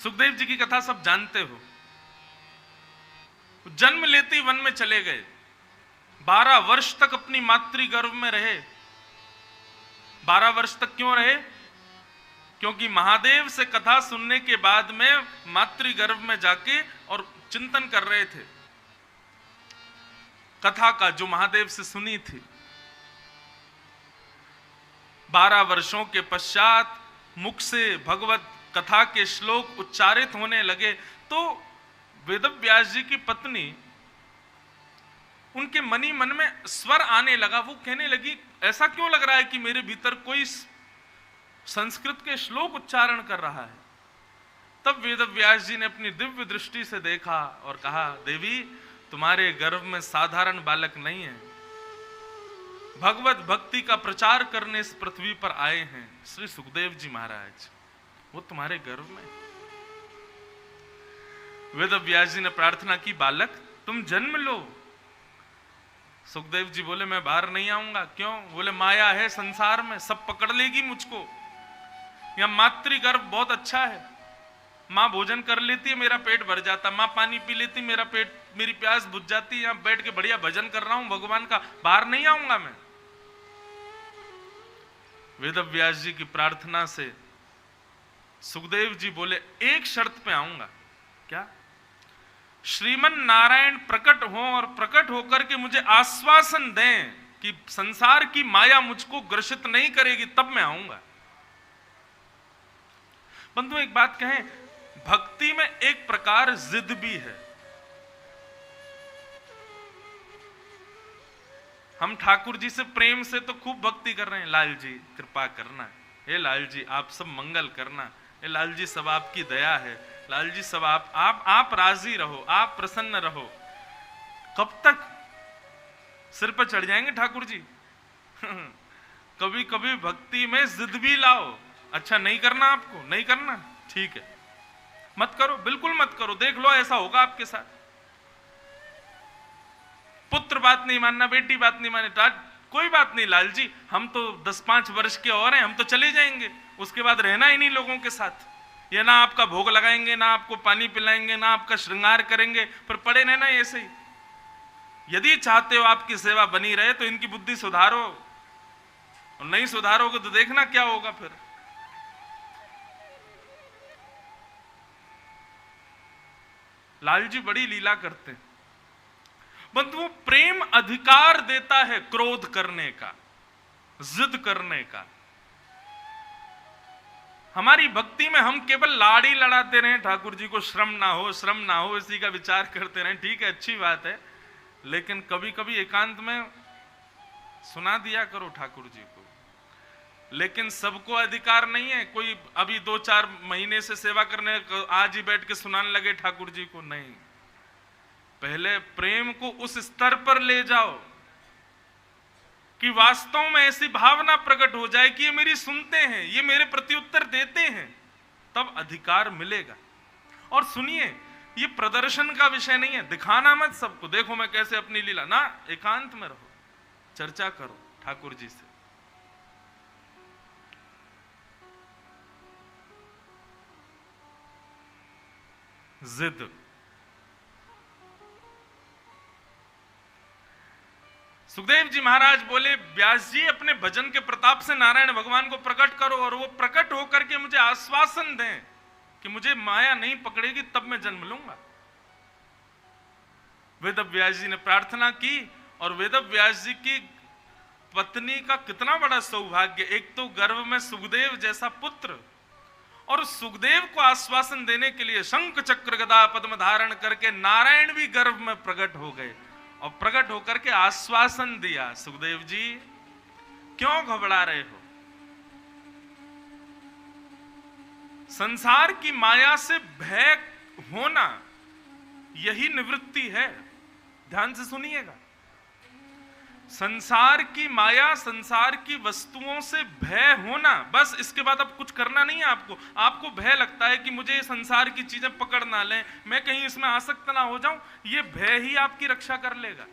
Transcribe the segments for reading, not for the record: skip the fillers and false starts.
सुखदेव जी की कथा सब जानते हो। जन्म लेते ही वन में चले गए, 12 वर्ष तक अपनी मातृ गर्भ में रहे। 12 वर्ष तक क्यों रहे? क्योंकि महादेव से कथा सुनने के बाद में मातृ गर्भ में जाके और चिंतन कर रहे थे कथा का जो महादेव से सुनी थी। 12 वर्षों के पश्चात मुख से भगवत कथा के श्लोक उच्चारित होने लगे तो वेदव्यास जी की पत्नी, उनके मनी मन में स्वर आने लगा। वो कहने लगी, ऐसा क्यों लग रहा है कि मेरे भीतर कोई संस्कृत के श्लोक उच्चारण कर रहा है। तब वेदव्यास जी ने अपनी दिव्य दृष्टि से देखा और कहा, देवी तुम्हारे गर्भ में साधारण बालक नहीं है, भगवत भक्ति का प्रचार करने इस पृथ्वी पर आए हैं श्री सुखदेव जी महाराज, वो तुम्हारे गर्भ में। वेदव्यास जी ने प्रार्थना की, बालक तुम जन्म लो। सुखदेव जी बोले, मैं बाहर नहीं आऊंगा। क्यों? बोले, माया है संसार में, सब पकड़ लेगी मुझको। यहां मातृ गर्भ बहुत अच्छा है, माँ भोजन कर लेती है, मेरा पेट भर जाता, माँ पानी पी लेती, मेरा पेट, मेरी प्यास बुझ जाती है, यहां बैठ के बढ़िया भजन कर रहा हूं भगवान का, बाहर नहीं आऊंगा मैं। वेदव्यास जी की प्रार्थना से सुखदेव जी बोले, एक शर्त पे आऊंगा। क्या? श्रीमन नारायण प्रकट हो और प्रकट होकर के मुझे आश्वासन दें कि संसार की माया मुझको ग्रसित नहीं करेगी, तब मैं आऊंगा। बंधु एक बात कहें, भक्ति में एक प्रकार जिद भी है। हम ठाकुर जी से प्रेम से तो खूब भक्ति कर रहे हैं, लाल जी कृपा करना, हे लाल जी आप सब मंगल करना, हे लाल जी सब आपकी दया है, लाल जी सब आप राजी रहो, आप प्रसन्न रहो। कब तक सिर पर चढ़ जाएंगे ठाकुर जी? कभी कभी भक्ति में जिद भी लाओ। अच्छा नहीं करना, आपको नहीं करना, ठीक है, मत करो, बिल्कुल मत करो, देख लो ऐसा होगा आपके साथ। पुत्र बात नहीं मानना, बेटी बात नहीं मानना, कोई बात नहीं लाल जी, हम तो 10-5 वर्ष के और हैं, हम तो चले जाएंगे, उसके बाद रहना ही नहीं लोगों के साथ। ये ना आपका भोग लगाएंगे, ना आपको पानी पिलाएंगे, ना आपका श्रृंगार करेंगे, पर पड़े रहना ऐसे ही। यदि चाहते हो आपकी सेवा बनी रहे तो इनकी बुद्धि सुधारो, और नहीं सुधारोगे तो देखना क्या होगा फिर। लाल जी बड़ी लीला करते हैं बंधुओं। प्रेम अधिकार देता है क्रोध करने का, जिद करने का। हमारी भक्ति में हम केवल लाड़ी लड़ाते रहे, ठाकुर जी को श्रम ना हो, श्रम ना हो, इसी का विचार करते रहे, ठीक है, अच्छी बात है, लेकिन कभी कभी एकांत में सुना दिया करो ठाकुर जी को। लेकिन सबको अधिकार नहीं है, कोई अभी 2-4 महीने से सेवा करने आज ही बैठ के सुनाने लगे ठाकुर जी को, नहीं। पहले प्रेम को उस स्तर पर ले जाओ कि वास्तव में ऐसी भावना प्रकट हो जाए कि ये मेरी सुनते हैं, ये मेरे प्रति उत्तर देते हैं, तब अधिकार मिलेगा। और सुनिए, ये प्रदर्शन का विषय नहीं है, दिखाना मत सबको, देखो मैं कैसे अपनी लीला, ना, एकांत में रहो, चर्चा करो ठाकुर जी से। जिद, सुखदेव जी महाराज बोले, व्यास जी अपने भजन के प्रताप से नारायण भगवान को प्रकट करो और वो प्रकट होकर के मुझे आश्वासन दें कि मुझे माया नहीं पकड़ेगी, तब मैं जन्म लूंगा। वेदव्यास जी ने प्रार्थना की और वेदव्यास जी की पत्नी का कितना बड़ा सौभाग्य, एक तो गर्भ में सुखदेव जैसा पुत्र, और सुखदेव को आश्वासन देने के लिए शंख चक्र गदा पद्म धारण करके नारायण भी गर्भ में प्रकट हो गए और प्रकट होकर के आश्वासन दिया, सुखदेव जी क्यों घबरा रहे हो? संसार की माया से भय होना यही निवृत्ति है। ध्यान से सुनिएगा, संसार की माया, संसार की वस्तुओं से भय होना, बस, इसके बाद अब कुछ करना नहीं है आपको। आपको भय लगता है कि मुझे ये संसार की चीजें पकड़ ना लें, मैं कहीं इसमें आसक्त ना हो जाऊं, ये भय ही आपकी रक्षा कर लेगा।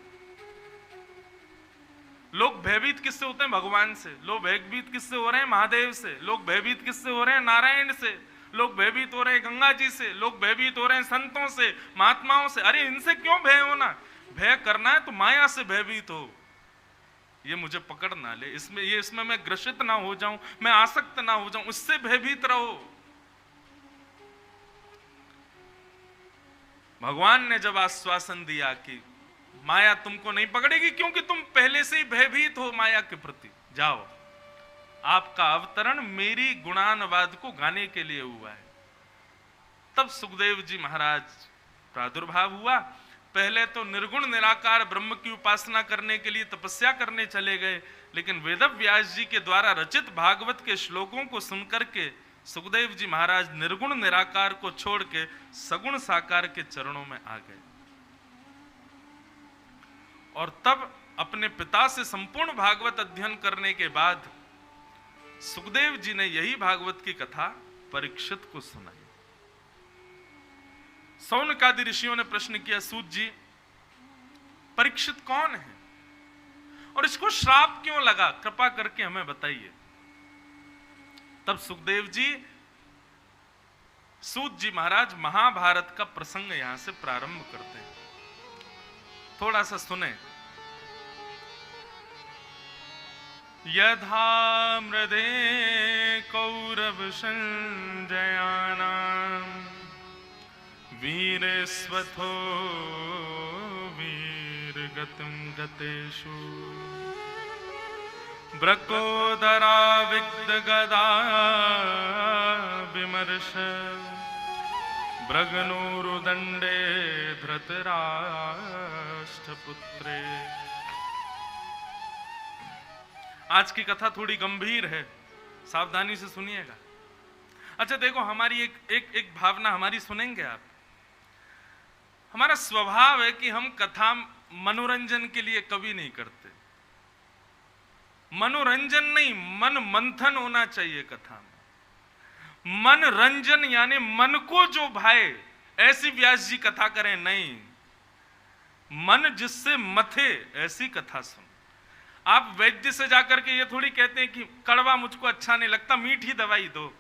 लोग भयभीत किससे होते हैं? भगवान से। लोग भयभीत किससे हो रहे हैं? महादेव से। लोग भयभीत किससे हो रहे हैं? नारायण से। लोग भयभीत हो रहे हैं गंगा जी से, लोग भयभीत हो रहे हैं संतों से, महात्माओं से। अरे इनसे क्यों भय होना? भय करना है तो माया से भयभीत हो, ये मुझे पकड़ ना ले, इसमें मैं ग्रसित ना हो जाऊं, मैं आसक्त ना हो जाऊं, उससे भयभीत रहो। भगवान ने जब आश्वासन दिया कि माया तुमको नहीं पकड़ेगी क्योंकि तुम पहले से ही भयभीत हो माया के प्रति, जाओ, आपका अवतरण मेरी गुणानुवाद को गाने के लिए हुआ है। तब सुखदेव जी महाराज प्रादुर्भाव हुआ। पहले तो निर्गुण निराकार ब्रह्म की उपासना करने के लिए तपस्या करने चले गए, लेकिन वेदव्यास जी के द्वारा रचित भागवत के श्लोकों को सुनकर के सुखदेव जी महाराज निर्गुण निराकार को छोड़ के सगुण साकार के चरणों में आ गए। और तब अपने पिता से संपूर्ण भागवत अध्ययन करने के बाद सुखदेव जी ने यही भागवत की कथा परीक्षित को सुनाई। सौनकादि ऋषियों ने प्रश्न किया, सूत जी परीक्षित कौन है और इसको श्राप क्यों लगा, कृपा करके हमें बताइए। तब सुखदेव जी, सूत जी महाराज महाभारत का प्रसंग यहां से प्रारंभ करते हैं, थोड़ा सा सुने। यथा मृदे कौरव संजयानां वीरेस्वथो वीरगतिं गतेषु ब्रकोदरा विद्गदा विमर्श ब्रगनोरुदंडे धृतराष्ट्रपुत्रे। आज की कथा थोड़ी गंभीर है, सावधानी से सुनिएगा। अच्छा देखो, हमारी एक भावना हमारी सुनेंगे आप। हमारा स्वभाव है कि हम कथा मनोरंजन के लिए कभी नहीं करते। मनोरंजन नहीं, मन मंथन होना चाहिए कथा में। मन रंजन यानी मन को जो भाए, ऐसी व्यास जी कथा करें नहीं। मन जिससे मथे ऐसी कथा सुन। आप वैद्य से जाकर के ये थोड़ी कहते हैं कि कड़वा मुझको अच्छा नहीं लगता, मीठी दवाई दो।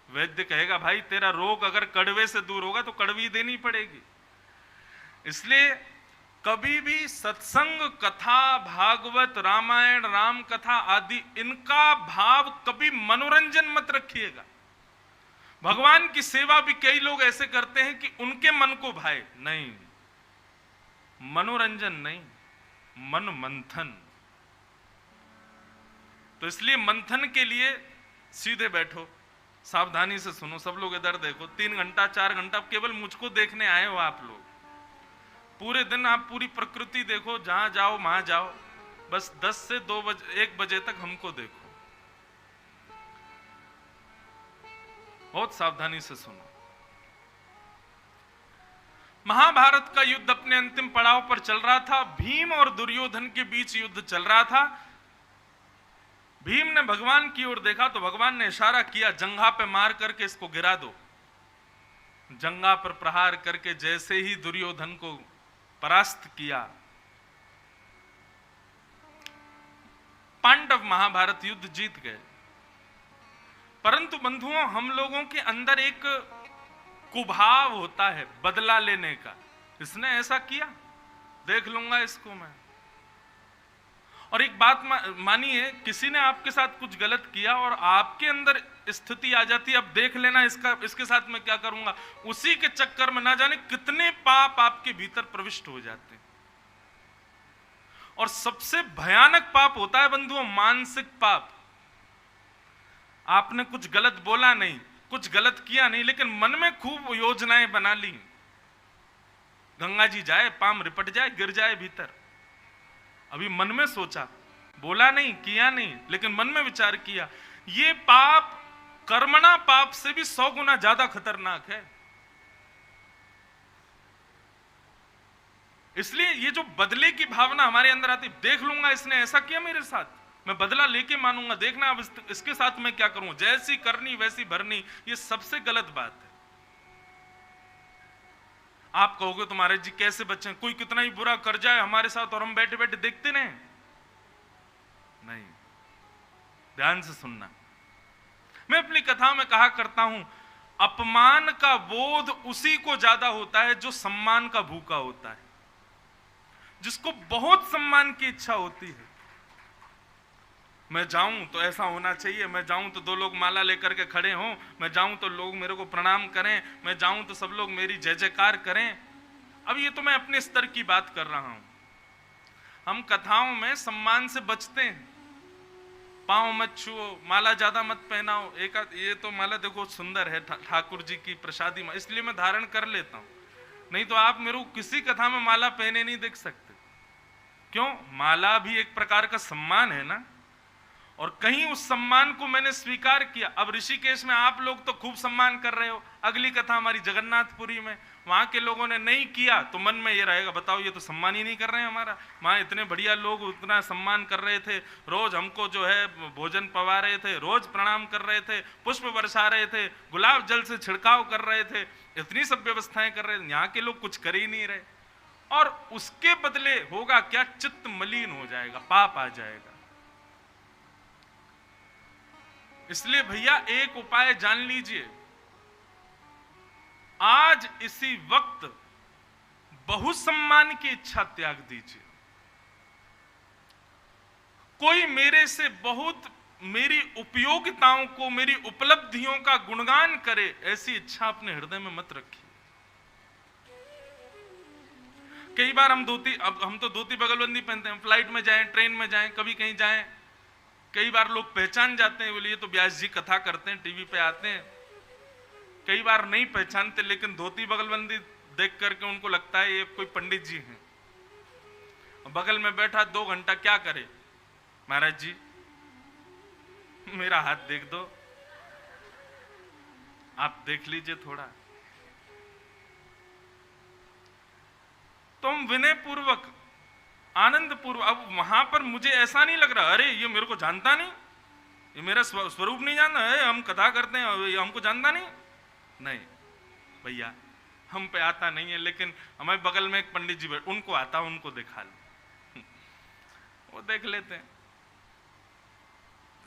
वैद्य कहेगा भाई तेरा रोग अगर कड़वे से दूर होगा तो कड़वी देनी पड़ेगी। इसलिए कभी भी सत्संग, कथा, भागवत, रामायण, राम कथा आदि, इनका भाव कभी मनोरंजन मत रखिएगा। भगवान की सेवा भी कई लोग ऐसे करते हैं कि उनके मन को भाए, नहीं, मनोरंजन नहीं, मन मंथन। तो इसलिए मंथन के लिए सीधे बैठो, सावधानी से सुनो। सब लोग इधर देखो, 3 घंटा 4 घंटा केवल मुझको देखने आए हो आप लोग। पूरे दिन आप पूरी प्रकृति देखो, जहां जाओ वहां जाओ, बस 10 से 2 बजे 1 बजे तक हमको देखो। बहुत सावधानी से सुनो। महाभारत का युद्ध अपने अंतिम पड़ाव पर चल रहा था। भीम और दुर्योधन के बीच युद्ध चल रहा था। भीम ने भगवान की ओर देखा तो भगवान ने इशारा किया, जंघा पे मार करके इसको गिरा दो। जंघा पर प्रहार करके जैसे ही दुर्योधन को परास्त किया, पांडव महाभारत युद्ध जीत गए। परंतु बंधुओं, हम लोगों के अंदर एक कुभाव होता है बदला लेने का। इसने ऐसा किया, देख लूंगा इसको मैं। और एक बात मानिए, किसी ने आपके साथ कुछ गलत किया और आपके अंदर स्थिति आ जाती है, अब देख लेना इसके साथ मैं क्या करूंगा। उसी के चक्कर में ना जाने कितने पाप आपके भीतर प्रविष्ट हो जाते हैं। और सबसे भयानक पाप होता है बंधुओं मानसिक पाप। आपने कुछ गलत बोला नहीं, कुछ गलत किया नहीं, लेकिन मन में खूब योजनाएं बना ली। गंगा जी जाए, पाम रिपट जाए, गिर जाए भीतर। अभी मन में सोचा, बोला नहीं, किया नहीं, लेकिन मन में विचार किया। ये पाप कर्मणा पाप से भी 100 गुना ज्यादा खतरनाक है। इसलिए ये जो बदले की भावना हमारे अंदर आती, देख लूंगा इसने ऐसा किया मेरे साथ, मैं बदला लेके मानूंगा, देखना अब इसके साथ मैं क्या करूं, जैसी करनी वैसी भरनी, ये सबसे गलत बात है। आप कहोगे तुम्हारे जी कैसे बच्चे, कोई कितना ही बुरा कर जाए हमारे साथ और हम बैठे बैठे देखते नहीं। ध्यान से सुनना। मैं अपनी कथा में कहा करता हूं, अपमान का बोध उसी को ज्यादा होता है जो सम्मान का भूखा होता है, जिसको बहुत सम्मान की इच्छा होती है। मैं जाऊं तो ऐसा होना चाहिए, मैं जाऊं तो 2 लोग माला लेकर के खड़े हों, मैं जाऊं तो लोग मेरे को प्रणाम करें, मैं जाऊं तो सब लोग मेरी जय जयकार करें। अब ये तो मैं अपने स्तर की बात कर रहा हूं। हम कथाओं में सम्मान से बचते हैं, पांव मत छुओ, माला ज्यादा मत पहनाओ, एक ये तो माला देखो सुंदर है, ठाकुर जी की प्रसादी, इसलिए मैं धारण कर लेता हूं, नहीं तो आप मेरे को किसी कथा में माला पहने नहीं देख सकते। क्यों? माला भी एक प्रकार का सम्मान है ना, और कहीं उस सम्मान को मैंने स्वीकार किया। अब ऋषिकेश में आप लोग तो खूब सम्मान कर रहे हो, अगली कथा हमारी जगन्नाथपुरी में, वहां के लोगों ने नहीं किया तो मन में ये रहेगा, बताओ ये तो सम्मान ही नहीं कर रहे हैं हमारा। वहां इतने बढ़िया लोग उतना सम्मान कर रहे थे, रोज हमको जो है भोजन पवा रहे थे, रोज प्रणाम कर रहे थे, पुष्प बरसा रहे थे, गुलाब जल से छिड़काव कर रहे थे, इतनी सब व्यवस्थाएं कर रहे थे, यहाँ के लोग कुछ कर ही नहीं रहे। और उसके बदले होगा क्या? चित्त मलिन हो जाएगा, पाप आ जाएगा। इसलिए भैया एक उपाय जान लीजिए, आज इसी वक्त बहुसम्मान की इच्छा त्याग दीजिए। कोई मेरे से बहुत मेरी उपयोगिताओं को, मेरी उपलब्धियों का गुणगान करे, ऐसी इच्छा अपने हृदय में मत रखिए। कई बार हम तो धोती बगलबंदी पहनते हैं, फ्लाइट में जाएं, ट्रेन में जाएं, कभी कहीं जाएं, कई बार लोग पहचान जाते हैं, बोलिए तो व्यास जी कथा करते हैं, टीवी पे आते हैं। कई बार नहीं पहचानते, लेकिन धोती बगलबंदी देख करके उनको लगता है ये कोई पंडित जी हैं। बगल में बैठा 2 घंटा क्या करे? महाराज जी मेरा हाथ देख दो, आप देख लीजिए थोड़ा। तो हम विनय पूर्वक, आनंद पूर्वक, अब वहां पर मुझे ऐसा नहीं लग रहा अरे ये मेरे को जानता नहीं, ये मेरा स्वरूप नहीं जानता है, हम कथा करते हैं ये हमको जानता नहीं। नहीं भैया, हम पे आता नहीं है, लेकिन हमारे बगल में एक पंडित जी बैठे, उनको आता, उनको दिखा लो, वो देख लेते हैं।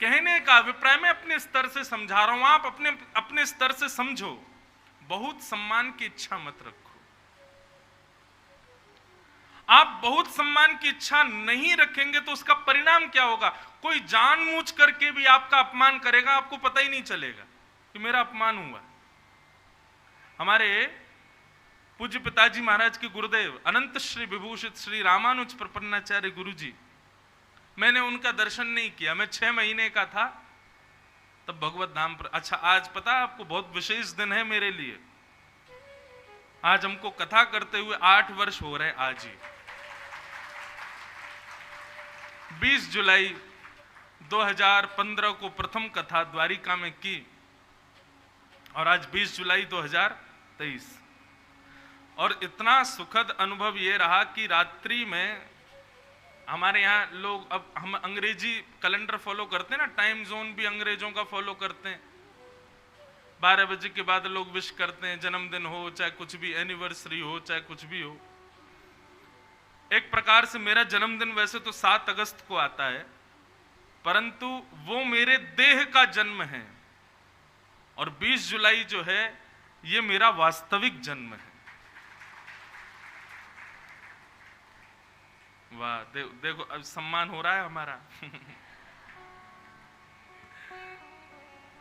कहने का अभिप्राय मैं अपने स्तर से समझा रहा हूं, आप अपने स्तर से समझो। बहुत सम्मान की इच्छा मत रखो। आप बहुत सम्मान की इच्छा नहीं रखेंगे तो उसका परिणाम क्या होगा? कोई जानबूझ करके भी आपका अपमान करेगा, आपको पता ही नहीं चलेगा कि मेरा अपमान हुआ। हमारे पूज्य पिताजी महाराज के गुरुदेव अनंत श्री विभूषित श्री रामानुज प्रपन्नाचार्य गुरु जी, मैंने उनका दर्शन नहीं किया, मैं 6 महीने का था तब भगवत धाम पर। अच्छा, आज पता है आपको, बहुत विशेष दिन है मेरे लिए। आज हमको कथा करते हुए 8 वर्ष हो रहे हैं। आज ही 20 जुलाई 2015 को प्रथम कथा द्वारिका में की, और आज 20 जुलाई 2023। और इतना सुखद अनुभव ये रहा कि रात्रि में हमारे यहाँ लोग, अब हम अंग्रेजी कैलेंडर फॉलो करते हैं ना, टाइम जोन भी अंग्रेजों का फॉलो करते हैं। 12 बजे के बाद लोग विश करते हैं, जन्मदिन हो चाहे कुछ भी, एनिवर्सरी हो चाहे कुछ भी हो। एक प्रकार से मेरा जन्मदिन वैसे तो 7 अगस्त को आता है, परंतु वो मेरे देह का जन्म है, और 20 जुलाई जो है ये मेरा वास्तविक जन्म है। वाह, देखो अब सम्मान हो रहा है हमारा।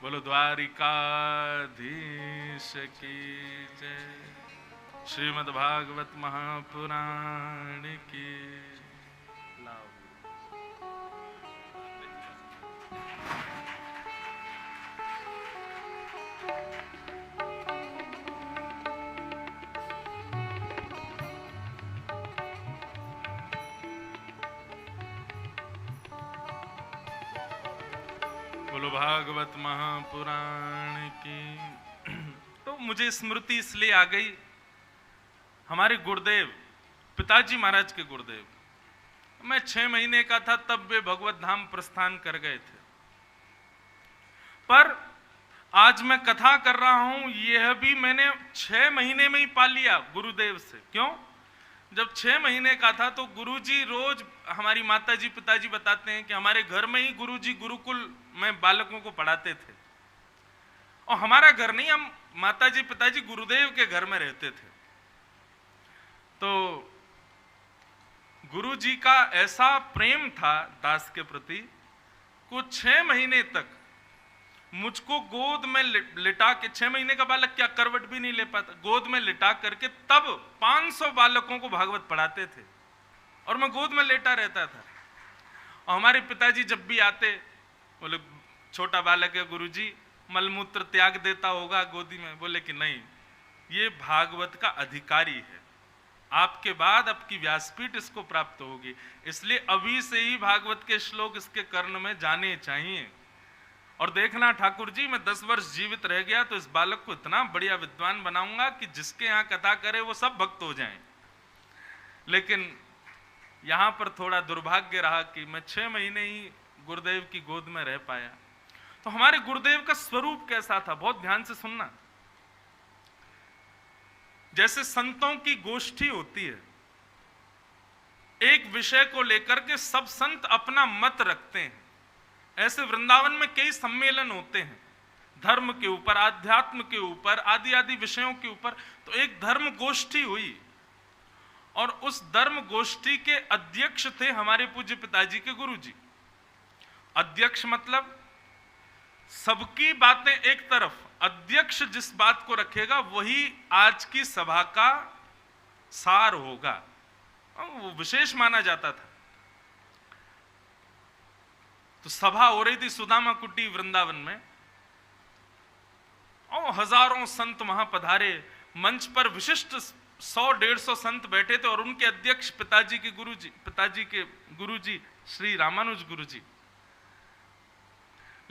बोलो द्वारिकाधीश की जय, श्रीमद् भागवत महापुराण की। बोलो भागवत महापुराण की। तो मुझे स्मृति इसलिए आ गई, हमारे गुरुदेव पिताजी महाराज के गुरुदेव, मैं 6 महीने का था तब वे भगवत धाम प्रस्थान कर गए थे। पर आज मैं कथा कर रहा हूं, यह भी मैंने 6 महीने में ही पा लिया गुरुदेव से। क्यों? जब 6 महीने का था तो गुरुजी रोज, हमारी माताजी पिताजी बताते हैं कि हमारे घर में ही गुरुजी गुरुकुल में बालकों को पढ़ाते थे। और हमारा घर नहीं, हम माताजी पिताजी गुरुदेव के घर में रहते थे। तो गुरु जी का ऐसा प्रेम था दास के प्रति, कुछ 6 महीने तक मुझको गोद में लिटा के, 6 महीने का बालक क्या करवट भी नहीं ले पाता, गोद में लिटा करके तब 500 बालकों को भागवत पढ़ाते थे और मैं गोद में लेटा रहता था। और हमारे पिताजी जब भी आते, बोले छोटा बालक है गुरुजी, मलमूत्र त्याग देता होगा गोदी में। बोले कि नहीं, ये भागवत का अधिकारी है, आपके बाद आपकी व्यासपीठ इसको प्राप्त होगी, इसलिए अभी से ही भागवत के श्लोक इसके कर्ण में जाने चाहिए। और देखना ठाकुर जी, मैं 10 वर्ष जीवित रह गया तो इस बालक को इतना बढ़िया विद्वान बनाऊंगा कि जिसके यहाँ कथा करे वो सब भक्त हो जाएं। लेकिन यहाँ पर थोड़ा दुर्भाग्य रहा कि मैं 6 महीने ही गुरुदेव की गोद में रह पाया। तो हमारे गुरुदेव का स्वरूप कैसा था, बहुत ध्यान से सुनना। जैसे संतों की गोष्ठी होती है, एक विषय को लेकर के सब संत अपना मत रखते हैं, ऐसे वृंदावन में कई सम्मेलन होते हैं धर्म के ऊपर, आध्यात्म के ऊपर, आदि आदि विषयों के ऊपर। तो एक धर्म गोष्ठी हुई और उस धर्म गोष्ठी के अध्यक्ष थे हमारे पूज्य पिताजी के गुरुजी। अध्यक्ष मतलब सबकी बातें एक तरफ, अध्यक्ष जिस बात को रखेगा वही आज की सभा का सार होगा, वो विशेष माना जाता था। तो सभा हो रही थी सुदामा कुटी वृंदावन में और हजारों संत वहां पधारे, मंच पर विशिष्ट 100-150 संत बैठे थे और उनके अध्यक्ष पिताजी के गुरुजी श्री रामानुज गुरुजी।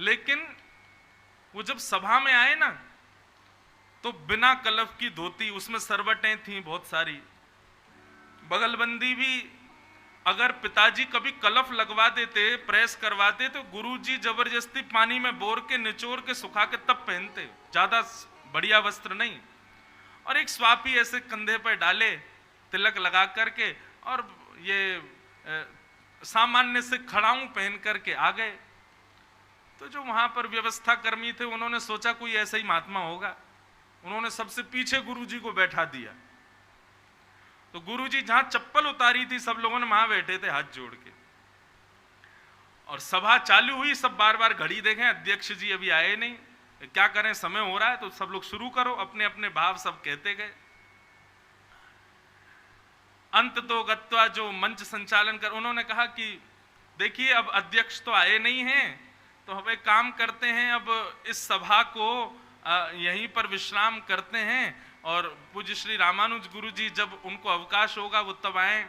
लेकिन वो जब सभा में आए ना, तो बिना कलफ की धोती, उसमें सरवटें थी बहुत सारी, बगलबंदी भी। अगर पिताजी कभी कलफ लगवा देते, प्रेस करवाते, तो गुरुजी जबरदस्ती पानी में बोर के निचोड़ के सुखा के तब पहनते, ज्यादा बढ़िया वस्त्र नहीं। और एक स्वापी ऐसे कंधे पर डाले, तिलक लगा करके, और ये सामान्य से खड़ाऊं पहन करके आ गए। तो जो वहां पर व्यवस्था कर्मी थे, उन्होंने सोचा कोई ऐसा ही महात्मा होगा, उन्होंने सबसे पीछे गुरुजी को बैठा दिया। तो गुरुजी जहां चप्पल उतारी थी, सब लोगों ने वहां बैठे थे हाथ जोड़ के। और सभा चालू हुई, सब बार बार घड़ी देखें, अध्यक्ष जी अभी आए नहीं, क्या करें, समय हो रहा है, तो सब लोग शुरू करो, अपने अपने भाव सब कहते गए। अंत तो गत्वा जो मंच संचालन कर, उन्होंने कहा कि देखिए अब अध्यक्ष तो आए नहीं हैं, तो हम एक काम करते हैं, अब इस सभा को यहीं पर विश्राम करते हैं और पूज्य श्री रामानुज गुरुजी जब उनको अवकाश होगा वो तब आए।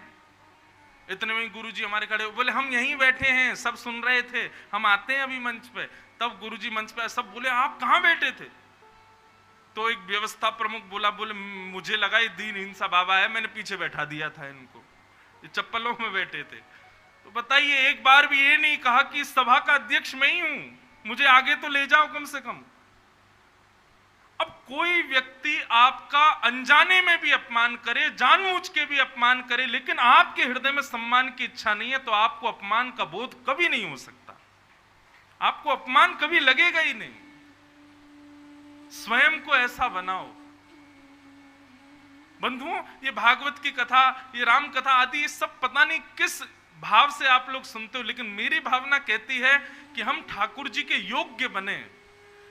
इतने में गुरुजी हमारे खड़े बोले, हम यहीं बैठे हैं, सब सुन रहे थे, हम आते हैं अभी मंच पे। तब गुरुजी मंच पे, सब बोले आप कहाँ बैठे थे? तो एक व्यवस्था प्रमुख बोले मुझे लगा ये दीन हिंसा बाबा है, मैंने पीछे बैठा दिया था इनको, ये चप्पलों में बैठे थे। तो बताइए, एक बार भी ये नहीं कहा कि इस सभा का अध्यक्ष मैं ही हूं, मुझे आगे तो ले जाओ कम से कम। अब कोई व्यक्ति आपका अनजाने में भी अपमान करे, जानबूझ के भी अपमान करे, लेकिन आपके हृदय में सम्मान की इच्छा नहीं है, तो आपको अपमान का बोध कभी नहीं हो सकता, आपको अपमान कभी लगेगा ही नहीं। स्वयं को ऐसा बनाओ। बंधुओं, ये भागवत की कथा, ये राम कथा आदि, ये सब पता नहीं किस भाव से आप लोग सुनते हो, लेकिन मेरी भावना कहती है कि हम ठाकुर जी के योग्य बने।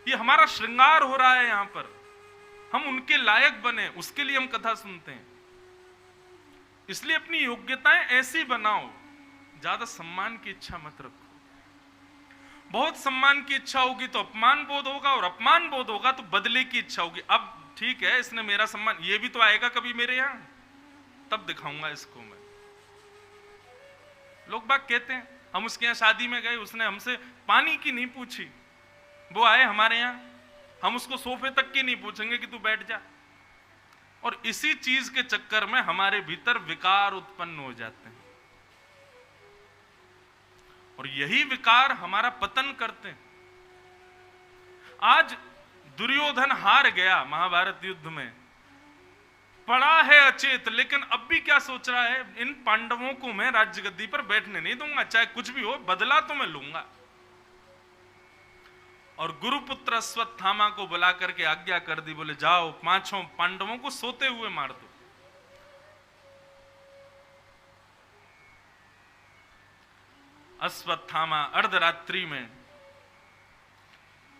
ये हमारा श्रृंगार हो रहा है यहाँ पर, हम उनके लायक बने, उसके लिए हम कथा सुनते हैं। इसलिए अपनी योग्यताएं ऐसी बनाओ, ज्यादा सम्मान की इच्छा मत रखो। बहुत सम्मान की इच्छा होगी तो अपमान बोध होगा, और अपमान बोध होगा तो बदले की इच्छा होगी। अब ठीक है, इसने मेरा सम्मान, ये भी तो आएगा कभी मेरे यहां, तब दिखाऊंगा इसको मैं। लोग बाग कहते हैं, हम उसके यहाँ शादी में गए, उसने हमसे पानी की नहीं पूछी, वो आए हमारे यहाँ, हम उसको सोफे तक की नहीं पूछेंगे कि तू बैठ जा। और इसी चीज के चक्कर में हमारे भीतर विकार उत्पन्न हो जाते हैं, और यही विकार हमारा पतन करते हैं। आज दुर्योधन हार गया महाभारत युद्ध में, पड़ा है अचेत, लेकिन अब भी क्या सोच रहा है, इन पांडवों को मैं राज्य गद्दी पर बैठने नहीं दूंगा, चाहे कुछ भी हो, बदला तो मैं लूंगा। और गुरुपुत्र अश्वत्थामा को बुला करके आज्ञा कर दी, बोले जाओ पांचों पांडवों को सोते हुए मार दो। अश्वत्थामा अर्धरात्रि में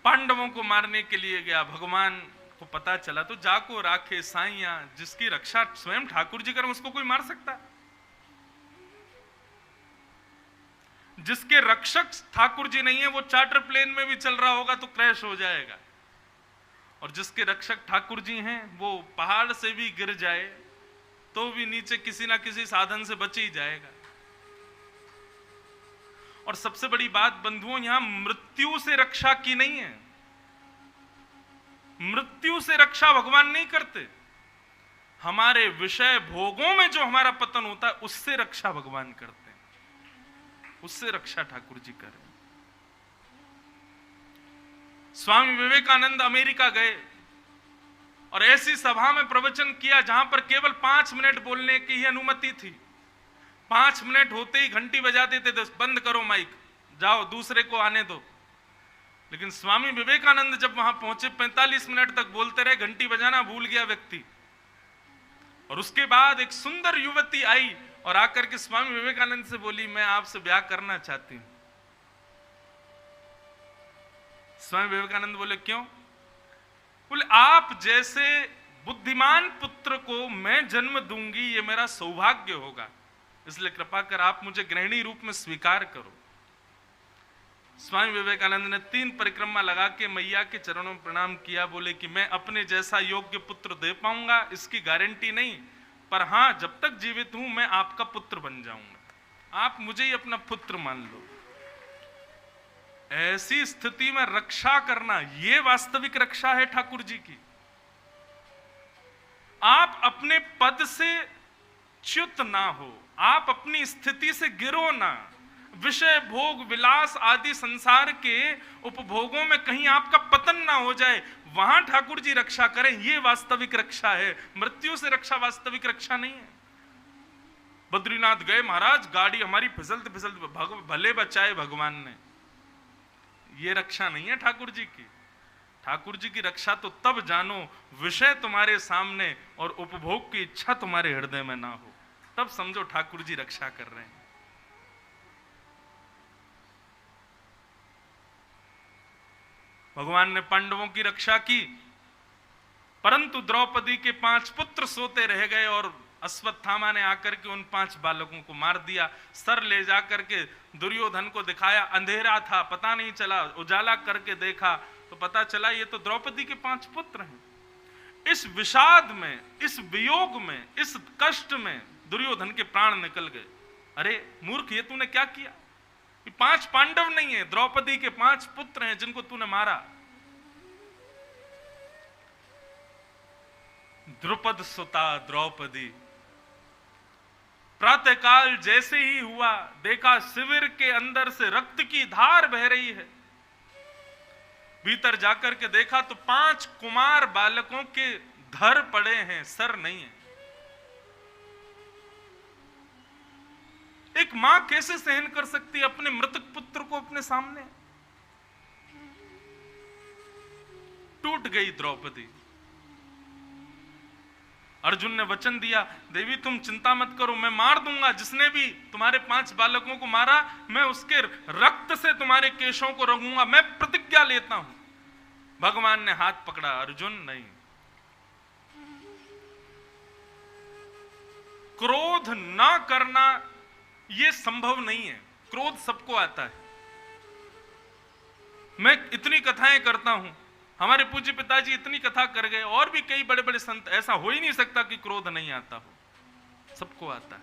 पांडवों को मारने के लिए गया। भगवान को पता चला तो जाको राखे साइया, जिसकी रक्षा स्वयं ठाकुर जी करें उसको कोई मार सकता? जिसके रक्षक ठाकुर जी नहीं है वो चार्टर प्लेन में भी चल रहा होगा तो क्रैश हो जाएगा, और जिसके रक्षक ठाकुर जी हैं वो पहाड़ से भी गिर जाए तो भी नीचे किसी ना किसी साधन से बच ही जाएगा। और सबसे बड़ी बात बंधुओं, यहां मृत्यु से रक्षा की नहीं है। मृत्यु से रक्षा भगवान नहीं करते। हमारे विषय भोगों में जो हमारा पतन होता है उससे रक्षा भगवान करते हैं, उससे रक्षा ठाकुर जी करें। स्वामी विवेकानंद अमेरिका गए और ऐसी सभा में प्रवचन किया जहां पर केवल 5 मिनट बोलने की ही अनुमति थी। 5 मिनट होते ही घंटी बजा देते थे, बंद करो माइक, जाओ दूसरे को आने दो। लेकिन स्वामी विवेकानंद जब वहां पहुंचे 45 मिनट तक बोलते रहे, घंटी बजाना भूल गया व्यक्ति। और उसके बाद एक सुंदर युवती आई और आकर के स्वामी विवेकानंद से बोली, मैं आपसे ब्याह करना चाहती हूं। स्वामी विवेकानंद बोले क्यों? बोले आप जैसे बुद्धिमान पुत्र को मैं जन्म दूंगी, ये मेरा सौभाग्य होगा, इसलिए कृपा कर आप मुझे गृहिणी रूप में स्वीकार करो। स्वामी विवेकानंद ने 3 परिक्रमा लगा के मैया के चरणों में प्रणाम किया। बोले कि मैं अपने जैसा योग्य पुत्र दे पाऊंगा इसकी गारंटी नहीं, पर हां जब तक जीवित हूं मैं आपका पुत्र बन जाऊंगा, आप मुझे ही अपना पुत्र मान लो। ऐसी स्थिति में रक्षा करना यह वास्तविक रक्षा है ठाकुर जी की। आप अपने पद से च्युत ना हो, आप अपनी स्थिति से गिरो ना, विषय भोग विलास आदि संसार के उपभोगों में कहीं आपका पतन ना हो जाए, वहां ठाकुर जी रक्षा करें, यह वास्तविक रक्षा है। मृत्यु से रक्षा वास्तविक रक्षा नहीं है। बद्रीनाथ गए महाराज, गाड़ी हमारी फिसलते फिसलते भले बचाए भगवान ने, यह रक्षा नहीं है ठाकुर जी की। ठाकुर जी की रक्षा तो तब जानो विषय तुम्हारे सामने और उपभोग की इच्छा तुम्हारे हृदय में ना हो, तब समझो ठाकुर जी रक्षा कर रहे हैं। भगवान ने पांडवों की रक्षा की, परंतु द्रौपदी के 5 पुत्र सोते रह गए और अश्वत्थामा ने आकर के उन 5 बालकों को मार दिया। सर ले जाकर के दुर्योधन को दिखाया, अंधेरा था पता नहीं चला, उजाला करके देखा तो पता चला ये तो द्रौपदी के 5 पुत्र हैं। इस विषाद में, इस वियोग में, इस कष्ट में दुर्योधन के प्राण निकल गए। अरे मूर्ख, ये तूने क्या किया? 5 पांडव नहीं है, द्रौपदी के 5 पुत्र हैं जिनको तूने मारा। द्रुपद सुता द्रौपदी, प्रातःकाल जैसे ही हुआ देखा शिविर के अंदर से रक्त की धार बह रही है। भीतर जाकर के देखा तो 5 कुमार बालकों के धर पड़े हैं, सर नहीं है। एक मां कैसे सहन कर सकती है अपने मृतक पुत्र को अपने सामने? टूट गई द्रौपदी। अर्जुन ने वचन दिया, देवी तुम चिंता मत करो, मैं मार दूंगा जिसने भी तुम्हारे 5 बालकों को मारा, मैं उसके रक्त से तुम्हारे केशों को रंगूंगा, मैं प्रतिज्ञा लेता हूं। भगवान ने हाथ पकड़ा, अर्जुन नहीं। क्रोध ना करना यह संभव नहीं है, क्रोध सबको आता है। मैं इतनी कथाएं करता हूं, हमारे पूज्य पिताजी इतनी कथा कर गए, और भी कई बड़े बड़े संत, ऐसा हो ही नहीं सकता कि क्रोध नहीं आता हो, सबको आता है।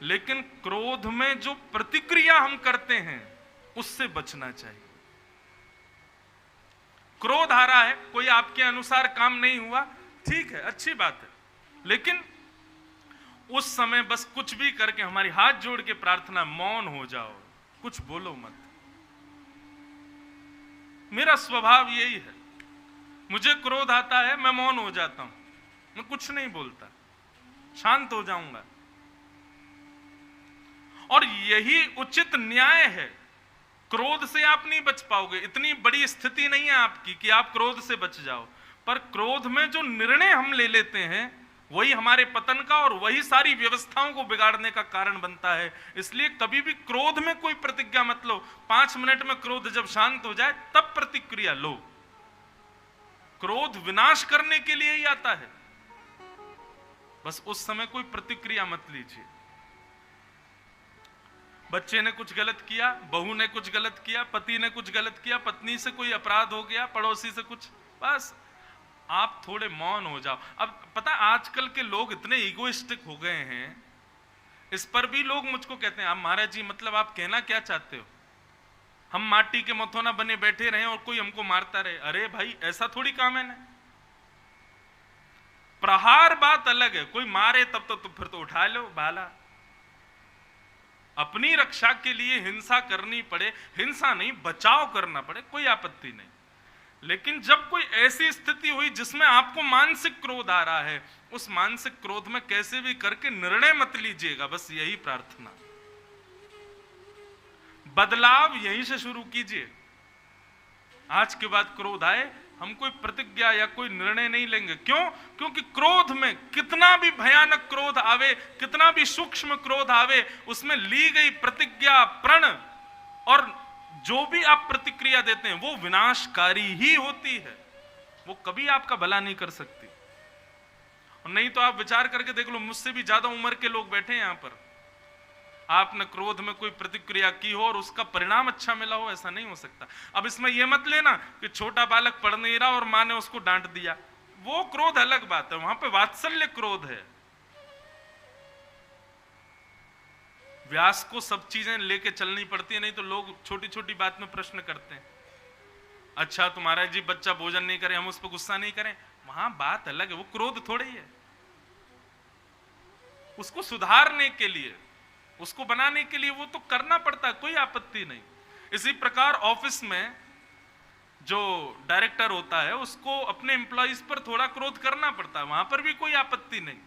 लेकिन क्रोध में जो प्रतिक्रिया हम करते हैं उससे बचना चाहिए। क्रोध आ रहा है, कोई आपके अनुसार काम नहीं हुआ, ठीक है, अच्छी बात है, लेकिन उस समय बस कुछ भी करके हमारी हाथ जोड़ के प्रार्थना, मौन हो जाओ, कुछ बोलो मत। मेरा स्वभाव यही है, मुझे क्रोध आता है मैं मौन हो जाता हूं, मैं कुछ नहीं बोलता, शांत हो जाऊंगा। और यही उचित न्याय है क्रोध से आप नहीं बच पाओगे, इतनी बड़ी स्थिति नहीं है आपकी कि आप क्रोध से बच जाओ। पर क्रोध में जो निर्णय हम ले लेते हैं वही हमारे पतन का और वही सारी व्यवस्थाओं को बिगाड़ने का कारण बनता है। इसलिए कभी भी क्रोध में कोई प्रतिज्ञा मत लो। 5 मिनट में क्रोध जब शांत हो जाए तब प्रतिक्रिया लो। क्रोध विनाश करने के लिए ही आता है, बस उस समय कोई प्रतिक्रिया मत लीजिए। बच्चे ने कुछ गलत किया, बहू ने कुछ गलत किया, पति ने कुछ गलत किया, पत्नी से कोई अपराध हो गया, पड़ोसी से कुछ, बस आप थोड़े मौन हो जाओ। अब पता आजकल के लोग इतने इगोइस्टिक हो गए हैं, इस पर भी लोग मुझको कहते हैं, आप महाराज जी मतलब आप कहना क्या चाहते हो, हम माटी के मथोना बने बैठे रहे और कोई हमको मारता रहे। अरे भाई ऐसा थोड़ी काम है ना, प्रहार बात अलग है, कोई मारे तब तो फिर तो उठा लो भाला। अपनी रक्षा के लिए हिंसा करनी पड़े, हिंसा नहीं बचाव करना पड़े, कोई आपत्ति नहीं। लेकिन जब कोई ऐसी स्थिति हुई जिसमें आपको मानसिक क्रोध आ रहा है, उस मानसिक क्रोध में कैसे भी करके निर्णय मत लीजिएगा, बस यही प्रार्थना। बदलाव यहीं से शुरू कीजिए। आज के बाद क्रोध आए हम कोई प्रतिज्ञा या कोई निर्णय नहीं लेंगे। क्यों? क्योंकि क्रोध में कितना भी भयानक क्रोध आवे, कितना भी सूक्ष्म क्रोध आवे, उसमें ली गई प्रतिज्ञा, प्रण और जो भी आप प्रतिक्रिया देते हैं वो विनाशकारी ही होती है। वो कभी आपका भला नहीं कर सकती। और नहीं तो आप विचार करके देख लो, मुझसे भी ज्यादा उम्र के लोग बैठे हैं यहां पर, आपने क्रोध में कोई प्रतिक्रिया की हो और उसका परिणाम अच्छा मिला हो, ऐसा नहीं हो सकता। अब इसमें यह मत लेना कि छोटा बालक पढ़ नहीं रहा और मां ने उसको डांट दिया, वो क्रोध अलग बात है, वहां पे वात्सल्य क्रोध है। व्यास को सब चीजें लेके चलनी पड़ती है, नहीं तो लोग छोटी छोटी बात में प्रश्न करते हैं। अच्छा तुम्हारा जी बच्चा भोजन नहीं करे, हम उस पर गुस्सा नहीं करें, वहां बात अलग है, वो क्रोध थोड़ी है। उसको सुधारने के लिए, उसको बनाने के लिए वो तो करना पड़ता है, कोई आपत्ति नहीं। इसी प्रकार ऑफिस में जो डायरेक्टर होता है उसको अपने एम्प्लॉइज पर थोड़ा क्रोध करना पड़ता है, वहां पर भी कोई आपत्ति नहीं।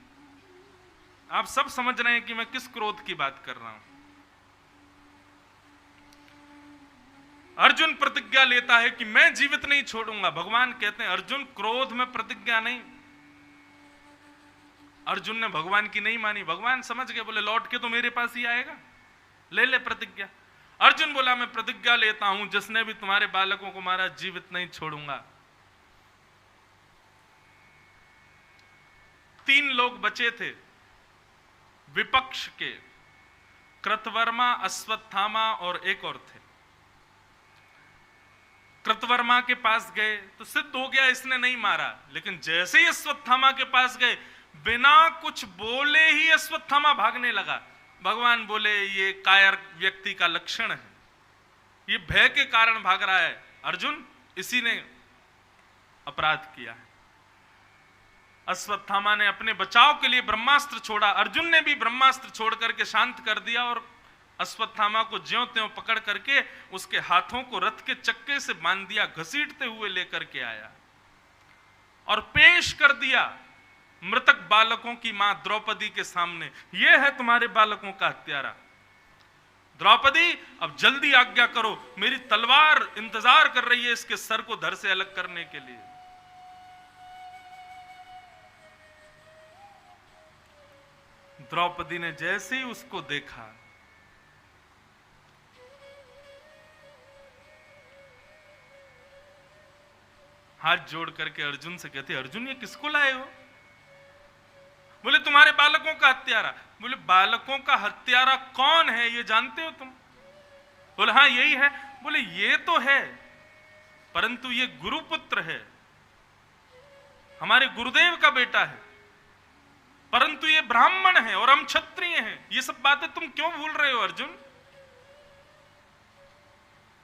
आप सब समझ रहे हैं कि मैं किस क्रोध की बात कर रहा हूं। अर्जुन प्रतिज्ञा लेता है कि मैं जीवित नहीं छोड़ूंगा। भगवान कहते हैं अर्जुन क्रोध में प्रतिज्ञा नहीं। अर्जुन ने भगवान की नहीं मानी, भगवान समझ गए, बोले लौट के तो मेरे पास ही आएगा, ले ले प्रतिज्ञा। अर्जुन बोला मैं प्रतिज्ञा लेता हूं जिसने भी तुम्हारे बालकों को मारा जीवित नहीं छोड़ूंगा। 3 लोग बचे थे विपक्ष के, कृतवर्मा, अश्वत्थामा और एक और थे। कृतवर्मा के पास गए तो सिद्ध हो गया इसने नहीं मारा, लेकिन जैसे ही अश्वत्थामा के पास गए बिना कुछ बोले ही अश्वत्थामा भागने लगा। भगवान बोले ये कायर व्यक्ति का लक्षण है, ये भय के कारण भाग रहा है। अर्जुन इसी ने अपराध किया है। अश्वत्थामा ने अपने बचाव के लिए ब्रह्मास्त्र छोड़ा, अर्जुन ने भी ब्रह्मास्त्र छोड़ करके शांत कर दिया और अश्वत्थामा को ज्यों त्यों पकड़ करके उसके हाथों को रथ के चक्के से बांध दिया, घसीटते हुए लेकर के आया और पेश कर दिया मृतक बालकों की मां द्रौपदी के सामने। यह है तुम्हारे बालकों का हत्यारा। द्रौपदी अब जल्दी आज्ञा करो, मेरी तलवार इंतजार कर रही है इसके सर को धड़ से अलग करने के लिए। द्रौपदी ने जैसे ही उसको देखा, हाथ जोड़ करके अर्जुन से कहती, अर्जुन ये किसको लाए हो? बोले तुम्हारे बालकों का हत्यारा। बोले बालकों का हत्यारा कौन है ये जानते हो तुम? बोले हाँ यही है। बोले ये तो है, परंतु ये गुरुपुत्र है, हमारे गुरुदेव का बेटा है, परंतु ये ब्राह्मण है और हम क्षत्रिय हैं। ये सब बातें तुम क्यों भूल रहे हो अर्जुन?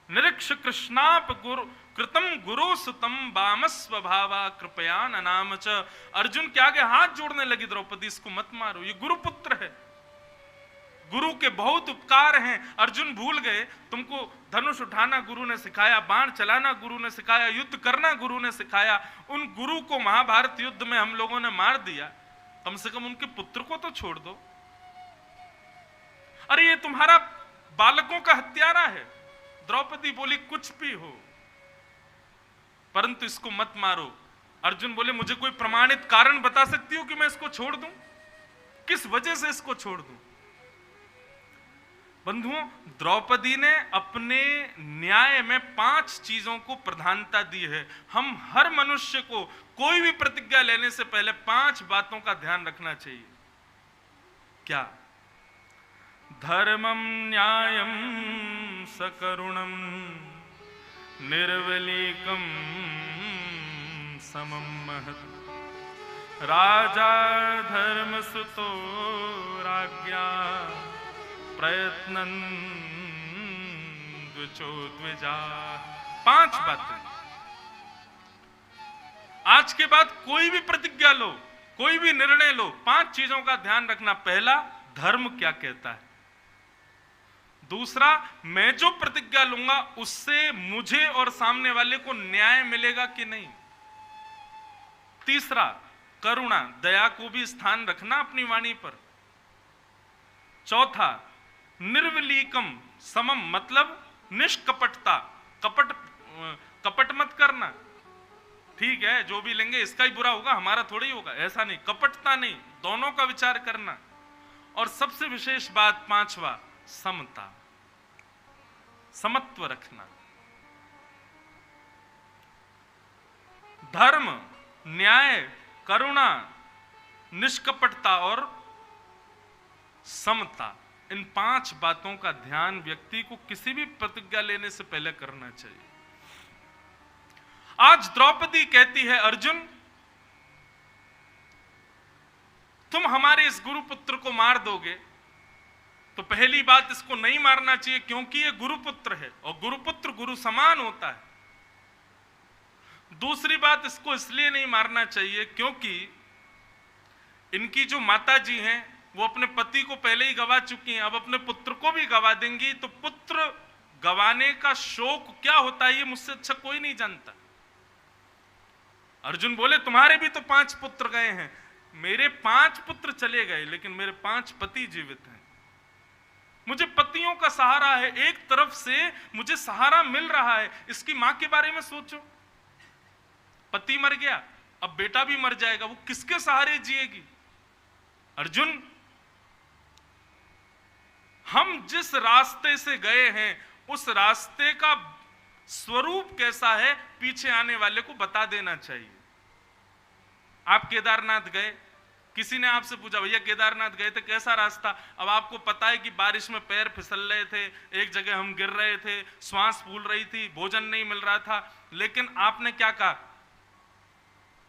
निरीक्ष कृष्णाप गुरु कृतम गुरु सुतम बामस्व भावा कृपया ननाम च। अर्जुन के आगे हाथ जोड़ने लगी द्रौपदी, इसको मत मारो, ये गुरुपुत्र है, गुरु के बहुत उपकार हैं। अर्जुन भूल गए तुमको धनुष उठाना गुरु ने सिखाया, बाण चलाना गुरु ने सिखाया, युद्ध करना गुरु ने सिखाया। उन गुरु को महाभारत युद्ध में हम लोगों ने मार दिया, कम से कम उनके पुत्र को तो छोड़ दो। अरे ये तुम्हारा बालकों का हत्यारा है। द्रौपदी बोली कुछ भी हो, परंतु इसको मत मारो। अर्जुन बोले मुझे कोई प्रमाणित कारण बता सकती हो कि मैं इसको छोड़ दूं, किस वजह से इसको छोड़ दूं? बंधुओं, द्रौपदी ने अपने न्याय में 5 चीजों को प्रधानता दी है। हम हर मनुष्य को कोई भी प्रतिज्ञा लेने से पहले 5 बातों का ध्यान रखना चाहिए। क्या? धर्मम न्यायम सकरुणम निर्वलीकम समम महत् राजा धर्मसुतो राज्ञा प्रयत्नं द्विजा। 5 बातें। आज के बाद कोई भी प्रतिज्ञा लो, कोई भी निर्णय लो, 5 चीजों का ध्यान रखना। पहला, धर्म क्या कहता है। दूसरा, मैं जो प्रतिज्ञा लूंगा उससे मुझे और सामने वाले को न्याय मिलेगा कि नहीं। तीसरा, करुणा, दया को भी स्थान रखना अपनी वाणी पर। चौथा, निर्वलीकम समम, मतलब निष्कपटता, कपट मत करना। ठीक है, जो भी लेंगे इसका ही बुरा होगा, हमारा थोड़ा ही होगा, ऐसा नहीं, कपटता नहीं, दोनों का विचार करना। और सबसे विशेष बात 5वां, समता, समत्व रखना। धर्म, न्याय, करुणा, निष्कपटता और समता, इन 5 बातों का ध्यान व्यक्ति को किसी भी प्रतिज्ञा लेने से पहले करना चाहिए। आज द्रौपदी कहती है अर्जुन तुम हमारे इस गुरुपुत्र को मार दोगे, तो पहली बात इसको नहीं मारना चाहिए क्योंकि ये गुरुपुत्र है और गुरुपुत्र गुरु समान होता है। दूसरी बात, इसको इसलिए नहीं मारना चाहिए क्योंकि इनकी जो माता जी हैं वो अपने पति को पहले ही गवा चुकी हैं, अब अपने पुत्र को भी गवा देंगी, तो पुत्र गवाने का शोक क्या होता है ये मुझसे अच्छा कोई नहीं जानता। अर्जुन बोले तुम्हारे भी तो 5 पुत्र गए हैं, मेरे 5 पुत्र चले गए लेकिन मेरे 5 पति जीवित हैं। मुझे पतियों का सहारा है, एक तरफ से मुझे सहारा मिल रहा है। इसकी मां के बारे में सोचो, पति मर गया, अब बेटा भी मर जाएगा, वो किसके सहारे जिएगी। अर्जुन, हम जिस रास्ते से गए हैं उस रास्ते का स्वरूप कैसा है पीछे आने वाले को बता देना चाहिए। आप केदारनाथ गए, किसी ने आपसे पूछा भैया केदारनाथ गए थे कैसा रास्ता, अब आपको पता है कि बारिश में पैर फिसल रहे थे, एक जगह हम गिर रहे थे, श्वास फूल रही थी, भोजन नहीं मिल रहा था, लेकिन आपने क्या कहा,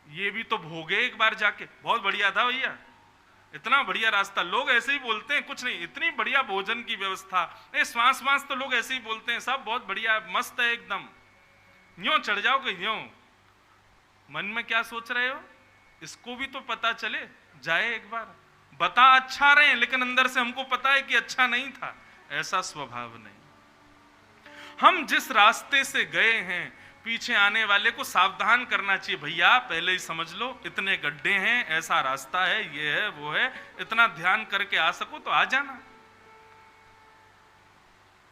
ये भी तो भोगे एक बार जाके, बहुत बढ़िया था भैया, इतना बढ़िया रास्ता। लोग ऐसे ही बोलते हैं, कुछ नहीं, इतनी बढ़िया भोजन की व्यवस्था, श्वास वास तो लोग ऐसे ही बोलते हैं, सब बहुत बढ़िया मस्त है एकदम, यूं चढ़ जाओगे यूं। मन में क्या सोच रहे हो, इसको भी तो पता चले, जाए एक बार, बता अच्छा रहे लेकिन अंदर से हमको पता है कि अच्छा नहीं था, ऐसा स्वभाव नहीं। हम जिस रास्ते से गए हैं पीछे आने वाले को सावधान करना चाहिए, भैया पहले ही समझ लो इतने गड्ढे हैं, ऐसा रास्ता है, ये है वो है, इतना ध्यान करके आ सको तो आ जाना।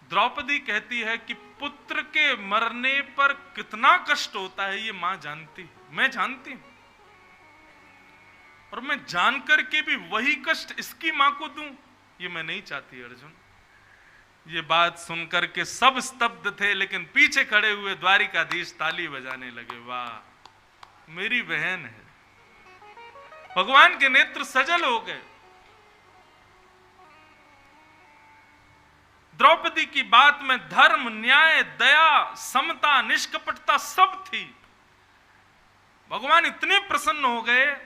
द्रौपदी कहती है कि पुत्र के मरने पर कितना कष्ट होता है ये मां जानती है, मैं जानती हूं, और मैं जानकर के भी वही कष्ट इसकी मां को दूं, ये मैं नहीं चाहती। अर्जुन, ये बात सुनकर के सब स्तब्ध थे, लेकिन पीछे खड़े हुए द्वारिकाधीश ताली बजाने लगे, वाह मेरी बहन है। भगवान के नेत्र सजल हो गए। द्रौपदी की बात में धर्म, न्याय, दया, समता, निष्कपटता सब थी। भगवान इतने प्रसन्न हो गए,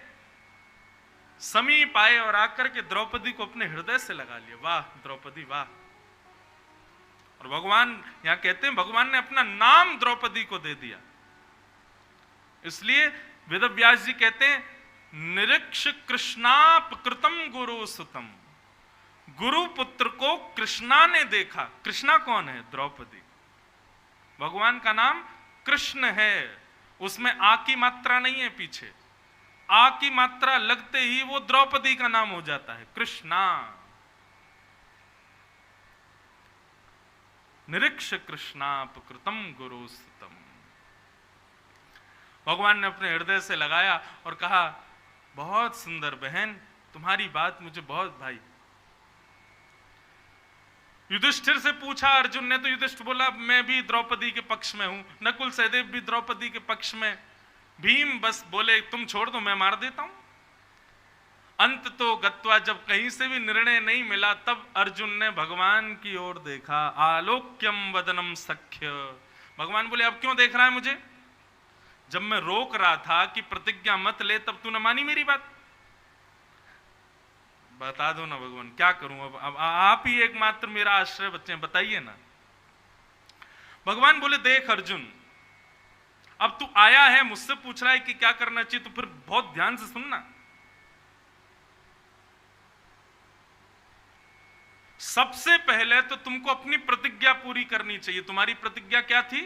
समीप आए और आकर के द्रौपदी को अपने हृदय से लगा लिया, वाह द्रौपदी वाह। और भगवान यहां कहते हैं भगवान ने अपना नाम द्रौपदी को दे दिया, इसलिए वेदव्यास जी कहते हैं निरीक्ष कृष्णापकृतम गुरु सुतम, गुरु पुत्र को कृष्णा ने देखा। कृष्णा कौन है? द्रौपदी। भगवान का नाम कृष्ण है, उसमें आ की मात्रा नहीं है, पीछे आ की मात्रा लगते ही वो द्रौपदी का नाम हो जाता है, कृष्णा। निरीक्ष कृष्णापकृतम गुरुस्तम। भगवान ने अपने हृदय से लगाया और कहा, बहुत सुंदर बहन, तुम्हारी बात मुझे बहुत भाई। युधिष्ठिर से पूछा अर्जुन ने, तो युधिष्ठिर बोला, मैं भी द्रौपदी के पक्ष में हूं, नकुल सहदेव भी द्रौपदी के पक्ष में। भीम बस बोले, तुम छोड़ दो, मैं मार देता हूं। अंत तो गत्वा, जब कहीं से भी निर्णय नहीं मिला, तब अर्जुन ने भगवान की ओर देखा। आलोक्यम वदनम सख्य। भगवान बोले, अब क्यों देख रहा है मुझे? जब मैं रोक रहा था कि प्रतिज्ञा मत ले, तब तूने मानी मेरी बात? बता दो ना भगवान, क्या करूं अब आप ही एकमात्र मेरा आश्रय बच्चे, बताइए ना। भगवान बोले, देख अर्जुन, अब तू आया है, मुझसे पूछ रहा है कि क्या करना चाहिए, तो फिर बहुत ध्यान से सुनना। सबसे पहले तो तुमको अपनी प्रतिज्ञा पूरी करनी चाहिए। तुम्हारी प्रतिज्ञा क्या थी?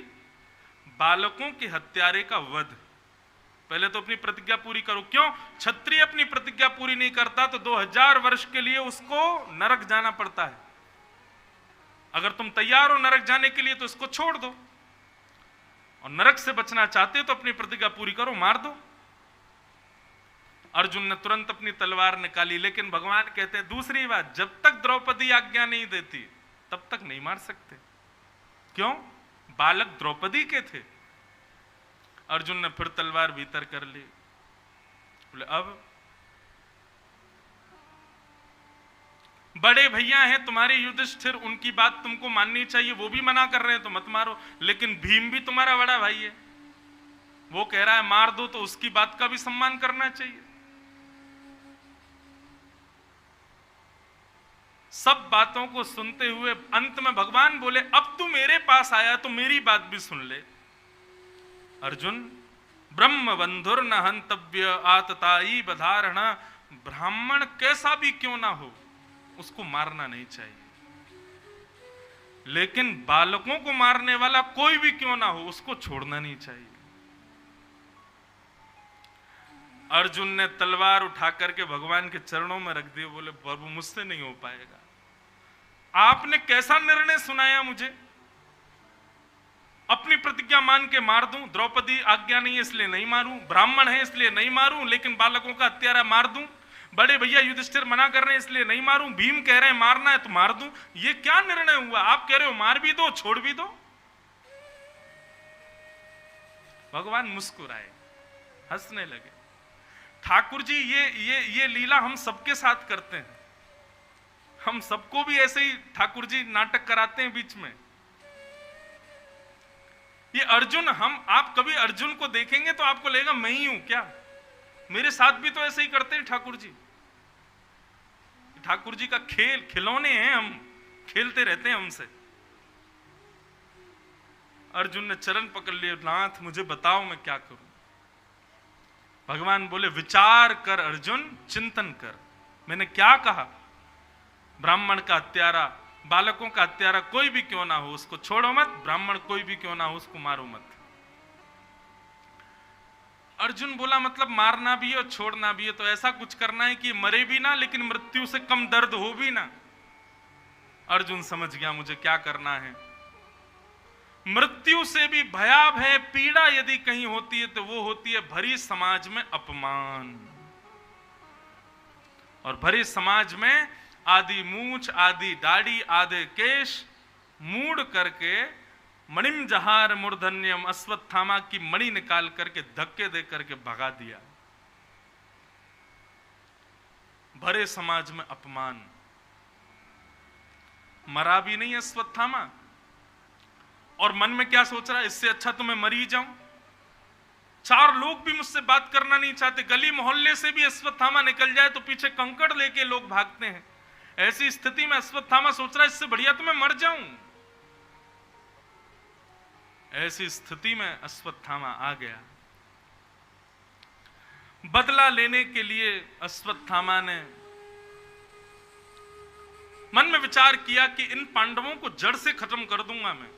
बालकों के हत्यारे का वध। पहले तो अपनी प्रतिज्ञा पूरी करो। क्यों? क्षत्रिय अपनी प्रतिज्ञा पूरी नहीं करता तो 2000 वर्ष के लिए उसको नरक जाना पड़ता है। अगर तुम तैयार हो नरक जाने के लिए तो इसको छोड़ दो, और नरक से बचना चाहते हो तो अपनी प्रतिज्ञा पूरी करो, मार दो। अर्जुन ने तुरंत अपनी तलवार निकाली, लेकिन भगवान कहते हैं दूसरी बात, जब तक द्रौपदी आज्ञा नहीं देती तब तक नहीं मार सकते। क्यों? बालक द्रौपदी के थे। अर्जुन ने फिर तलवार भीतर कर ली। बोले, अब बड़े भैया हैं तुम्हारे युधिष्ठिर, उनकी बात तुमको माननी चाहिए, वो भी मना कर रहे हैं तो मत मारो। लेकिन भीम भी तुम्हारा बड़ा भाई है, वो कह रहा है मार दो, तो उसकी बात का भी सम्मान करना चाहिए। सब बातों को सुनते हुए अंत में भगवान बोले, अब तू मेरे पास आया तो मेरी बात भी सुन ले। अर्जुन, ब्रह्म बंधुर न हंतव्य आतताई बधारण। ब्राह्मण कैसा भी क्यों ना हो उसको मारना नहीं चाहिए, लेकिन बालकों को मारने वाला कोई भी क्यों ना हो उसको छोड़ना नहीं चाहिए। अर्जुन ने तलवार उठा करके भगवान के चरणों में रख दी। बोले, प्रभु मुझसे नहीं हो पाएगा। आपने कैसा निर्णय सुनाया मुझे? अपनी प्रतिज्ञा मान के मार दूं? द्रौपदी आज्ञा नहीं है इसलिए नहीं मारूं, ब्राह्मण है इसलिए नहीं मारूं, लेकिन बालकों का हत्यारा मार दूं? बड़े भैया युधिष्ठिर मना कर रहे हैं इसलिए नहीं मारूं, भीम कह रहे हैं मारना है तो मार दूं? ये क्या निर्णय हुआ? आप कह रहे हो मार भी दो, छोड़ भी दो। भगवान मुस्कुराए, हंसने लगे। ठाकुर जी, ये लीला हम सबके साथ करते हैं। हम सबको भी ऐसे ही ठाकुर जी नाटक कराते हैं बीच में। ये अर्जुन, आप कभी अर्जुन को देखेंगे तो आपको लगेगा मैं ही हूं क्या? मेरे साथ भी तो ऐसे ही करते हैं ठाकुर जी। ठाकुर जी का खिलौने हैं, हम खेलते रहते हैं हमसे। अर्जुन ने चरण पकड़ लिए, नाथ मुझे बताओ मैं क्या करूं। भगवान बोले, विचार कर अर्जुन, चिंतन कर। मैंने क्या कहा? ब्राह्मण का हत्यारा, बालकों का हत्यारा कोई भी क्यों ना हो उसको छोड़ो मत, ब्राह्मण कोई भी क्यों ना हो उसको मारो मत। अर्जुन बोला, मतलब मारना भी है और छोड़ना भी है, तो ऐसा कुछ करना है कि मरे भी ना लेकिन मृत्यु से कम दर्द हो भी ना। अर्जुन समझ गया मुझे क्या करना है। मृत्यु से भी भयावह पीड़ा यदि कहीं होती है तो वो होती है भरी समाज में अपमान। और भरे समाज में आदि मूछ, आदि दाढ़ी, आदि केश मूड करके मणिम जहार मूर्धन्यम, अश्वत्थामा की मणि निकाल करके धक्के दे करके भगा दिया। भरे समाज में अपमान। मरा भी नहीं अश्वत्थामा, और मन में क्या सोच रहा है, इससे अच्छा तो मैं मर ही जाऊं। 4 लोग भी मुझसे बात करना नहीं चाहते, गली मोहल्ले से भी अश्वत्थामा निकल जाए तो पीछे कंकड़ लेके लोग भागते हैं। ऐसी स्थिति में अश्वत्थामा सोच रहा है इससे बढ़िया तो मैं मर जाऊं। ऐसी स्थिति में अश्वत्थामा आ गया। बदला लेने के लिए अश्वत्थामा ने मन में विचार किया कि इन पांडवों को जड़ से खत्म कर दूंगा मैं।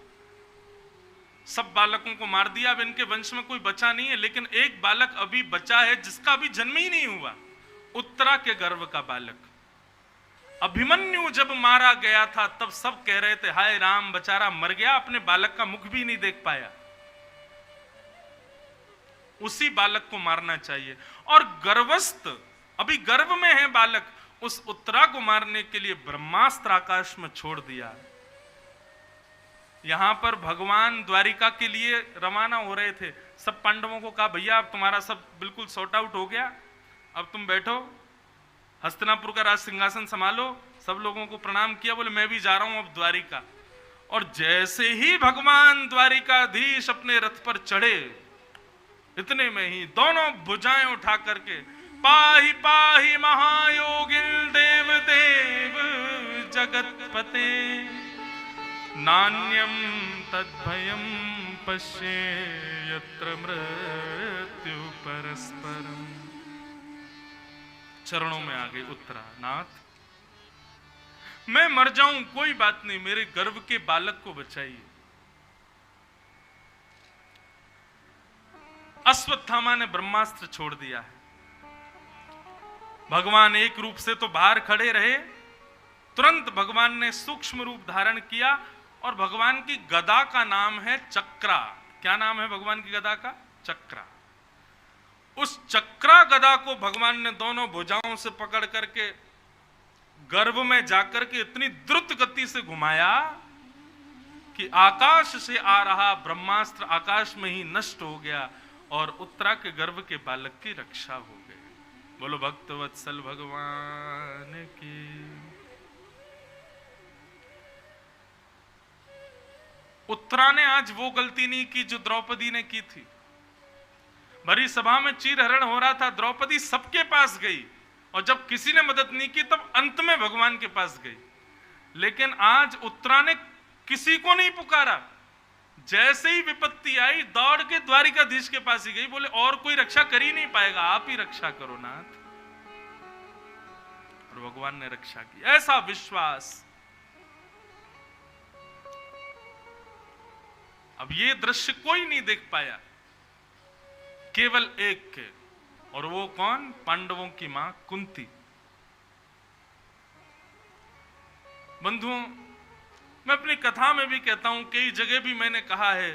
सब बालकों को मार दिया, अब इनके वंश में कोई बचा नहीं है, लेकिन एक बालक अभी बचा है जिसका अभी जन्म ही नहीं हुआ, उत्तरा के गर्भ का बालक। अभिमन्यु जब मारा गया था तब सब कह रहे थे हाय राम बेचारा मर गया, अपने बालक का मुख भी नहीं देख पाया। उसी बालक को मारना चाहिए। और गर्भस्थ, अभी गर्भ में है बालक, उस उत्तरा को मारने के लिए ब्रह्मास्त्र आकाश में छोड़ दिया। यहां पर भगवान द्वारिका के लिए रवाना हो रहे थे। सब पांडवों को कहा भैया अब तुम्हारा सब बिल्कुल सॉर्ट आउट हो गया, अब तुम बैठो, हस्तिनापुर का राज सिंहासन संभालो। सब लोगों को प्रणाम किया, बोले मैं भी जा रहा हूं अब द्वारिका। और जैसे ही भगवान द्वारिकाधीश अपने रथ पर चढ़े, इतने में ही दोनों भुजाएं उठा करके पाहि पाहि महायोगिन देव देव जगतपते नान्यम तद्भयम पश्ये यत्र मृत्यु परस्परम। चरणों में आ गई उत्तरा, नाथ मैं मर जाऊं कोई बात नहीं, मेरे गर्भ के बालक को बचाइए। अश्वत्थामा ने ब्रह्मास्त्र छोड़ दिया है। भगवान एक रूप से तो बाहर खड़े रहे, तुरंत भगवान ने सूक्ष्म रूप धारण किया और भगवान की गदा का नाम है चक्रा। क्या नाम है भगवान की गदा का? चक्रा। उस चक्रा गदा को भगवान ने दोनों भुजाओं से पकड़ करके गर्भ में जाकर के इतनी द्रुत गति से घुमाया कि आकाश से आ रहा ब्रह्मास्त्र आकाश में ही नष्ट हो गया और उत्तरा के गर्भ के बालक की रक्षा हो गई। बोलो भक्तवत्सल भगवान की। उत्तरा ने आज वो गलती नहीं की जो द्रौपदी ने की थी। भरी सभा में चीरहरण हो रहा था, द्रौपदी सबके पास गई और जब किसी ने मदद नहीं की तब अंत में भगवान के पास गई। लेकिन आज उत्तरा ने किसी को नहीं पुकारा, जैसे ही विपत्ति आई दौड़ के द्वारिकाधीश के पास ही गई, बोले और कोई रक्षा कर ही नहीं पाएगा, आप ही रक्षा करो नाथ। और भगवान ने रक्षा की। ऐसा विश्वास। अब ये दृश्य कोई नहीं देख पाया, केवल एक के, और वो कौन? पांडवों की मां कुंती। बंधुओं, मैं अपनी कथा में भी कहता हूं, कई जगह भी मैंने कहा है,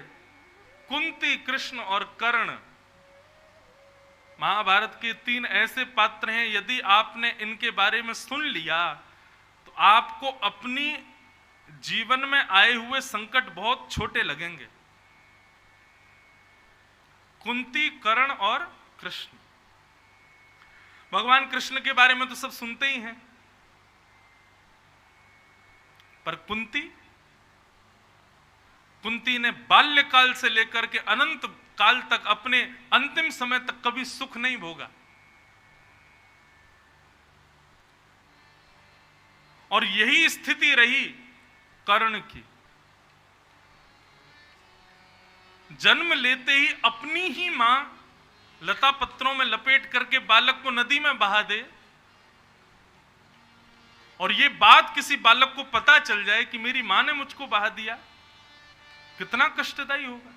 कुंती, कृष्ण और कर्ण महाभारत के 3 ऐसे पात्र हैं, यदि आपने इनके बारे में सुन लिया तो आपको अपनी जीवन में आए हुए संकट बहुत छोटे लगेंगे। कुंती, कर्ण और कृष्ण। भगवान कृष्ण के बारे में तो सब सुनते ही हैं, पर कुंती ने बाल्यकाल से लेकर के अनंत काल तक, अपने अंतिम समय तक कभी सुख नहीं भोगा। और यही स्थिति रही कर्ण की। जन्म लेते ही अपनी ही मां लता पत्रों में लपेट करके बालक को नदी में बहा दे, और ये बात किसी बालक को पता चल जाए कि मेरी मां ने मुझको बहा दिया, कितना कष्टदायी होगा।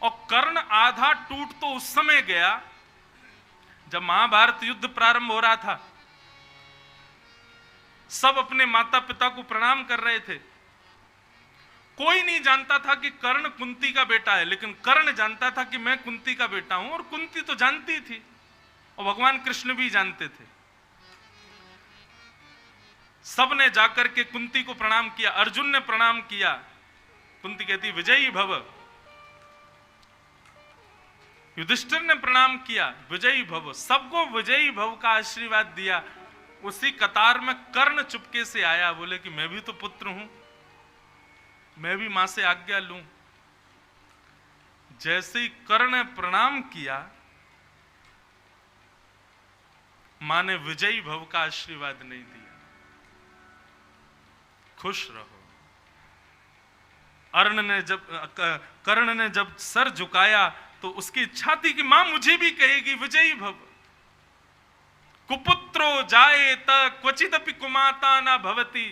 और कर्ण आधा टूट तो उस समय गया जब महाभारत युद्ध प्रारंभ हो रहा था। सब अपने माता पिता को प्रणाम कर रहे थे। कोई नहीं जानता था कि कर्ण कुंती का बेटा है, लेकिन कर्ण जानता था कि मैं कुंती का बेटा हूं, और कुंती तो जानती थी और भगवान कृष्ण भी जानते थे। सब ने जाकर के कुंती को प्रणाम किया। अर्जुन ने प्रणाम किया। कुंती कहती विजयी भव। युधिष्ठिर ने प्रणाम किया, विजयी भव। सबको विजयी भव का आशीर्वाद दिया। उसी कतार में कर्ण चुपके से आया, बोले कि मैं भी तो पुत्र हूं, मैं भी मां से आज्ञा लूं। जैसे ही कर्ण ने प्रणाम किया, मां ने विजयी भव का आशीर्वाद नहीं दिया। खुश रहो। कर्ण ने जब सर झुकाया तो उसकी इच्छा थी कि मां मुझे भी कहेगी विजयी भव। कुपुत्रो जायेत क्वचिदपि कुमाता न भवति।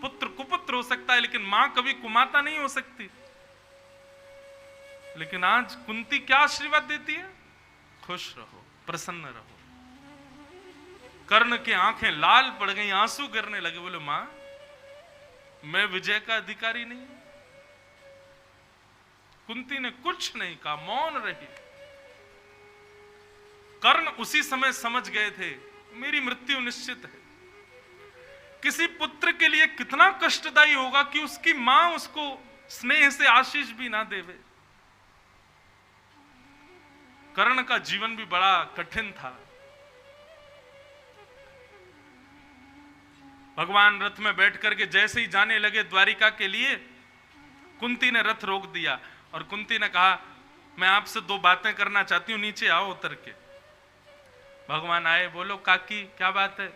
पुत्र कुपुत्र हो सकता है, लेकिन मां कभी कुमाता नहीं हो सकती। लेकिन आज कुंती क्या आशीर्वाद देती है? खुश रहो, प्रसन्न रहो। कर्ण की आंखें लाल पड़ गई, आंसू गिरने लगे। बोले मां, मैं विजय का अधिकारी नहीं। कुंती ने कुछ नहीं कहा, मौन रही। कर्ण उसी समय समझ गए थे मेरी मृत्यु निश्चित है। किसी पुत्र के लिए कितना कष्टदायी होगा कि उसकी मां उसको स्नेह से आशीष भी ना देवे। कर्ण का जीवन भी बड़ा कठिन था। भगवान रथ में बैठ करके जैसे ही जाने लगे द्वारिका के लिए, कुंती ने रथ रोक दिया और कुंती ने कहा, मैं आपसे दो बातें करना चाहती हूं, नीचे आओ उतर के। भगवान आए, बोलो काकी क्या बात है?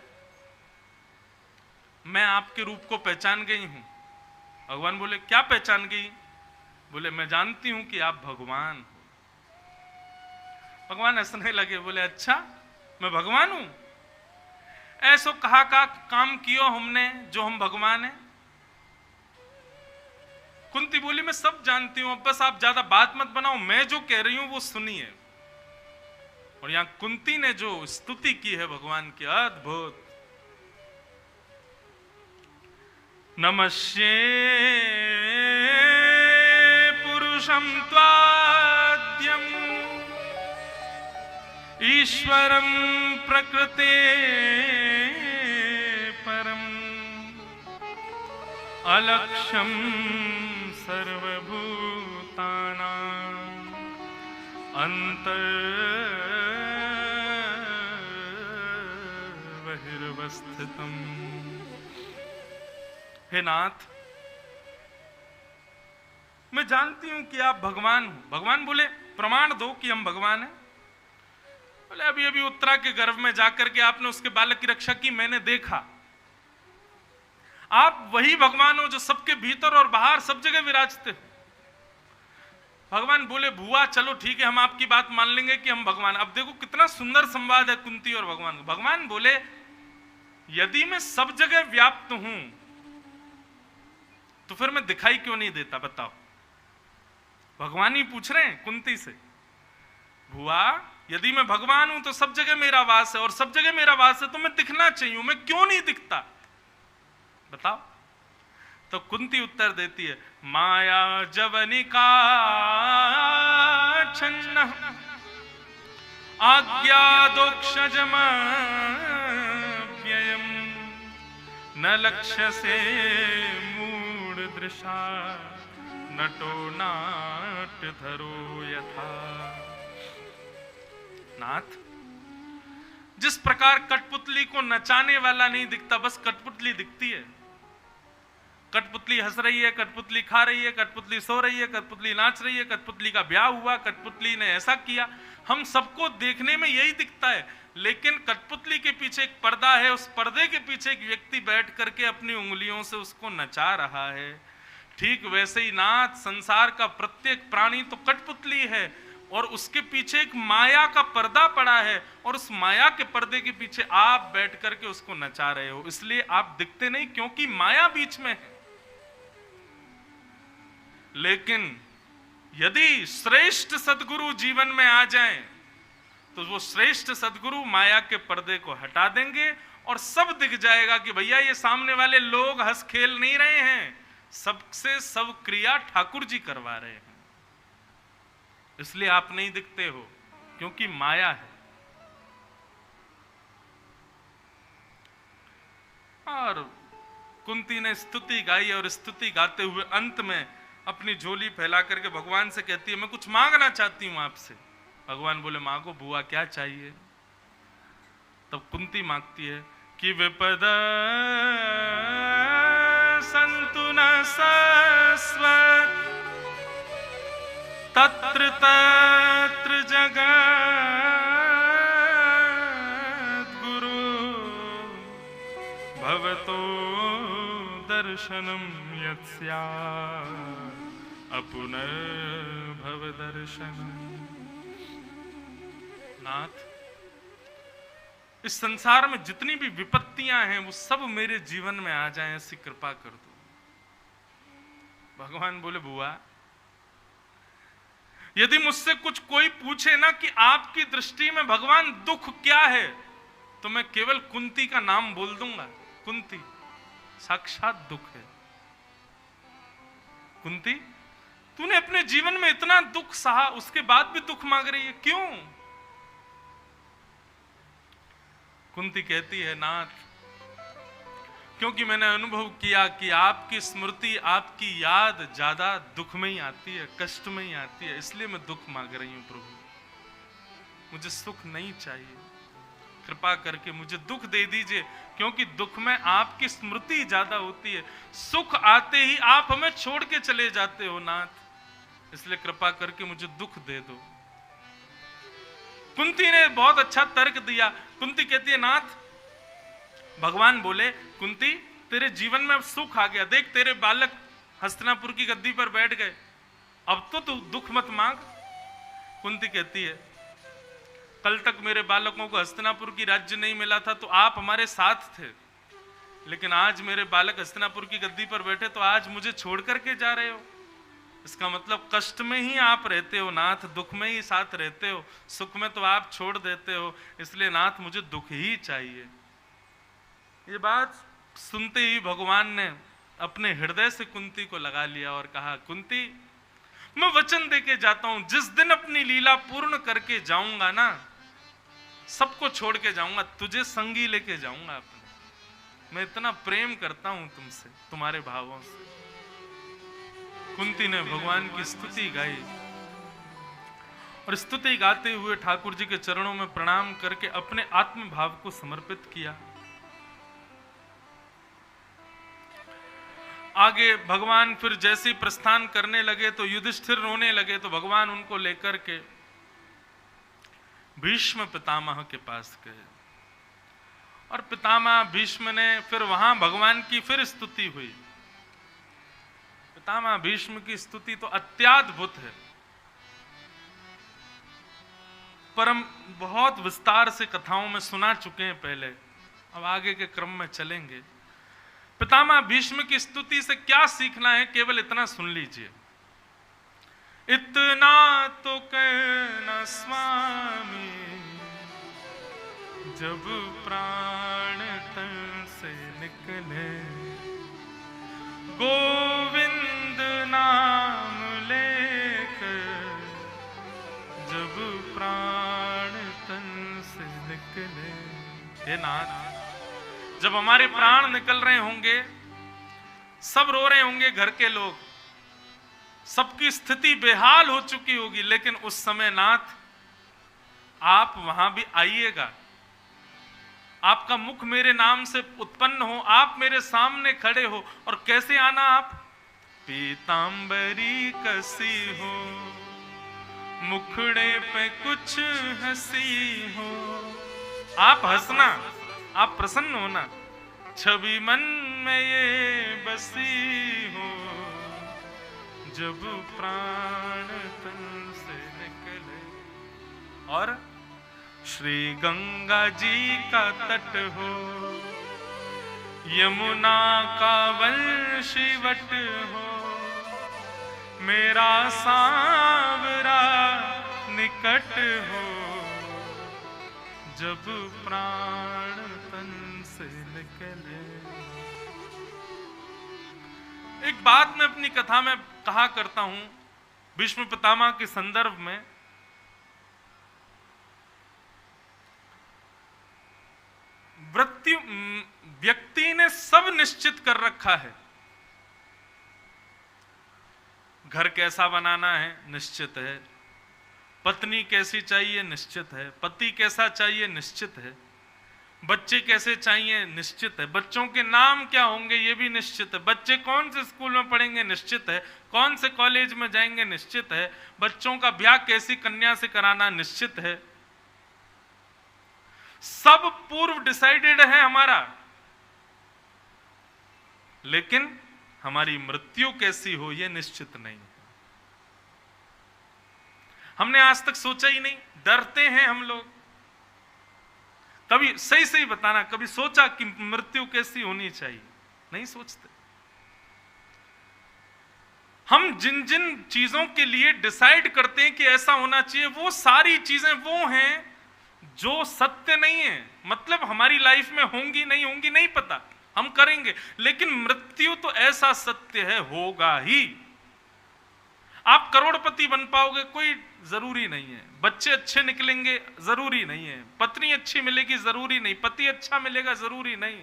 मैं आपके रूप को पहचान गई हूं। भगवान बोले, क्या पहचान गई? बोले, मैं जानती हूं कि आप भगवान हो। भगवान हंसने लगे, बोले अच्छा मैं भगवान हूं? ऐसो कहा का काम कियो हमने जो हम भगवान हैं? कुंती बोली, मैं सब जानती हूं, अब बस आप ज्यादा बात मत बनाओ, मैं जो कह रही हूं वो सुनिए। और यहां कुंती ने जो स्तुति की है भगवान की, अद्भुत। नमस्ये पुरुषं त्वाद्यम् ईश्वरं प्रकृते परम् अलक्ष्यं सर्वभूतानां अंतर्बहिर्वस्थितम्। हे नाथ, मैं जानती हूं कि आप भगवान हो। भगवान बोले, प्रमाण दो कि हम भगवान हैं। बोले, अभी अभी उत्तरा के गर्भ में जाकर के आपने उसके बालक की रक्षा की, मैंने देखा। आप वही भगवान हो जो सबके भीतर और बाहर सब जगह विराजते हो। भगवान बोले, बुआ चलो ठीक है, हम आपकी बात मान लेंगे कि हम भगवान। अब देखो कितना सुंदर संवाद है कुंती और भगवान। भगवान बोले, यदि मैं सब जगह व्याप्त हूं तो फिर मैं दिखाई क्यों नहीं देता? बताओ। भगवान ही पूछ रहे हैं कुंती से, बुआ यदि मैं भगवान हूं तो सब जगह मेरा वास है, और सब जगह मेरा वास है तो मैं दिखना चाहिए, मैं क्यों नहीं दिखता? बताओ। तो कुंती उत्तर देती है, माया जवनिका छन्न आज्ञा दोक्षजमव्ययम् न लक्ष्य से मूढ़ दृशा नटो नाट धरो यथा। नाथ, जिस प्रकार कठपुतली को नचाने वाला नहीं दिखता, बस कठपुतली दिखती है। कठपुतली हंस रही है, कठपुतली खा रही है, कठपुतली सो रही है, कठपुतली नाच रही है, कठपुतली का ब्याह हुआ, कठपुतली ने ऐसा किया, हम सबको देखने में यही दिखता है। लेकिन कठपुतली के पीछे एक पर्दा है, उस पर्दे के पीछे एक व्यक्ति बैठ करके अपनी उंगलियों से उसको नचा रहा है। ठीक वैसे ही नाथ, संसार का प्रत्येक प्राणी तो कठपुतली है और उसके पीछे एक माया का पर्दा पड़ा है, और उस माया के पर्दे के पीछे आप बैठ करके उसको नचा रहे हो। इसलिए आप दिखते नहीं, क्योंकि माया बीच में है। लेकिन यदि श्रेष्ठ सद्गुरु जीवन में आ जाएं, तो वो श्रेष्ठ सद्गुरु माया के पर्दे को हटा देंगे और सब दिख जाएगा कि भैया ये सामने वाले लोग हंस खेल नहीं रहे हैं, सबसे सब क्रिया ठाकुर जी करवा रहे हैं। इसलिए आप नहीं दिखते हो, क्योंकि माया है। और कुंती ने स्तुति गाई, और स्तुति गाते हुए अंत में अपनी झोली फैला करके भगवान से कहती है, मैं कुछ मांगना चाहती हूं आपसे। भगवान बोले, मांगो बुआ, क्या चाहिए? तब कुंती मांगती है कि विपद संतु न सस्वत तत्र तत्र जगत गुरु भवतो दर्शनम यत्स्या अपुनर्भव दर्शनम। नाथ, इस संसार में जितनी भी विपत्तियां हैं वो सब मेरे जीवन में आ जाएं, ऐसी कृपा कर दो। भगवान बोले, बुआ यदि मुझसे कुछ कोई पूछे ना कि आपकी दृष्टि में भगवान दुख क्या है, तो मैं केवल कुंती का नाम बोल दूंगा। कुंती साक्षात दुख है। कुंती, तूने अपने जीवन में इतना दुख सहा, उसके बाद भी दुख मांग रही है, क्यों? कुंती कहती है, नाथ, क्योंकि मैंने अनुभव किया कि आपकी स्मृति, आपकी याद ज्यादा दुख में ही आती है, कष्ट में ही आती है, इसलिए मैं दुख मांग रही हूं प्रभु। मुझे सुख नहीं चाहिए, कृपा करके मुझे दुख दे दीजिए, क्योंकि दुख में आपकी स्मृति ज्यादा होती है। सुख आते ही आप हमें छोड़ के चले जाते हो नाथ, इसलिए कृपा करके मुझे दुख दे दो। कुंती ने बहुत अच्छा तर्क दिया। कुंती कहती है, नाथ, भगवान बोले, कुंती, तेरे जीवन में अब सुख आ गया, देख तेरे बालक हस्तिनापुर की गद्दी पर बैठ गए, अब तो तू दुख मत मांग। कुंती कहती है, कल तक मेरे बालकों को हस्तिनापुर की राज्य नहीं मिला था तो आप हमारे साथ थे, लेकिन आज मेरे बालक हस्तिनापुर की गद्दी पर बैठे तो आज मुझे छोड़ करके जा रहे हो। इसका मतलब कष्ट में ही आप रहते हो नाथ, दुख में ही साथ रहते हो, सुख में तो आप छोड़ देते हो, इसलिए नाथ मुझे दुख ही चाहिए। ये बात सुनते ही भगवान ने अपने हृदय से कुंती को लगा लिया और कहा, कुंती, मैं वचन देके जाता हूं, जिस दिन अपनी लीला पूर्ण करके जाऊंगा ना, सबको छोड़ के जाऊंगा, तुझे संगी लेके जाऊंगा अपने। मैं इतना प्रेम करता हूं तुमसे, तुम्हारे भावों से। कुंती ने भगवान की स्तुति गाई और स्तुति गाते हुए ठाकुर जी के चरणों में प्रणाम करके अपने आत्म भाव को समर्पित किया। आगे भगवान फिर जैसे प्रस्थान करने लगे तो युधिष्ठिर रोने लगे, तो भगवान उनको लेकर के भीष्म पितामह के पास गए और पितामह भीष्म ने फिर वहां भगवान की फिर स्तुति हुई। पितामह भीष्म की स्तुति तो अत्याद्भुत है, पर हम बहुत विस्तार से कथाओं में सुना चुके हैं पहले, अब आगे के क्रम में चलेंगे। पितामह भीष्म की स्तुति से क्या सीखना है, केवल इतना सुन लीजिए। इतना तो कहना स्वामी, जब प्राण तन से निकले, गोविंद नाम लेकर, जब प्राण तन से निकले। हे नाथ, जब हमारे प्राण निकल रहे होंगे, सब रो रहे होंगे, घर के लोग, सबकी स्थिति बेहाल हो चुकी होगी, लेकिन उस समय नाथ आप वहां भी आइएगा। आपका मुख मेरे नाम से उत्पन्न हो, आप मेरे सामने खड़े हो। और कैसे आना आप? पीतांबरी कसी हो, मुखड़े पे कुछ हंसी हो। आप हंसना, आप प्रसन्न होना, छवि मन में ये बसी हो, जब प्राण तन से निकले। और श्री गंगा जी का तट हो, यमुना का वंशीवट हो, मेरा सांवरा निकट हो, जब प्राण तन से निकले। एक बात मैं अपनी कथा में कहा करता हूं भीष्म पितामह के संदर्भ में। व्यक्ति ने सब निश्चित कर रखा है। घर कैसा बनाना है निश्चित है, पत्नी कैसी चाहिए निश्चित है, पति कैसा चाहिए निश्चित है, बच्चे कैसे चाहिए निश्चित है, बच्चों के नाम क्या होंगे ये भी निश्चित है, बच्चे कौन से स्कूल में पढ़ेंगे निश्चित है, कौन से कॉलेज में जाएंगे निश्चित है, बच्चों का ब्याह कैसी कन्या से कराना निश्चित है। सब पूर्व डिसाइडेड है हमारा, लेकिन हमारी मृत्यु कैसी हो यह निश्चित नहीं। हमने आज तक सोचा ही नहीं, डरते हैं हम लोग। कभी सही सही बताना, कभी सोचा कि मृत्यु कैसी होनी चाहिए? नहीं सोचते। हम जिन जिन चीजों के लिए डिसाइड करते हैं कि ऐसा होना चाहिए, वो सारी चीजें वो हैं जो सत्य नहीं है, मतलब हमारी लाइफ में होंगी नहीं पता, हम करेंगे, लेकिन मृत्यु तो ऐसा सत्य है, होगा ही। आप करोड़पति बन पाओगे कोई जरूरी नहीं है, बच्चे अच्छे निकलेंगे जरूरी नहीं है, पत्नी अच्छी मिलेगी जरूरी नहीं, पति अच्छा मिलेगा जरूरी नहीं,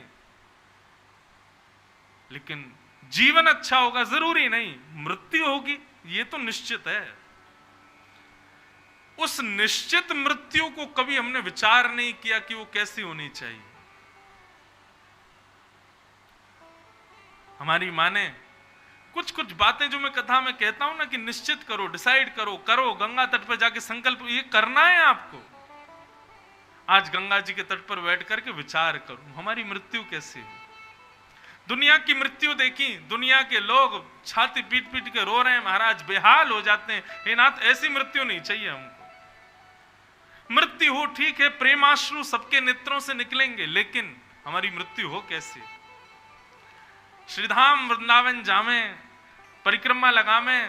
लेकिन जीवन अच्छा होगा जरूरी नहीं, मृत्यु होगी ये तो निश्चित है। उस निश्चित मृत्यु को कभी हमने विचार नहीं किया कि वो कैसी होनी चाहिए। हमारी मां ने कुछ कुछ बातें जो मैं कथा में कहता हूं ना कि निश्चित करो, डिसाइड करो, गंगा तट पर जाके संकल्प, ये करना है आपको। आज गंगा जी के तट पर बैठ करके विचार करो हमारी मृत्यु कैसी हो। दुनिया की मृत्यु देखी, दुनिया के लोग छाती पीट पीट के रो रहे हैं महाराज, बेहाल हो जाते हैं। हे नाथ, ऐसी मृत्यु नहीं चाहिए हमको। मृत्यु हो ठीक है, प्रेमाश्रु सबके नेत्रों से निकलेंगे, लेकिन हमारी मृत्यु हो कैसी। श्रीधाम वृंदावन जावे, परिक्रमा लगावे,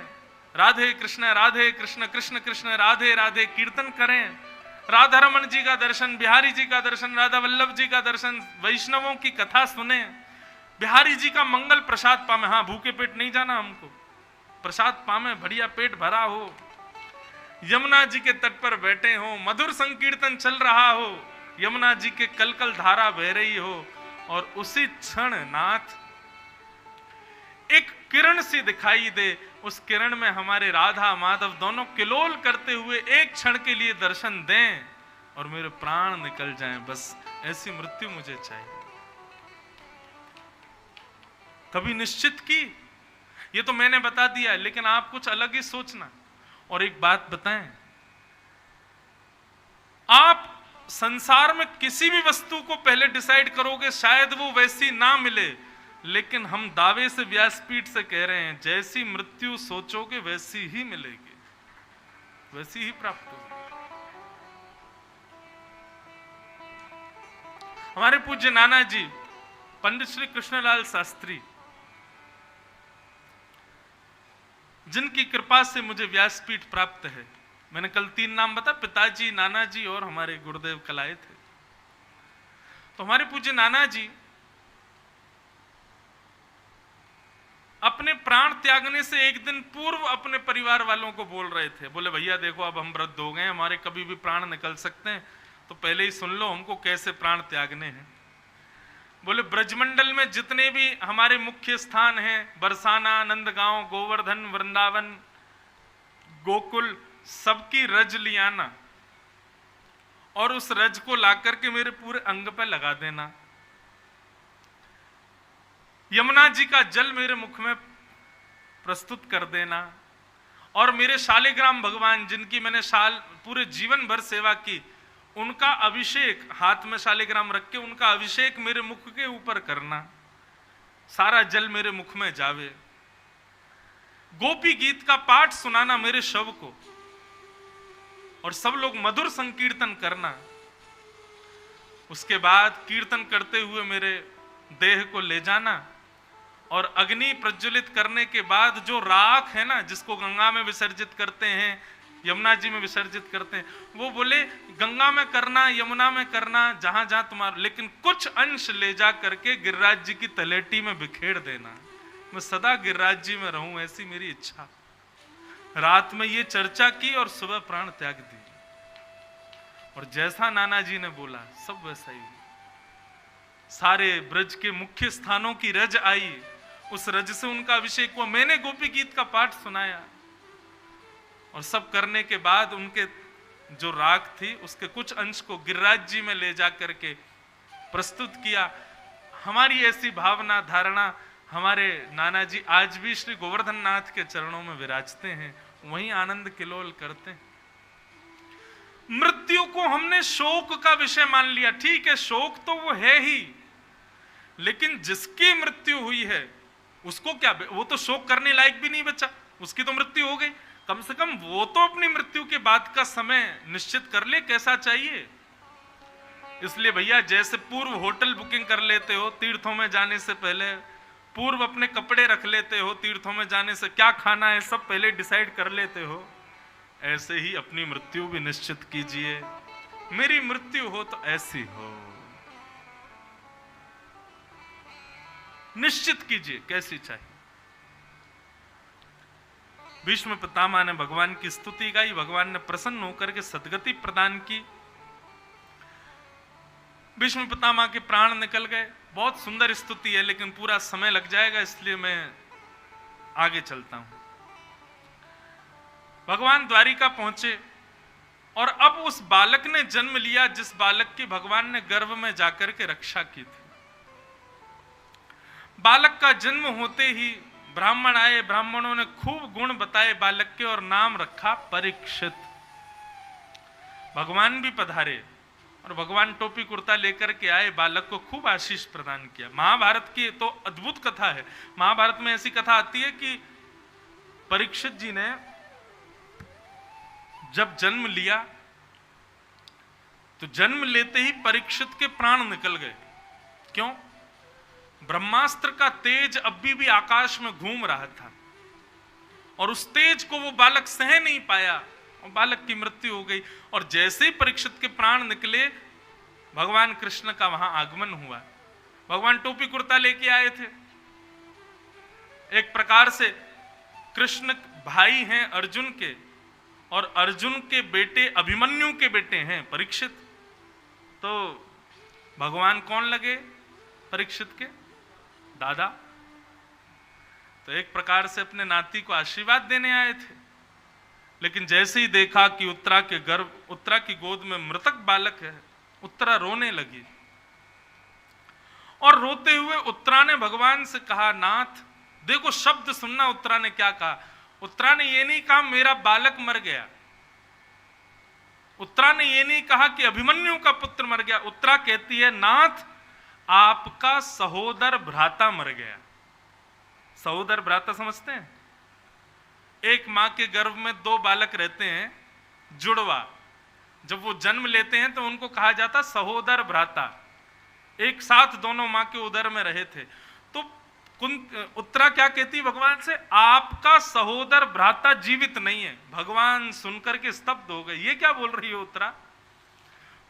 राधे कृष्ण कृष्ण कृष्ण राधे राधे कीर्तन करें, राधा रमन जी का दर्शन, बिहारी जी का दर्शन, राधा वल्लभ जी का दर्शन, वैष्णवों की कथा सुने, बिहारी जी का मंगल प्रसाद पामे। हाँ, भूखे पेट नहीं जाना हमको, प्रसाद पामे, बढ़िया पेट भरा हो, यमुना जी के तट पर बैठे हो, मधुर संकीर्तन चल रहा हो, यमुना जी के कलकल धारा बह रही हो, और उसी क्षण नाथ एक किरण सी दिखाई दे, उस किरण में हमारे राधा माधव दोनों किलोल करते हुए एक क्षण के लिए दर्शन दें और मेरे प्राण निकल जाएं। बस ऐसी मृत्यु मुझे चाहिए। कभी निश्चित की? ये तो मैंने बता दिया, लेकिन आप कुछ अलग ही सोचना। और एक बात बताएं, आप संसार में किसी भी वस्तु को पहले डिसाइड करोगे, शायद वो वैसी ना मिले, लेकिन हम दावे से व्यासपीठ से कह रहे हैं, जैसी मृत्यु सोचोगे वैसी ही मिलेगी, वैसी ही प्राप्त होगी। हमारे पूज्य नाना जी पंडित श्री कृष्णलाल शास्त्री, जिनकी कृपा से मुझे व्यासपीठ प्राप्त है, मैंने कल 3 नाम बता, पिताजी, नाना जी और हमारे गुरुदेव कलाए थे। तो हमारे पूज्य नाना जी अपने प्राण त्यागने से एक दिन पूर्व अपने परिवार वालों को बोल रहे थे, बोले भैया देखो अब हम वृद्ध हो गए, हमारे कभी भी प्राण निकल सकते हैं, तो पहले ही सुन लो हमको कैसे प्राण त्यागने हैं। बोले ब्रजमंडल में जितने भी हमारे मुख्य स्थान हैं, बरसाना, नंदगांव, गोवर्धन, वृंदावन, गोकुल, सबकी रज लियाना और उस रज को लाकर के मेरे पूरे अंग पे लगा देना। यमुना जी का जल मेरे मुख में प्रस्तुत कर देना और मेरे शालिग्राम भगवान, जिनकी मैंने पूरे जीवन भर सेवा की, उनका अभिषेक, हाथ में शालिग्राम रख के उनका अभिषेक मेरे मुख के ऊपर करना, सारा जल मेरे मुख में जावे। गोपी गीत का पाठ सुनाना मेरे शव को और सब लोग मधुर संकीर्तन करना। उसके बाद कीर्तन करते हुए मेरे देह को ले जाना और अग्नि प्रज्वलित करने के बाद जो राख है ना, जिसको गंगा में विसर्जित करते हैं, यमुना जी में विसर्जित करते हैं, वो बोले गंगा में करना, यमुना में करना, जहां जहां तुम्हारा, लेकिन कुछ अंश ले जा करके गिरिराज जी की तलेटी में बिखेर देना। मैं सदा गिरिराज जी में रहूं, ऐसी मेरी इच्छा। रात में ये चर्चा की और सुबह प्राण त्याग दी। और जैसा नाना जी ने बोला सब वैसा ही। सारे ब्रज के मुख्य स्थानों की रज आई, उस रज से उनका अभिषेक हुआ। मैंने गोपी गीत का पाठ सुनाया और सब करने के बाद उनके जो राख थी उसके कुछ अंश को गिरिराज जी में ले जा करके प्रस्तुत किया। हमारी ऐसी भावना धारणा, हमारे नाना जी आज भी श्री गोवर्धन नाथ के चरणों में विराजते हैं, वहीं आनंद किलोल करते हैं। मृत्यु को हमने शोक का विषय मान लिया, ठीक है शोक तो वो है ही, लेकिन जिसकी मृत्यु हुई है उसको क्या, वो तो शोक करने लायक भी नहीं बचा, उसकी तो मृत्यु हो गई। कम से कम वो तो अपनी मृत्यु के बाद का समय निश्चित कर ले कैसा चाहिए। इसलिए भैया जैसे पूर्व होटल बुकिंग कर लेते हो तीर्थों में जाने से पहले, पूर्व अपने कपड़े रख लेते हो तीर्थों में जाने से, क्या खाना है सब पहले डिसाइड कर लेते हो, ऐसे ही अपनी मृत्यु भी निश्चित कीजिए। मेरी मृत्यु हो तो ऐसी हो। निश्चित कीजिए कैसी चाहिए। भीष्म पितामह ने भगवान की स्तुति गाई, भगवान ने प्रसन्न होकर के सद्गति प्रदान की। भीष्म पितामह के प्राण निकल गए। बहुत सुंदर स्तुति है, लेकिन पूरा समय लग जाएगा, इसलिए मैं आगे चलता हूं। भगवान द्वारिका पहुंचे और अब उस बालक ने जन्म लिया जिस बालक की भगवान ने गर्भ में जाकर के रक्षा की थी। बालक का जन्म होते ही ब्राह्मण आए, ब्राह्मणों ने खूब गुण बताए बालक के और नाम रखा परीक्षित। भगवान भी पधारे और भगवान टोपी कुर्ता लेकर के आए, बालक को खूब आशीष प्रदान किया। महाभारत की तो अद्भुत कथा है। महाभारत में ऐसी कथा आती है कि परीक्षित जी ने जब जन्म लिया तो जन्म लेते ही परीक्षित के प्राण निकल गए। क्यों? ब्रह्मास्त्र का तेज अभी भी आकाश में घूम रहा था और उस तेज को वो बालक सह नहीं पाया और बालक की मृत्यु हो गई। और जैसे ही परीक्षित के प्राण निकले, भगवान कृष्ण का वहां आगमन हुआ। भगवान टोपी कुर्ता लेके आए थे। एक प्रकार से कृष्ण भाई हैं अर्जुन के, और अर्जुन के बेटे अभिमन्यु के बेटे हैं परीक्षित। तो भगवान कौन लगे? परीक्षित के दादा। तो एक प्रकार से अपने नाती को आशीर्वाद देने आए थे। लेकिन जैसे ही देखा कि उत्तरा की गोद में मृतक बालक है, उत्तरा रोने लगी और रोते हुए उत्तरा ने भगवान से कहा, नाथ देखो शब्द सुनना। उत्तरा ने क्या कहा? उत्तरा ने ये नहीं कहा मेरा बालक मर गया। उत्तरा ने ये नहीं कहा कि अभिमन्यु का पुत्र मर गया। उत्तरा कहती है, नाथ आपका सहोदर भ्राता मर गया। सहोदर भ्राता समझते हैं? एक मां के गर्भ में दो बालक रहते हैं, जुड़वा। जब वो जन्म लेते हैं तो उनको कहा जाता सहोदर भ्राता। एक साथ दोनों मां के उदर में रहे थे। तो उत्तरा क्या कहती भगवान से? आपका सहोदर भ्राता जीवित नहीं है। भगवान सुनकर के स्तब्ध हो गए। ये क्या बोल रही हो उत्तरा?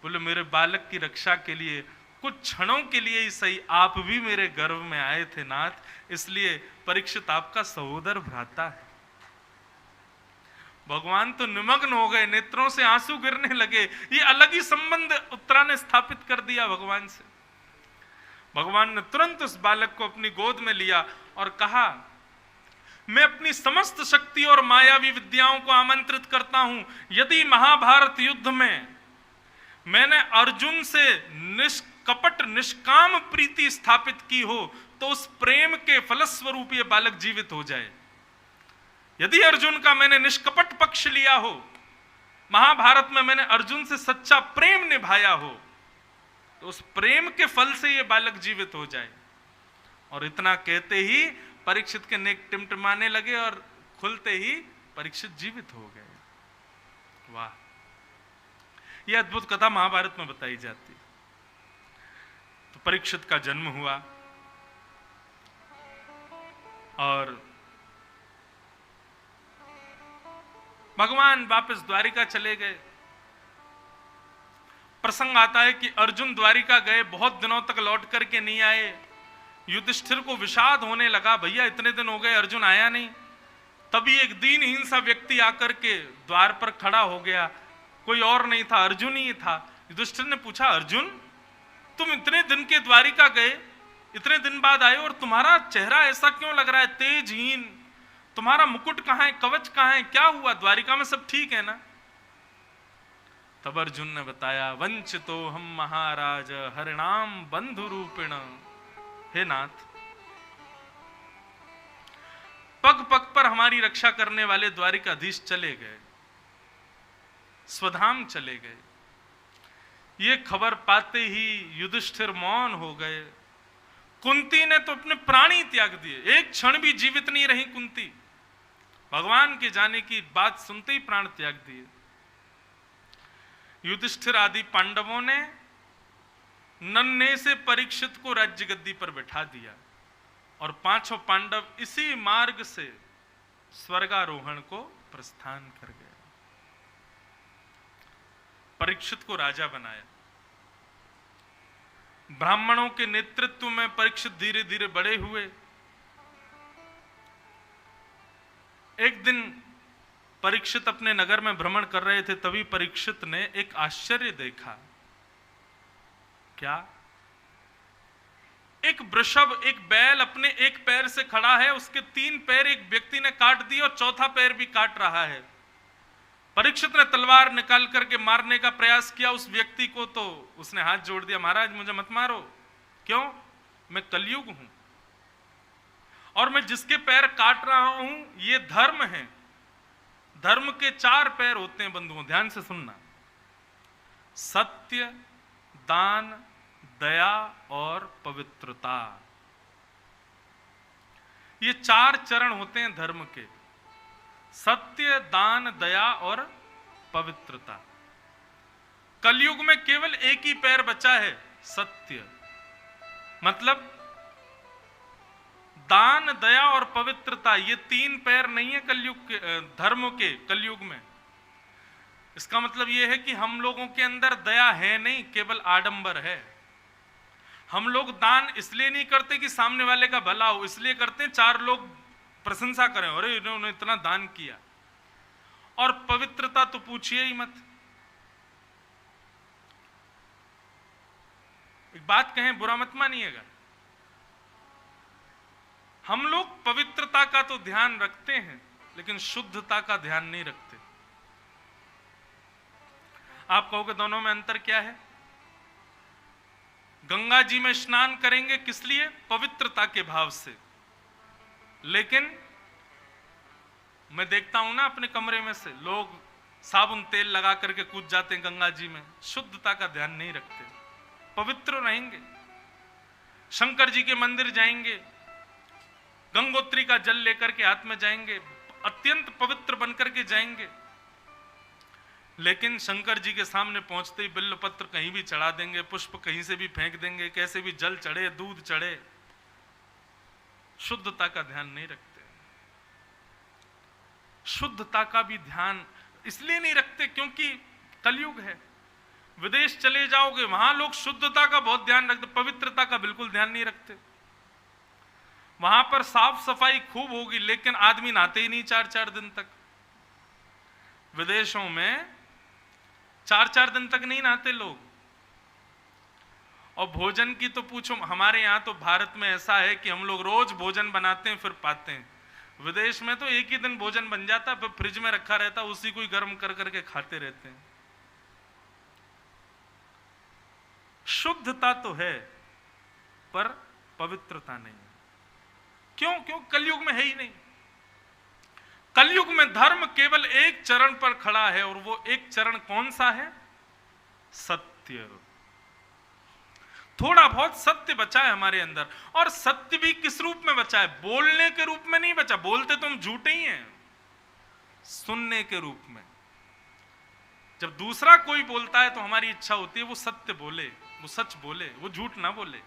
बोले मेरे बालक की रक्षा के लिए कुछ क्षणों के लिए ही सही आप भी मेरे गर्भ में आए थे नाथ, इसलिए परीक्षित आपका सहोदर भ्राता है। भगवान तो निमग्न हो गए, नेत्रों से आंसू गिरने लगे। ये अलग ही संबंध उत्तरा ने स्थापित कर दिया भगवान से। भगवान ने तुरंत उस बालक को अपनी गोद में लिया और कहा, मैं अपनी समस्त शक्ति और मायावी विद्याओं को आमंत्रित करता हूं। यदि महाभारत युद्ध में मैंने अर्जुन से निष्कपट निष्काम प्रीति स्थापित की हो तो उस प्रेम के फलस्वरूप ये बालक जीवित हो जाए। यदि अर्जुन का मैंने निष्कपट पक्ष लिया हो, महाभारत में मैंने अर्जुन से सच्चा प्रेम निभाया हो, तो उस प्रेम के फल से ये बालक जीवित हो जाए। और इतना कहते ही परीक्षित के नेक टिमटिमाने लगे और खुलते ही परीक्षित जीवित हो गए। वाह! यह अद्भुत कथा महाभारत में बताई जाती। तो परीक्षित का जन्म हुआ और भगवान वापस द्वारिका चले गए। प्रसंग आता है कि अर्जुन द्वारिका गए, बहुत दिनों तक लौट करके नहीं आए। युधिष्ठिर को विषाद होने लगा, भैया इतने दिन हो गए अर्जुन आया नहीं। तभी एक दीनहीन सा व्यक्ति आकर के द्वार पर खड़ा हो गया। कोई और नहीं था, अर्जुन ही था। युधिष्ठिर ने पूछा, अर्जुन तुम इतने दिन के द्वारिका गए, इतने दिन बाद आए और तुम्हारा चेहरा ऐसा क्यों लग रहा है, तेजहीन? तुम्हारा मुकुट कहां है, कवच कहां है, क्या हुआ? द्वारिका में सब ठीक है ना? तब अर्जुन ने बताया, वंचितो हम महाराज हरिणाम बंधु रूपिण। हे नाथ, पग पग पर हमारी रक्षा करने वाले द्वारिकाधीश चले गए, स्वधाम चले गए। ये खबर पाते ही युधिष्ठिर मौन हो गए। कुंती ने तो अपने प्राण ही त्याग दिए, एक क्षण भी जीवित नहीं रही कुंती। भगवान के जाने की बात सुनते ही प्राण त्याग दिए। युधिष्ठिर आदि पांडवों ने नन्हे से परीक्षित को राज्य गद्दी पर बैठा दिया और पांचों पांडव इसी मार्ग से स्वर्गारोहण को प्रस्थान कर गए। परीक्षित को राजा बनाया। ब्राह्मणों के नेतृत्व में परीक्षित धीरे धीरे बड़े हुए। एक दिन परीक्षित अपने नगर में भ्रमण कर रहे थे, तभी परीक्षित ने एक आश्चर्य देखा। क्या? एक वृषभ, एक बैल अपने एक पैर से खड़ा है, उसके 3 पैर एक व्यक्ति ने काट दिए और चौथा पैर भी काट रहा है। परीक्षित ने तलवार निकाल करके मारने का प्रयास किया उस व्यक्ति को, तो उसने हाथ जोड़ दिया, महाराज मुझे मत मारो। क्यों? मैं कलयुग हूं और मैं जिसके पैर काट रहा हूं ये धर्म है। धर्म के 4 पैर होते हैं बंधुओं, ध्यान से सुनना। सत्य, दान, दया और पवित्रता। ये 4 चरण होते हैं धर्म के। सत्य, दान, दया और पवित्रता। कलयुग में केवल एक ही पैर बचा है, सत्य। मतलब दान, दया और पवित्रता, ये 3 पैर नहीं है कलयुग के, धर्म के कलयुग में। इसका मतलब यह है कि हम लोगों के अंदर दया है नहीं, केवल आडंबर है। हम लोग दान इसलिए नहीं करते कि सामने वाले का भला हो, इसलिए करते हैं 4 लोग प्रशंसा करें, अरे इन्होंने इतना दान किया। और पवित्रता तो पूछिए ही मत। एक बात कहें, बुरा मत मानिएगा, हम लोग पवित्रता का तो ध्यान रखते हैं लेकिन शुद्धता का ध्यान नहीं रखते। आप कहोगे दोनों में अंतर क्या है? गंगा जी में स्नान करेंगे किस लिए? पवित्रता के भाव से। लेकिन मैं देखता हूं ना अपने कमरे में से लोग साबुन तेल लगा करके कूद जाते हैं गंगा जी में, शुद्धता का ध्यान नहीं रखते। पवित्र रहेंगे, शंकर जी के मंदिर जाएंगे, गंगोत्री का जल लेकर के हाथ में जाएंगे, अत्यंत पवित्र बनकर के जाएंगे, लेकिन शंकर जी के सामने पहुंचते ही बिल्व पत्र कहीं भी चढ़ा देंगे, पुष्प कहीं से भी फेंक देंगे, कैसे भी जल चढ़े, दूध चढ़े, शुद्धता का ध्यान नहीं रखते। शुद्धता का भी ध्यान इसलिए नहीं रखते क्योंकि कलयुग है। विदेश चले जाओगे, वहां लोग शुद्धता का बहुत ध्यान रखते, पवित्रता का बिल्कुल ध्यान नहीं रखते। वहां पर साफ सफाई खूब होगी लेकिन आदमी नहाते ही नहीं 4-4 दिन तक। विदेशों में 4-4 दिन तक नहीं नहाते लोग। और भोजन की तो पूछो, हमारे यहां तो भारत में ऐसा है कि हम लोग रोज भोजन बनाते हैं फिर पाते हैं। विदेश में तो एक ही दिन भोजन बन जाता, फिर फ्रिज में रखा रहता, उसी को ही गर्म कर करके खाते रहते हैं। शुद्धता तो है पर पवित्रता नहीं है। क्यों? कलयुग में है ही नहीं। कलयुग में धर्म केवल एक चरण पर खड़ा है और वो एक चरण कौन सा है? सत्य। थोड़ा बहुत सत्य बचा है हमारे अंदर, और सत्य भी किस रूप में बचा है? बोलने के रूप में नहीं बचा। बोलते तो हम झूठे ही हैं, सुनने के रूप में। जब दूसरा कोई बोलता है तो हमारी इच्छा होती है वो सत्य बोले, वो सच बोले, वो झूठ ना बोले।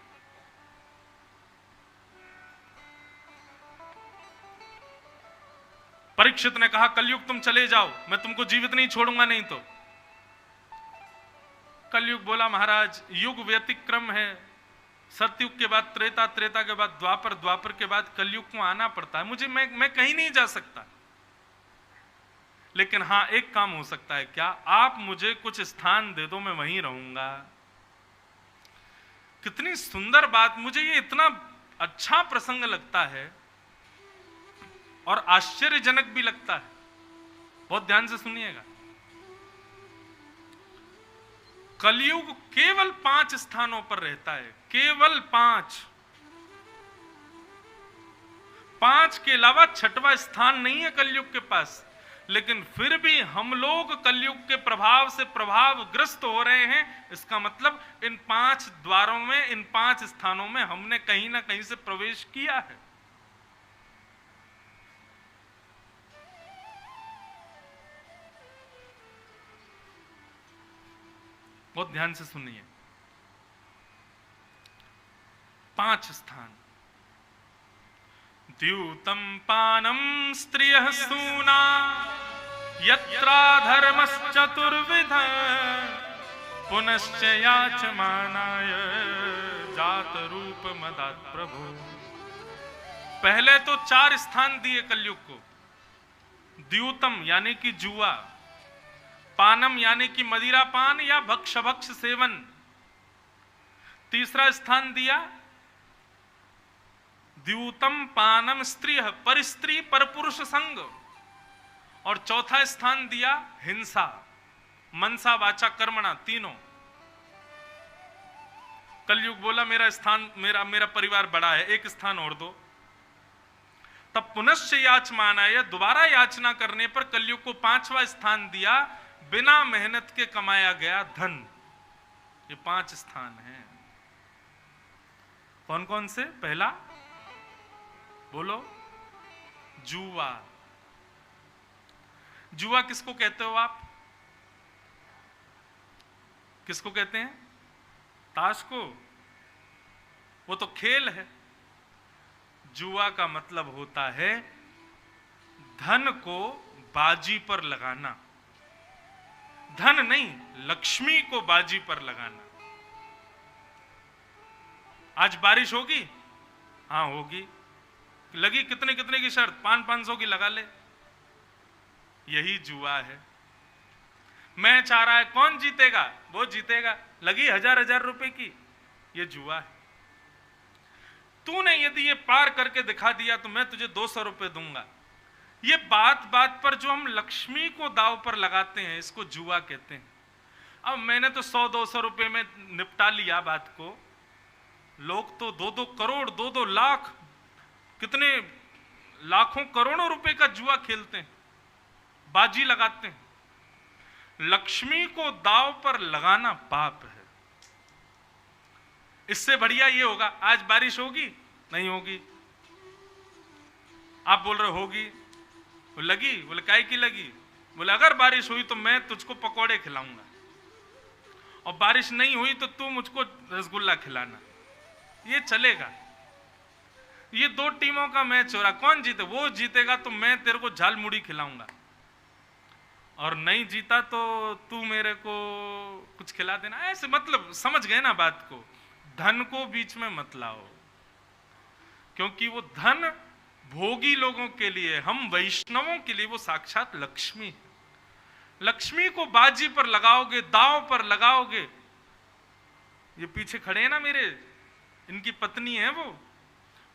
परीक्षित ने कहा कलयुग तुम चले जाओ, मैं तुमको जीवित नहीं छोड़ूंगा नहीं तो। कलयुग बोला महाराज युग व्यतिक्रम है, सतयुग के बाद त्रेता, त्रेता के बाद द्वापर, द्वापर के बाद कलयुग को आना पड़ता है मुझे। मैं कहीं नहीं जा सकता, लेकिन हां एक काम हो सकता है। क्या? आप मुझे कुछ स्थान दे दो, मैं वहीं रहूंगा। कितनी सुंदर बात! मुझे ये इतना अच्छा प्रसंग लगता है और आश्चर्यजनक भी लगता है। बहुत ध्यान से सुनिएगा। कलयुग केवल 5 स्थानों पर रहता है, केवल 5। 5 के अलावा 6वां स्थान नहीं है कलयुग के पास। लेकिन फिर भी हम लोग कलयुग के प्रभाव से प्रभावग्रस्त हो रहे हैं। इसका मतलब इन 5 द्वारों में, इन 5 स्थानों में हमने कहीं ना कहीं से प्रवेश किया है। बहुत ध्यान से सुनिए। 5 स्थान। द्यूतम पानम स्त्रियः सूना यत्रा धर्मश्चतुर्विध पुनश्च याचमानाय जात रूप मदात प्रभु। पहले तो 4 स्थान दिए कलयुग को। द्यूतम यानी कि जुआ, पानम यानी कि मदिरा पान या भक्ष सेवन, तीसरा स्थान दिया द्यूतम पानम स्त्री पर स्त्री पर पुरुष संग, और चौथा स्थान दिया हिंसा, मनसा वाचा कर्मणा, तीनों। कलयुग बोला मेरा स्थान, मेरा परिवार बड़ा है, एक स्थान और दो। तब पुनश्च याचमानाय, दोबारा याचना करने पर कलयुग को 5वां स्थान दिया, बिना मेहनत के कमाया गया धन। ये 5 स्थान हैं। कौन कौन से? पहला बोलो, जुआ। जुआ किसको कहते हो आप? किसको कहते हैं? ताश को। वो तो खेल है। जुआ का मतलब होता है धन को बाजी पर लगाना। धन नहीं, लक्ष्मी को बाजी पर लगाना। आज बारिश होगी? हाँ होगी। लगी कितने कितने की शर्त? 500 की लगा ले। यही जुआ है। मैच आ रहा है, कौन जीतेगा? वो जीतेगा। लगी 1000 रुपए की। ये जुआ है। तूने यदि ये पार करके दिखा दिया तो मैं तुझे 200 रुपए दूंगा। ये बात बात पर जो हम लक्ष्मी को दाव पर लगाते हैं, इसको जुआ कहते हैं। अब मैंने तो 100-200 रुपए में निपटा लिया बात को। लोग तो 2-2 करोड़ 2-2 लाख, कितने लाखों करोड़ों रुपए का जुआ खेलते हैं, बाजी लगाते हैं। लक्ष्मी को दाव पर लगाना पाप है। इससे बढ़िया ये होगा, आज बारिश होगी? नहीं होगी। आप बोल रहे होगी, वो लगी? बोले काहे की लगी? बोले अगर बारिश हुई तो मैं तुझको पकोड़े खिलाऊंगा, और बारिश नहीं हुई तो तू मुझको रसगुल्ला खिलाना। ये चलेगा। ये 2 टीमों का मैच हो रहा, कौन जीते? वो जीतेगा तो मैं तेरे को झाल मुड़ी खिलाऊंगा, और नहीं जीता तो तू मेरे को कुछ खिला देना। ऐसे मतलब समझ गए ना बात को। धन को बीच में मत लाओ, क्योंकि वो धन भोगी लोगों के लिए, हम वैष्णवों के लिए वो साक्षात लक्ष्मी है। लक्ष्मी को बाजी पर लगाओगे, दांव पर लगाओगे। ये पीछे खड़े हैं ना मेरे, इनकी पत्नी है वो,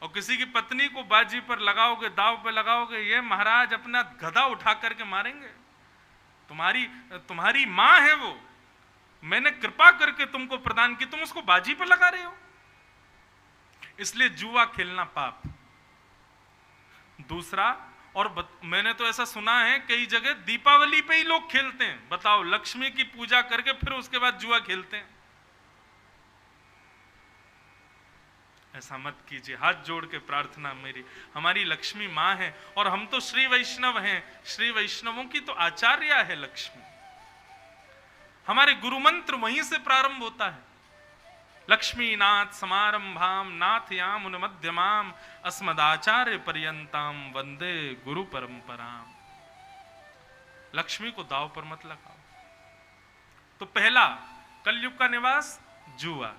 और किसी की पत्नी को बाजी पर लगाओगे, दांव पर लगाओगे, ये महाराज अपना गधा उठा करके मारेंगे। तुम्हारी मां है वो, मैंने कृपा करके तुमको प्रदान की, तुम उसको बाजी पर लगा रहे हो। इसलिए जुआ खेलना पाप। दूसरा, और मैंने तो ऐसा सुना है कई जगह दीपावली पे ही लोग खेलते हैं। बताओ, लक्ष्मी की पूजा करके फिर उसके बाद जुआ खेलते हैं। ऐसा मत कीजिए। हाथ जोड़ के प्रार्थना मेरी, हमारी लक्ष्मी मां है, और हम तो श्री वैष्णव हैं। श्री वैष्णवों की तो आचार्य है लक्ष्मी। हमारे गुरु मंत्र वहीं से प्रारंभ होता है। लक्ष्मी नाथ समारंभाम नाथयाम उन मध्यमाम अस्मदाचार्य पर्यंताम वंदे गुरु परंपराम। लक्ष्मी को दाव पर मत लगाओ। तो पहला कलयुग का निवास जुआ।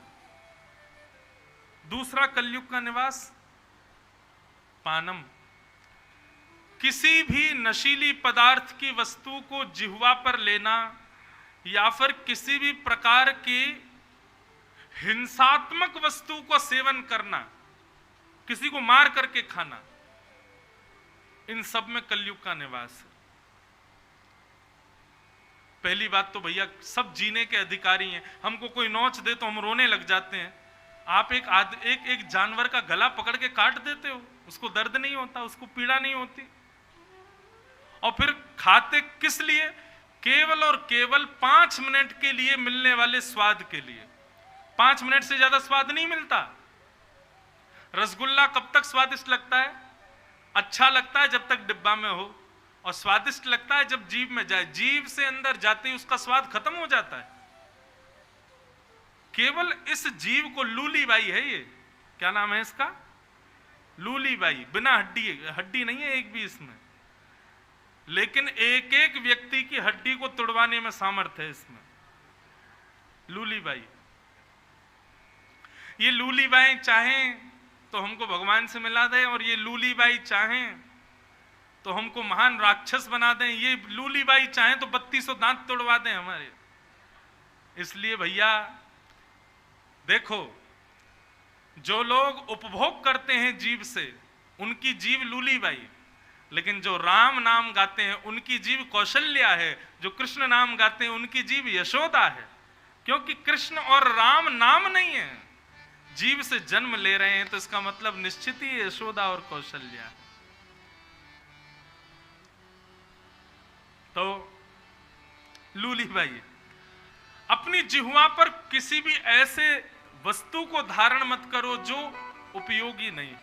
दूसरा कलयुग का निवास पानम। किसी भी नशीली पदार्थ की वस्तु को जिह्वा पर लेना, या फिर किसी भी प्रकार की हिंसात्मक वस्तु को सेवन करना, किसी को मार करके खाना, इन सब में कलयुग का निवास है। पहली बात तो भैया, सब जीने के अधिकारी हैं। हमको कोई नोच दे तो हम रोने लग जाते हैं। आप एक जानवर का गला पकड़ के काट देते हो, उसको दर्द नहीं होता, उसको पीड़ा नहीं होती, और फिर खाते किस लिए? केवल और केवल 5 मिनट के लिए मिलने वाले स्वाद के लिए। 5 मिनट से ज्यादा स्वाद नहीं मिलता। रसगुल्ला कब तक स्वादिष्ट लगता है? अच्छा लगता है जब तक डिब्बा में हो, और स्वादिष्ट लगता है जब जीभ में जाए। जीभ से अंदर जाते ही उसका स्वाद खत्म हो जाता है। केवल इस जीव को लूली बाई है। ये क्या नाम है इसका? लूली बाई। बिना हड्डी नहीं है एक भी इसमें, लेकिन एक एक व्यक्ति की हड्डी को तोड़वाने में सामर्थ्य है इसमें। लूलीबाई। ये लूलीबाई चाहें तो हमको भगवान से मिला दें, और ये लूलीबाई चाहें तो हमको महान राक्षस बना दें, ये लूलीबाई चाहें तो 3200 दांत तोड़वा दें हमारे। इसलिए भैया देखो, जो लोग उपभोग करते हैं जीव से, उनकी जीव लूलीबाई, लेकिन जो राम नाम गाते हैं उनकी जीव कौशल्या है, जो कृष्ण नाम गाते हैं उनकी जीव यशोदा है। क्योंकि कृष्ण और राम नाम नहीं है, जीव से जन्म ले रहे हैं, तो इसका मतलब निश्चित ही यशोदा और कौशल्या। तो लूलीबाई, अपनी जिह्वा पर किसी भी ऐसे वस्तु को धारण मत करो जो उपयोगी नहीं।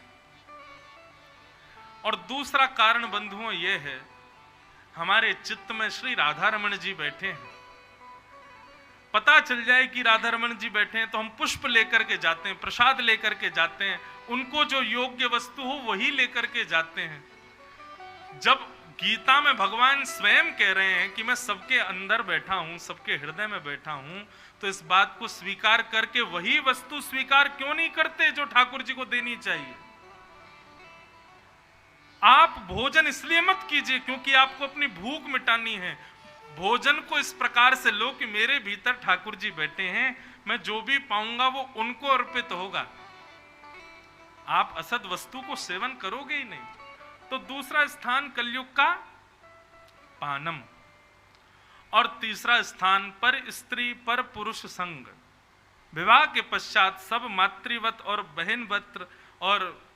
और दूसरा कारण बंधुओं ये है, हमारे चित्त में श्री राधा रमण जी बैठे हैं। पता चल जाए कि राधा रमण जी बैठे हैं तो हम पुष्प लेकर के जाते हैं, प्रसाद लेकर के जाते हैं, उनको जो योग्य वस्तु हो वही लेकर के जाते हैं। जब गीता में भगवान स्वयं कह रहे हैं कि मैं सबके अंदर बैठा हूं, सबके हृदय में बैठा हूं, तो इस बात को स्वीकार करके वही वस्तु स्वीकार क्यों नहीं करते जो ठाकुर जी को देनी चाहिए। आप भोजन इसलिए मत कीजिए क्योंकि आपको अपनी भूख मिटानी है। भोजन को इस प्रकार से लो कि मेरे भीतर ठाकुर जी बैठे हैं, मैं जो भी पाऊंगा वो उनको अर्पित होगा। आप असद वस्तु को सेवन करोगे ही नहीं। तो दूसरा स्थान कलयुग का पानम, और तीसरा स्थान पर स्त्री पर पुरुष संग। विवाह के पश्चात सब मातृवत और बहनवत, और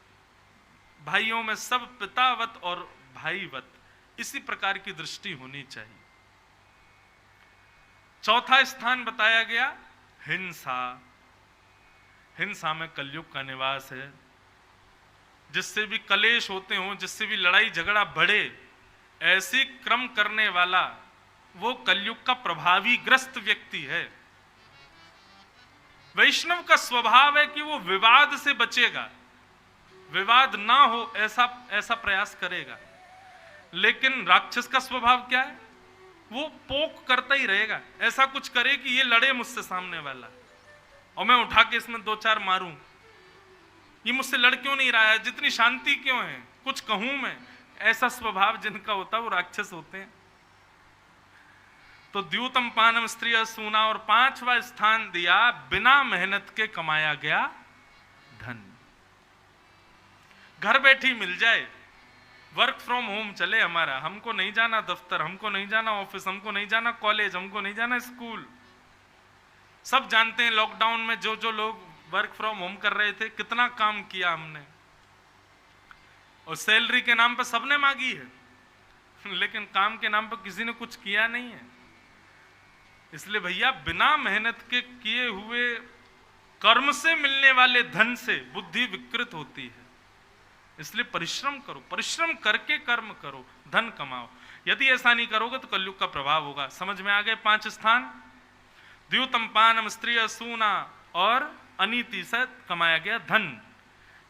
भाइयों में सब पितावत और भाईवत, इसी प्रकार की दृष्टि होनी चाहिए। चौथा स्थान बताया गया हिंसा। हिंसा में कलयुग का निवास है। जिससे भी कलेश होते हों, जिससे भी लड़ाई झगड़ा बढ़े, ऐसी क्रम करने वाला वो कलयुग का प्रभावी ग्रस्त व्यक्ति है। वैष्णव का स्वभाव है कि वो विवाद से बचेगा, विवाद ना हो ऐसा प्रयास करेगा। लेकिन राक्षस का स्वभाव क्या है? वो पोक करता ही रहेगा, ऐसा कुछ करे कि ये लड़े मुझसे सामने वाला, और मैं उठा के इसमें 2-4 मारूं। ये मुझसे लड़ क्यों नहीं रहा है, जितनी शांति क्यों है, कुछ कहूं मैं। ऐसा स्वभाव जिनका होता है वो राक्षस होते हैं। तो द्यूतम पानम स्त्रिय सूना, और 5वां स्थान दिया बिना मेहनत के कमाया गया धन। घर बैठी मिल जाए, वर्क फ्रॉम होम चले हमारा, हमको नहीं जाना दफ्तर, हमको नहीं जाना ऑफिस, हमको नहीं जाना कॉलेज, हमको नहीं जाना स्कूल। सब जानते हैं लॉकडाउन में जो जो लोग वर्क फ्रॉम होम कर रहे थे, कितना काम किया हमने, और सैलरी के नाम पर सबने मांगी है, लेकिन काम के नाम पर किसी ने कुछ किया नहीं है। इसलिए भैया बिना मेहनत के किए हुए कर्म से मिलने वाले धन से बुद्धि विकृत होती है। इसलिए परिश्रम करो, परिश्रम करके कर्म करो, धन कमाओ। यदि ऐसा नहीं करोगे तो कलयुग का प्रभाव होगा। समझ में आ गए 5 स्थान? द्यूतम पानम स्त्रिय सूना और अनीति से कमाया गया धन।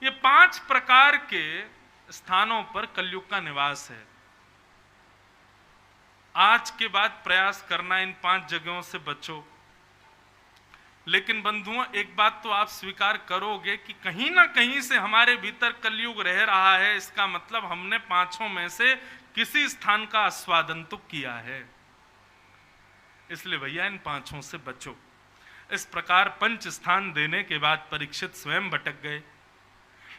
ये 5 प्रकार के स्थानों पर कलयुग का निवास है। आज के बाद प्रयास करना इन 5 जगहों से बचो। लेकिन बंधुओं, एक बात तो आप स्वीकार करोगे कि कहीं ना कहीं से हमारे भीतर कलयुग रह रहा है। इसका मतलब हमने 5 में से किसी स्थान का आस्वादन तो किया है। इसलिए भैया इन 5 से बचो। इस प्रकार 5 स्थान देने के बाद परीक्षित स्वयं भटक गए।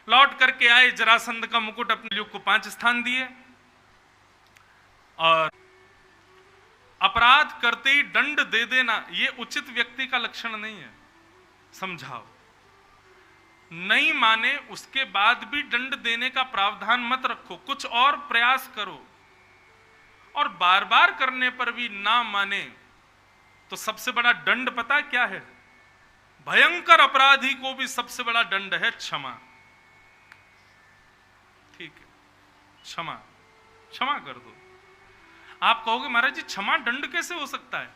लौट करके आए, जरासंध का मुकुट अपने युग को 5 स्थान दिए, और अपराध करते ही दंड दे देना ये उचित व्यक्ति का लक्षण नहीं है। समझाओ, नहीं माने उसके बाद भी दंड देने का प्रावधान मत रखो, कुछ और प्रयास करो। और बार बार करने पर भी ना माने तो सबसे बड़ा दंड पता क्या है? भयंकर अपराधी को भी सबसे बड़ा दंड है क्षमा। ठीक है, क्षमा, क्षमा कर दो। आप कहोगे महाराज जी क्षमा दंड कैसे हो सकता है?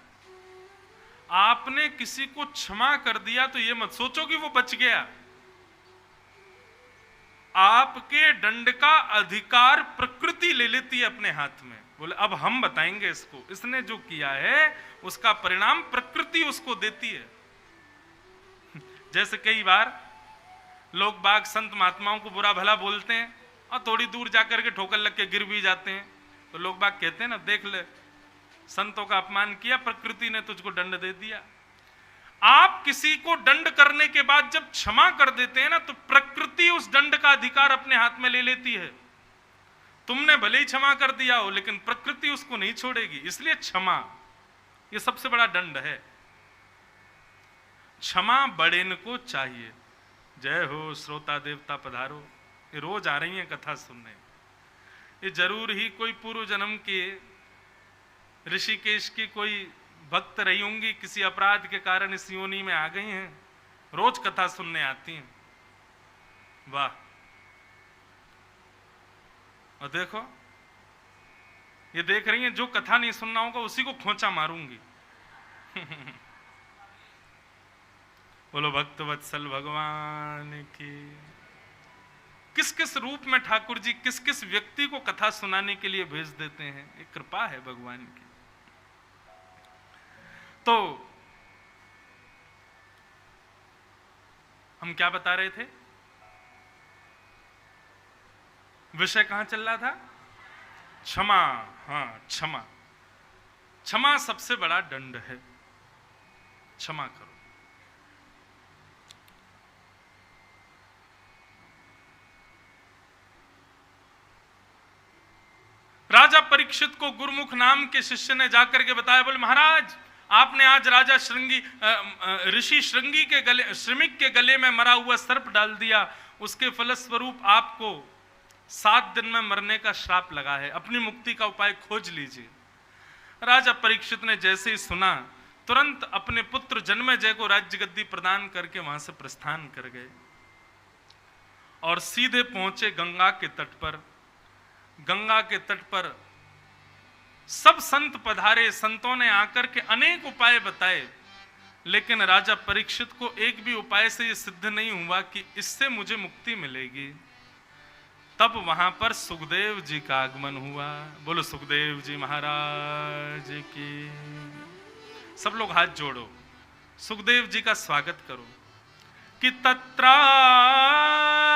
आपने किसी को क्षमा कर दिया तो ये मत सोचो कि वो बच गया। आपके दंड का अधिकार प्रकृति ले लेती है अपने हाथ में। बोले अब हम बताएंगे इसको, इसने जो किया है उसका परिणाम प्रकृति उसको देती है। जैसे कई बार लोग बाग संत महात्माओं को बुरा भला बोलते हैं और थोड़ी दूर जाकर के ठोकर लग के गिर भी जाते हैं, तो लोग बाग कहते हैं ना, देख ले संतों का अपमान किया, प्रकृति ने तुझको दंड दे दिया। आप किसी को दंड करने के बाद जब क्षमा कर देते हैं ना, तो प्रकृति उस दंड का अधिकार अपने हाथ में ले लेती है। तुमने भले ही क्षमा कर दिया हो, लेकिन प्रकृति उसको नहीं छोड़ेगी। इसलिए क्षमा ये सबसे बड़ा दंड है। क्षमा बड़ेन को चाहिए। जय हो श्रोता देवता पधारो। ये रोज आ रही है कथा सुनने। ये जरूर ही कोई पूर्व जन्म के ऋषिकेश की कोई भक्त रही होंगी, किसी अपराध के कारण इस योनि में आ गई हैं, रोज कथा सुनने आती हैं। वाह। और देखो ये देख रही हैं, जो कथा नहीं सुनना होगा उसी को खोंचा मारूंगी। बोलो भक्त वत्सल भगवान की। किस किस रूप में ठाकुर जी किस किस व्यक्ति को कथा सुनाने के लिए भेज देते हैं, ये कृपा है भगवान की। तो हम क्या बता रहे थे, विषय कहां चल रहा था? क्षमा। हाँ, क्षमा। क्षमा सबसे बड़ा दंड है। क्षमा करो। राजा परीक्षित को गुरुमुख नाम के शिष्य ने जाकर के बताया, बोले महाराज आपने आज राजा ऋषि श्रृंगी के गले, श्रमिक के गले में मरा हुआ सर्प डाल दिया, उसके फलस्वरूप आपको 7 दिन में मरने का श्राप लगा है, अपनी मुक्ति का उपाय खोज लीजिए। राजा परीक्षित ने जैसे ही सुना, तुरंत अपने पुत्र जन्मेजय को राज्य गद्दी प्रदान करके वहां से प्रस्थान कर गए और सीधे पहुंचे गंगा के तट पर। गंगा के तट पर सब संत पधारे, संतों ने आकर के अनेक उपाय बताए, लेकिन राजा परीक्षित को एक भी उपाय से यह सिद्ध नहीं हुआ कि इससे मुझे मुक्ति मिलेगी। तब वहां पर सुखदेव जी का आगमन हुआ। बोलो सुखदेव जी महाराज की। सब लोग हाथ जोड़ो, सुखदेव जी का स्वागत करो। कि तत्रा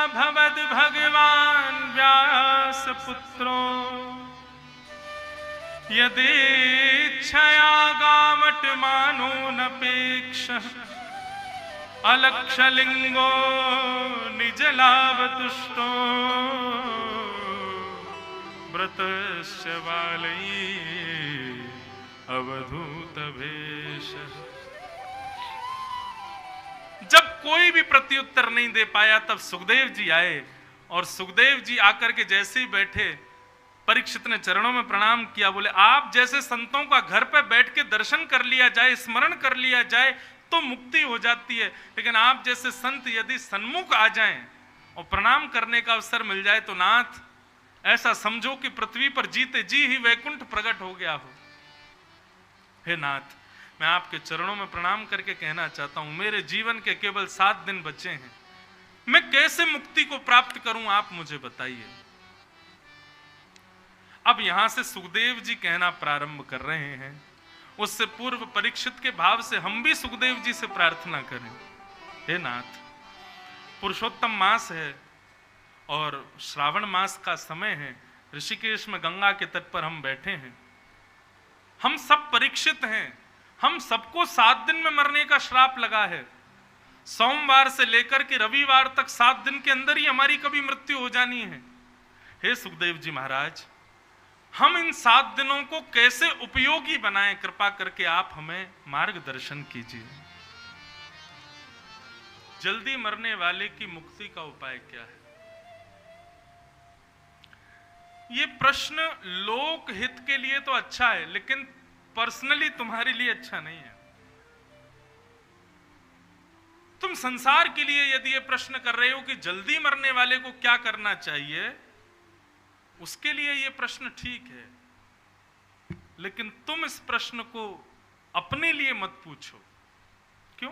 भवद भगवान व्यास पुत्रो यदेच्छया गामट मानो नपेक्ष अलक्षलिंगो निजलावतुष्टो व्रतस्य बालई अवधूत भेष। जब कोई भी प्रत्युत्तर नहीं दे पाया, तब सुखदेव जी आए और सुखदेव जी आकर के जैसे ही बैठे, परीक्षित ने चरणों में प्रणाम किया। बोले आप जैसे संतों का घर पे बैठ के दर्शन कर लिया जाए, स्मरण कर लिया जाए तो मुक्ति हो जाती है, लेकिन आप जैसे संत यदि सन्मुख आ जाएं और प्रणाम करने का अवसर मिल जाए तो नाथ ऐसा समझो कि पृथ्वी पर जीते जी ही वैकुंठ प्रकट हो गया हो। हे नाथ, मैं आपके चरणों में प्रणाम करके कहना चाहता हूं, मेरे जीवन के केवल 7 दिन बचे हैं, मैं कैसे मुक्ति को प्राप्त करूं, आप मुझे बताइए। अब यहां से सुखदेव जी कहना प्रारंभ कर रहे हैं। उससे पूर्व परीक्षित के भाव से हम भी सुखदेव जी से प्रार्थना करें। हे नाथ, पुरुषोत्तम मास है और श्रावण मास का समय है, ऋषिकेश में गंगा के तट पर हम बैठे हैं, हम सब परीक्षित हैं, हम सबको 7 दिन में मरने का श्राप लगा है। सोमवार से लेकर के रविवार तक 7 दिन के अंदर ही हमारी कभी मृत्यु हो जानी है। हे सुखदेव जी महाराज, हम इन 7 दिनों को कैसे उपयोगी बनाएं, कृपा करके आप हमें मार्गदर्शन कीजिए। जल्दी मरने वाले की मुक्ति का उपाय क्या है? ये प्रश्न लोक हित के लिए तो अच्छा है, लेकिन पर्सनली तुम्हारे लिए अच्छा नहीं है। तुम संसार के लिए यदि ये प्रश्न कर रहे हो कि जल्दी मरने वाले को क्या करना चाहिए, उसके लिए यह प्रश्न ठीक है, लेकिन तुम इस प्रश्न को अपने लिए मत पूछो। क्यों?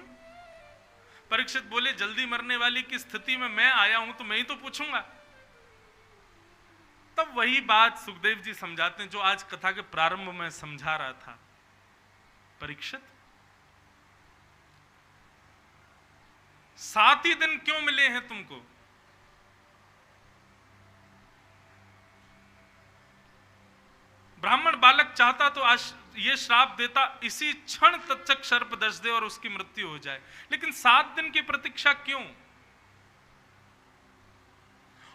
परीक्षित बोले जल्दी मरने वाली की स्थिति में मैं आया हूं तो मैं ही तो पूछूंगा। तब वही बात सुखदेव जी समझाते हैं जो आज कथा के प्रारंभ में समझा रहा था। परीक्षित, 7 ही दिन क्यों मिले हैं तुमको? ब्राह्मण बालक चाहता तो आज ये श्राप देता, इसी क्षण तक्षक सर्प दस दे और उसकी मृत्यु हो जाए, लेकिन 7 दिन की प्रतीक्षा क्यों?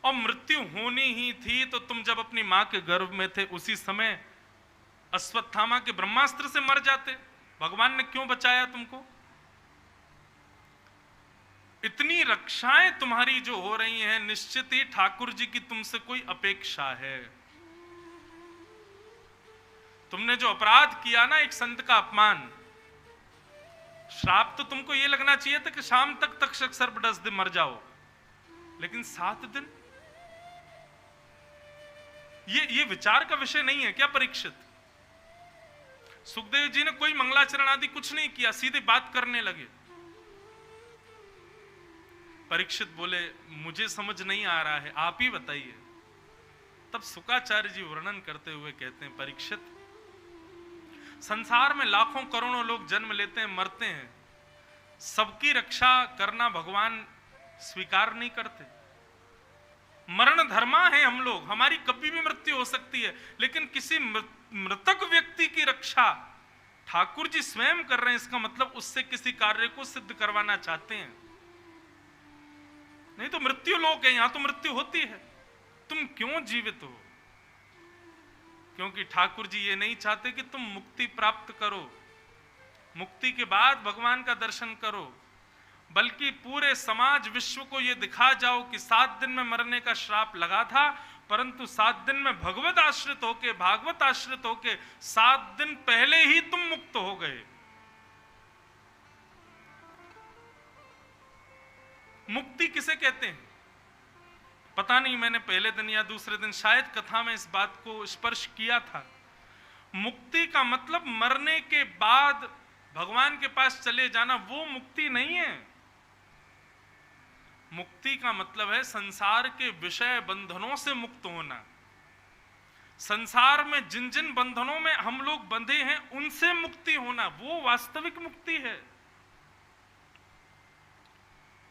और मृत्यु होनी ही थी तो तुम जब अपनी मां के गर्भ में थे उसी समय अश्वत्थामा के ब्रह्मास्त्र से मर जाते। भगवान ने क्यों बचाया तुमको? इतनी रक्षाएं तुम्हारी जो हो रही हैं, निश्चित ही ठाकुर जी की तुमसे कोई अपेक्षा है। तुमने जो अपराध किया ना, एक संत का अपमान, श्राप तो तुमको ये लगना चाहिए था कि शाम तक तक्षक सर्प डस दे मर जाओ, लेकिन 7 दिन, ये विचार का विषय नहीं है क्या परीक्षित? सुखदेव जी ने कोई मंगलाचरण आदि कुछ नहीं किया, सीधे बात करने लगे। परीक्षित बोले मुझे समझ नहीं आ रहा है, आप ही बताइए। तब शुक्राचार्य जी वर्णन करते हुए कहते हैं, परीक्षित, संसार में लाखों करोड़ों लोग जन्म लेते हैं, मरते हैं, सबकी रक्षा करना भगवान स्वीकार नहीं करते। मरण धर्मा है हम लोग, हमारी कभी भी मृत्यु हो सकती है, लेकिन किसी मृतक व्यक्ति की रक्षा ठाकुर जी स्वयं कर रहे हैं, इसका मतलब उससे किसी कार्य को सिद्ध करवाना चाहते हैं। नहीं तो मृत्यु लोक है, यहां तो मृत्यु होती है, तुम क्यों जीवित हो? क्योंकि ठाकुर जी ये नहीं चाहते कि तुम मुक्ति प्राप्त करो, मुक्ति के बाद भगवान का दर्शन करो, बल्कि पूरे समाज विश्व को यह दिखा जाओ कि 7 दिन में मरने का श्राप लगा था, परंतु 7 दिन में भगवत आश्रित होके, भागवत आश्रित होके 7 दिन पहले ही तुम मुक्त हो गए। मुक्ति किसे कहते हैं पता नहीं, मैंने पहले दिन या दूसरे दिन शायद कथा में इस बात को स्पर्श किया था। मुक्ति का मतलब मरने के बाद भगवान के पास चले जाना, वो मुक्ति नहीं है। मुक्ति का मतलब है संसार के विषय बंधनों से मुक्त होना। संसार में जिन जिन बंधनों में हम लोग बंधे हैं उनसे मुक्ति होना, वो वास्तविक मुक्ति है।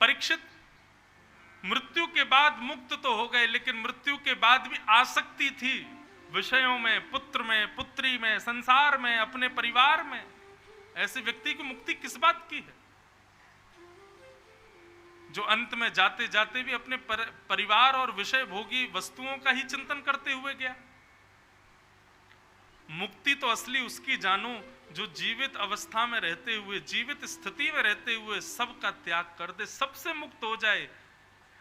परीक्षित, मृत्यु के बाद मुक्त तो हो गए, लेकिन मृत्यु के बाद भी आसक्ति थी विषयों में, पुत्र में, पुत्री में, संसार में, अपने परिवार में। ऐसे व्यक्ति की मुक्ति किस बात की है, जो अंत में जाते जाते भी अपने परिवार और विषय भोगी वस्तुओं का ही चिंतन करते हुए गया। मुक्ति तो असली उसकी जानो जो जीवित अवस्था में रहते हुए, जीवित स्थिति में रहते हुए सबका त्याग कर दे, सबसे मुक्त हो जाए,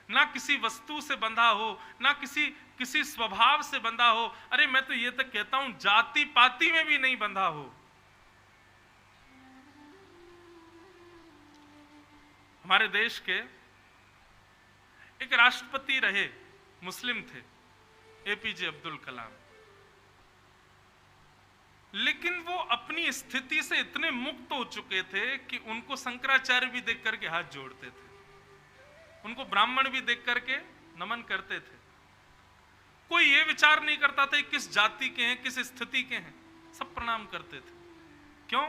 ना किसी वस्तु से बंधा हो, ना किसी स्वभाव से बंधा हो। अरे मैं तो ये तक कहता हूं जाति पाति में भी नहीं बंधा हो। हमारे देश के एक राष्ट्रपति रहे, मुस्लिम थे, एपीजे अब्दुल कलाम, लेकिन वो अपनी स्थिति से इतने मुक्त हो चुके थे कि उनको शंकराचार्य भी देख करके हाथ जोड़ते थे, उनको ब्राह्मण भी देख करके नमन करते थे। कोई ये विचार नहीं करता था किस जाति के हैं, किस स्थिति के हैं, सब प्रणाम करते थे। क्यों?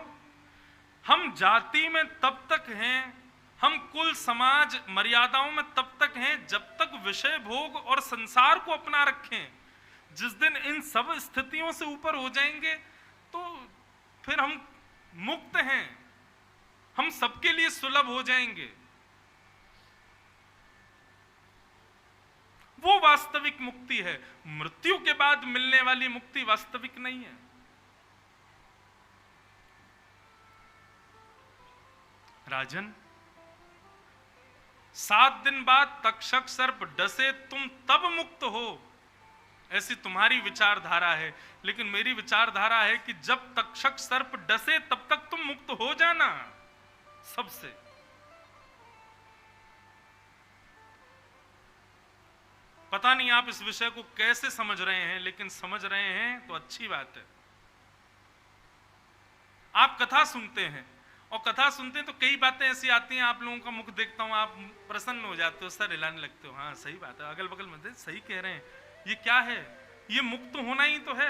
हम जाति में तब तक हैं, हम कुल समाज मर्यादाओं में तब तक हैं जब तक विषय भोग और संसार को अपना रखें। जिस दिन इन सब स्थितियों से ऊपर हो जाएंगे तो फिर हम मुक्त हैं, हम सबके लिए सुलभ हो जाएंगे। वो वास्तविक मुक्ति है। मृत्यु के बाद मिलने वाली मुक्ति वास्तविक नहीं है। राजन, 7 दिन बाद तक्षक सर्प डसे तुम तब मुक्त हो, ऐसी तुम्हारी विचारधारा है, लेकिन मेरी विचारधारा है कि जब तक्षक सर्प डसे तब तक तुम मुक्त हो जाना सबसे। पता नहीं आप इस विषय को कैसे समझ रहे हैं, लेकिन समझ रहे हैं तो अच्छी बात है। आप कथा सुनते हैं और कथा सुनते हैं तो कई बातें ऐसी आती हैं, आप लोगों का मुख देखता हूं, आप प्रसन्न हो जाते हो, सर हिलाने लगते हो, हाँ सही बात है, अगल बगल में सही कह रहे हैं, ये क्या है, ये मुक्त होना ही तो है।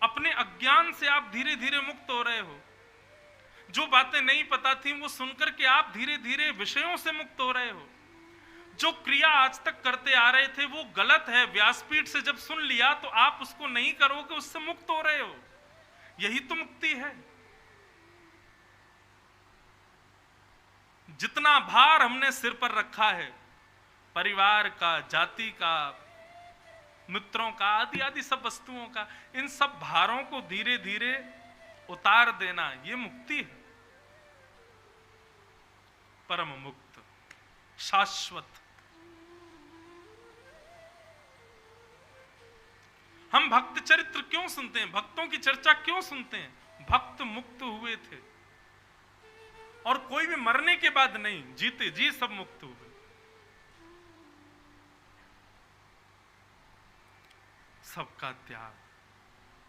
अपने अज्ञान से आप धीरे धीरे मुक्त हो रहे हो। जो बातें नहीं पता थी वो सुनकर के आप धीरे धीरे विषयों से मुक्त हो रहे हो। जो क्रिया आज तक करते आ रहे थे वो गलत है, व्यासपीठ से जब सुन लिया तो आप उसको नहीं करोगे, उससे मुक्त हो रहे हो। यही तो मुक्ति है। जितना भार हमने सिर पर रखा है, परिवार का, जाति का, मित्रों का, आदि आदि सब वस्तुओं का, इन सब भारों को धीरे धीरे उतार देना, ये मुक्ति है। परम मुक्त, शाश्वत। हम भक्त चरित्र क्यों सुनते हैं, भक्तों की चर्चा क्यों सुनते हैं? भक्त मुक्त हुए थे और कोई भी मरने के बाद नहीं, जीते जी सब मुक्त हुए। सबका त्याग,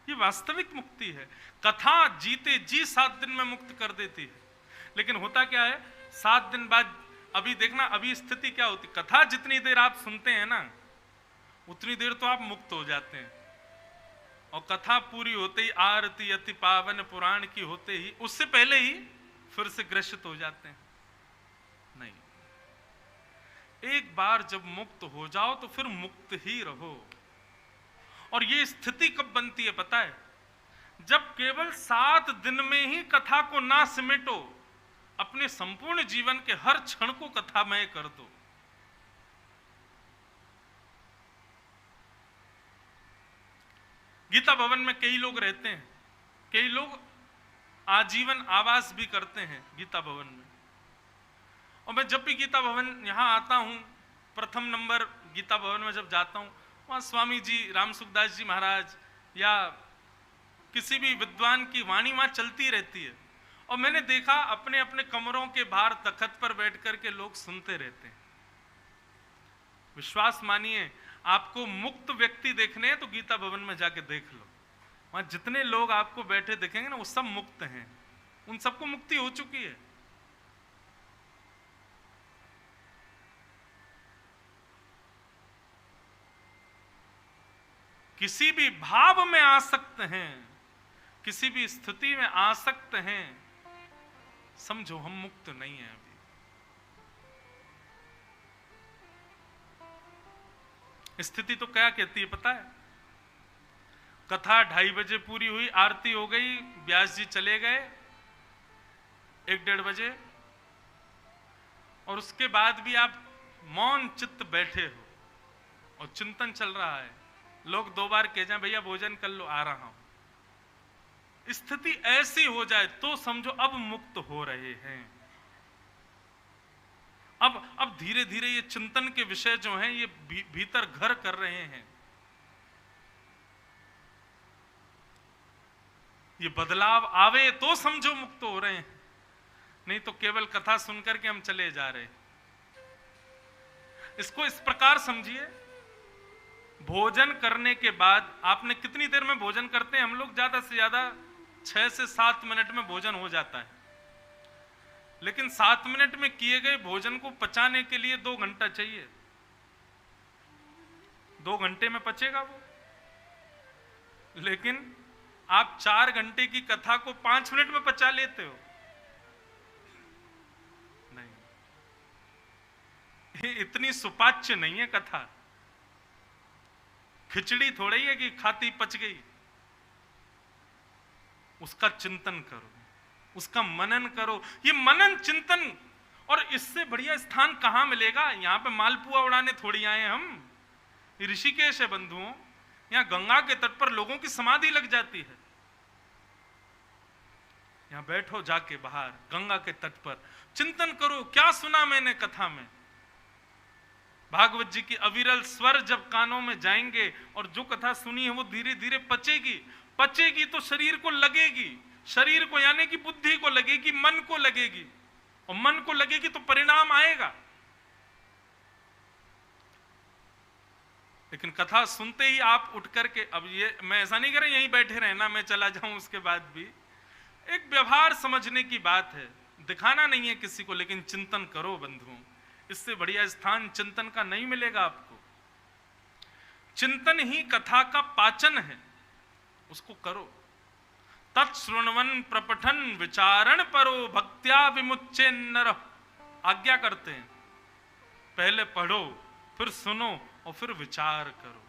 ये वास्तविक मुक्ति है। कथा जीते जी 7 दिन में मुक्त कर देती है, लेकिन होता क्या है, 7 दिन बाद, अभी देखना अभी स्थिति क्या होती, कथा जितनी देर आप सुनते हैं ना उतनी देर तो आप मुक्त हो जाते हैं, और कथा पूरी होते ही, आरती अति पावन पुराण की होते ही, उससे पहले ही फिर से ग्रसित हो जाते हैं। नहीं, एक बार जब मुक्त हो जाओ तो फिर मुक्त ही रहो। और ये स्थिति कब बनती है पता है? जब केवल 7 दिन में ही कथा को ना सिमेटो, अपने संपूर्ण जीवन के हर क्षण को कथामय कर दो। गीता भवन में कई लोग रहते हैं, कई लोग आजीवन आवास भी करते हैं गीता भवन में। और मैं जब भी गीता भवन यहां आता हूं, प्रथम नंबर गीता भवन में जब जाता हूं, वहां स्वामी जी, राम सुखदास जी महाराज या किसी भी विद्वान की वाणी वहां चलती रहती है, और मैंने देखा अपने अपने कमरों के बाहर तखत पर बैठ करके लोग सुनते रहते हैं। विश्वास मानिए, आपको मुक्त व्यक्ति देखने हैं तो गीता भवन में जाके देख लो, वहां जितने लोग आपको बैठे दिखेंगे ना वो सब मुक्त हैं, उन सबको मुक्ति हो चुकी है। किसी भी भाव में आसक्त हैं, किसी भी स्थिति में आसक्त हैं, समझो हम मुक्त नहीं हैं अभी। स्थिति तो क्या कहती है पता है? कथा 2:30 बजे पूरी हुई, आरती हो गई, व्यास जी चले गए 1-1:30 बजे, और उसके बाद भी आप मौन चित्त बैठे हो और चिंतन चल रहा है। लोग 2 बार कह जाए भैया भोजन कर लो, आ रहा हूं, स्थिति ऐसी हो जाए तो समझो अब मुक्त हो रहे हैं। अब धीरे धीरे ये चिंतन के विषय जो हैं ये भीतर घर कर रहे हैं, ये बदलाव आवे तो समझो मुक्त हो रहे हैं, नहीं तो केवल कथा सुनकर के हम चले जा रहे हैं। इसको इस प्रकार समझिए, भोजन करने के बाद आपने कितनी देर में भोजन करते हैं? हम लोग ज्यादा से ज्यादा 6 से 7 मिनट में भोजन हो जाता है, लेकिन 7 मिनट में किए गए भोजन को पचाने के लिए 2 घंटा चाहिए। 2 घंटे में पचेगा वो, लेकिन आप 4 घंटे की कथा को 5 मिनट में पचा लेते हो। नहीं, ये इतनी सुपाच्य नहीं है कथा। खिचड़ी थोड़ी है कि खाती पच गई। उसका चिंतन करो, उसका मनन करो। ये मनन चिंतन, और इससे बढ़िया स्थान कहां मिलेगा? यहां पे मालपुआ उड़ाने थोड़ी आए हम। ऋषिकेश है बंधुओं, यहां गंगा के तट पर लोगों की समाधि लग जाती है। यहां बैठो जाके बाहर गंगा के तट पर, चिंतन करो क्या सुना मैंने कथा में। भागवत जी की अविरल स्वर जब कानों में जाएंगे और जो कथा सुनी है वो धीरे धीरे पचेगी। पचेगी तो शरीर को लगेगी, शरीर को यानी कि बुद्धि को लगेगी, मन को लगेगी, और मन को लगेगी तो परिणाम आएगा। लेकिन कथा सुनते ही आप उठ करके, अब ये मैं ऐसा नहीं कर रहा यहीं बैठे रहना, मैं चला जाऊं उसके बाद भी, एक व्यवहार समझने की बात है, दिखाना नहीं है किसी को, लेकिन चिंतन करो बंधुओं। इससे बढ़िया स्थान चिंतन का नहीं मिलेगा आपको। चिंतन ही कथा का पाचन है, उसको करो। तत्श्रृण्वन् प्रपठन विचारण परो भक्त्या विमुच्चे नर। आज्ञा करते हैं, पहले पढ़ो, फिर सुनो और फिर विचार करो,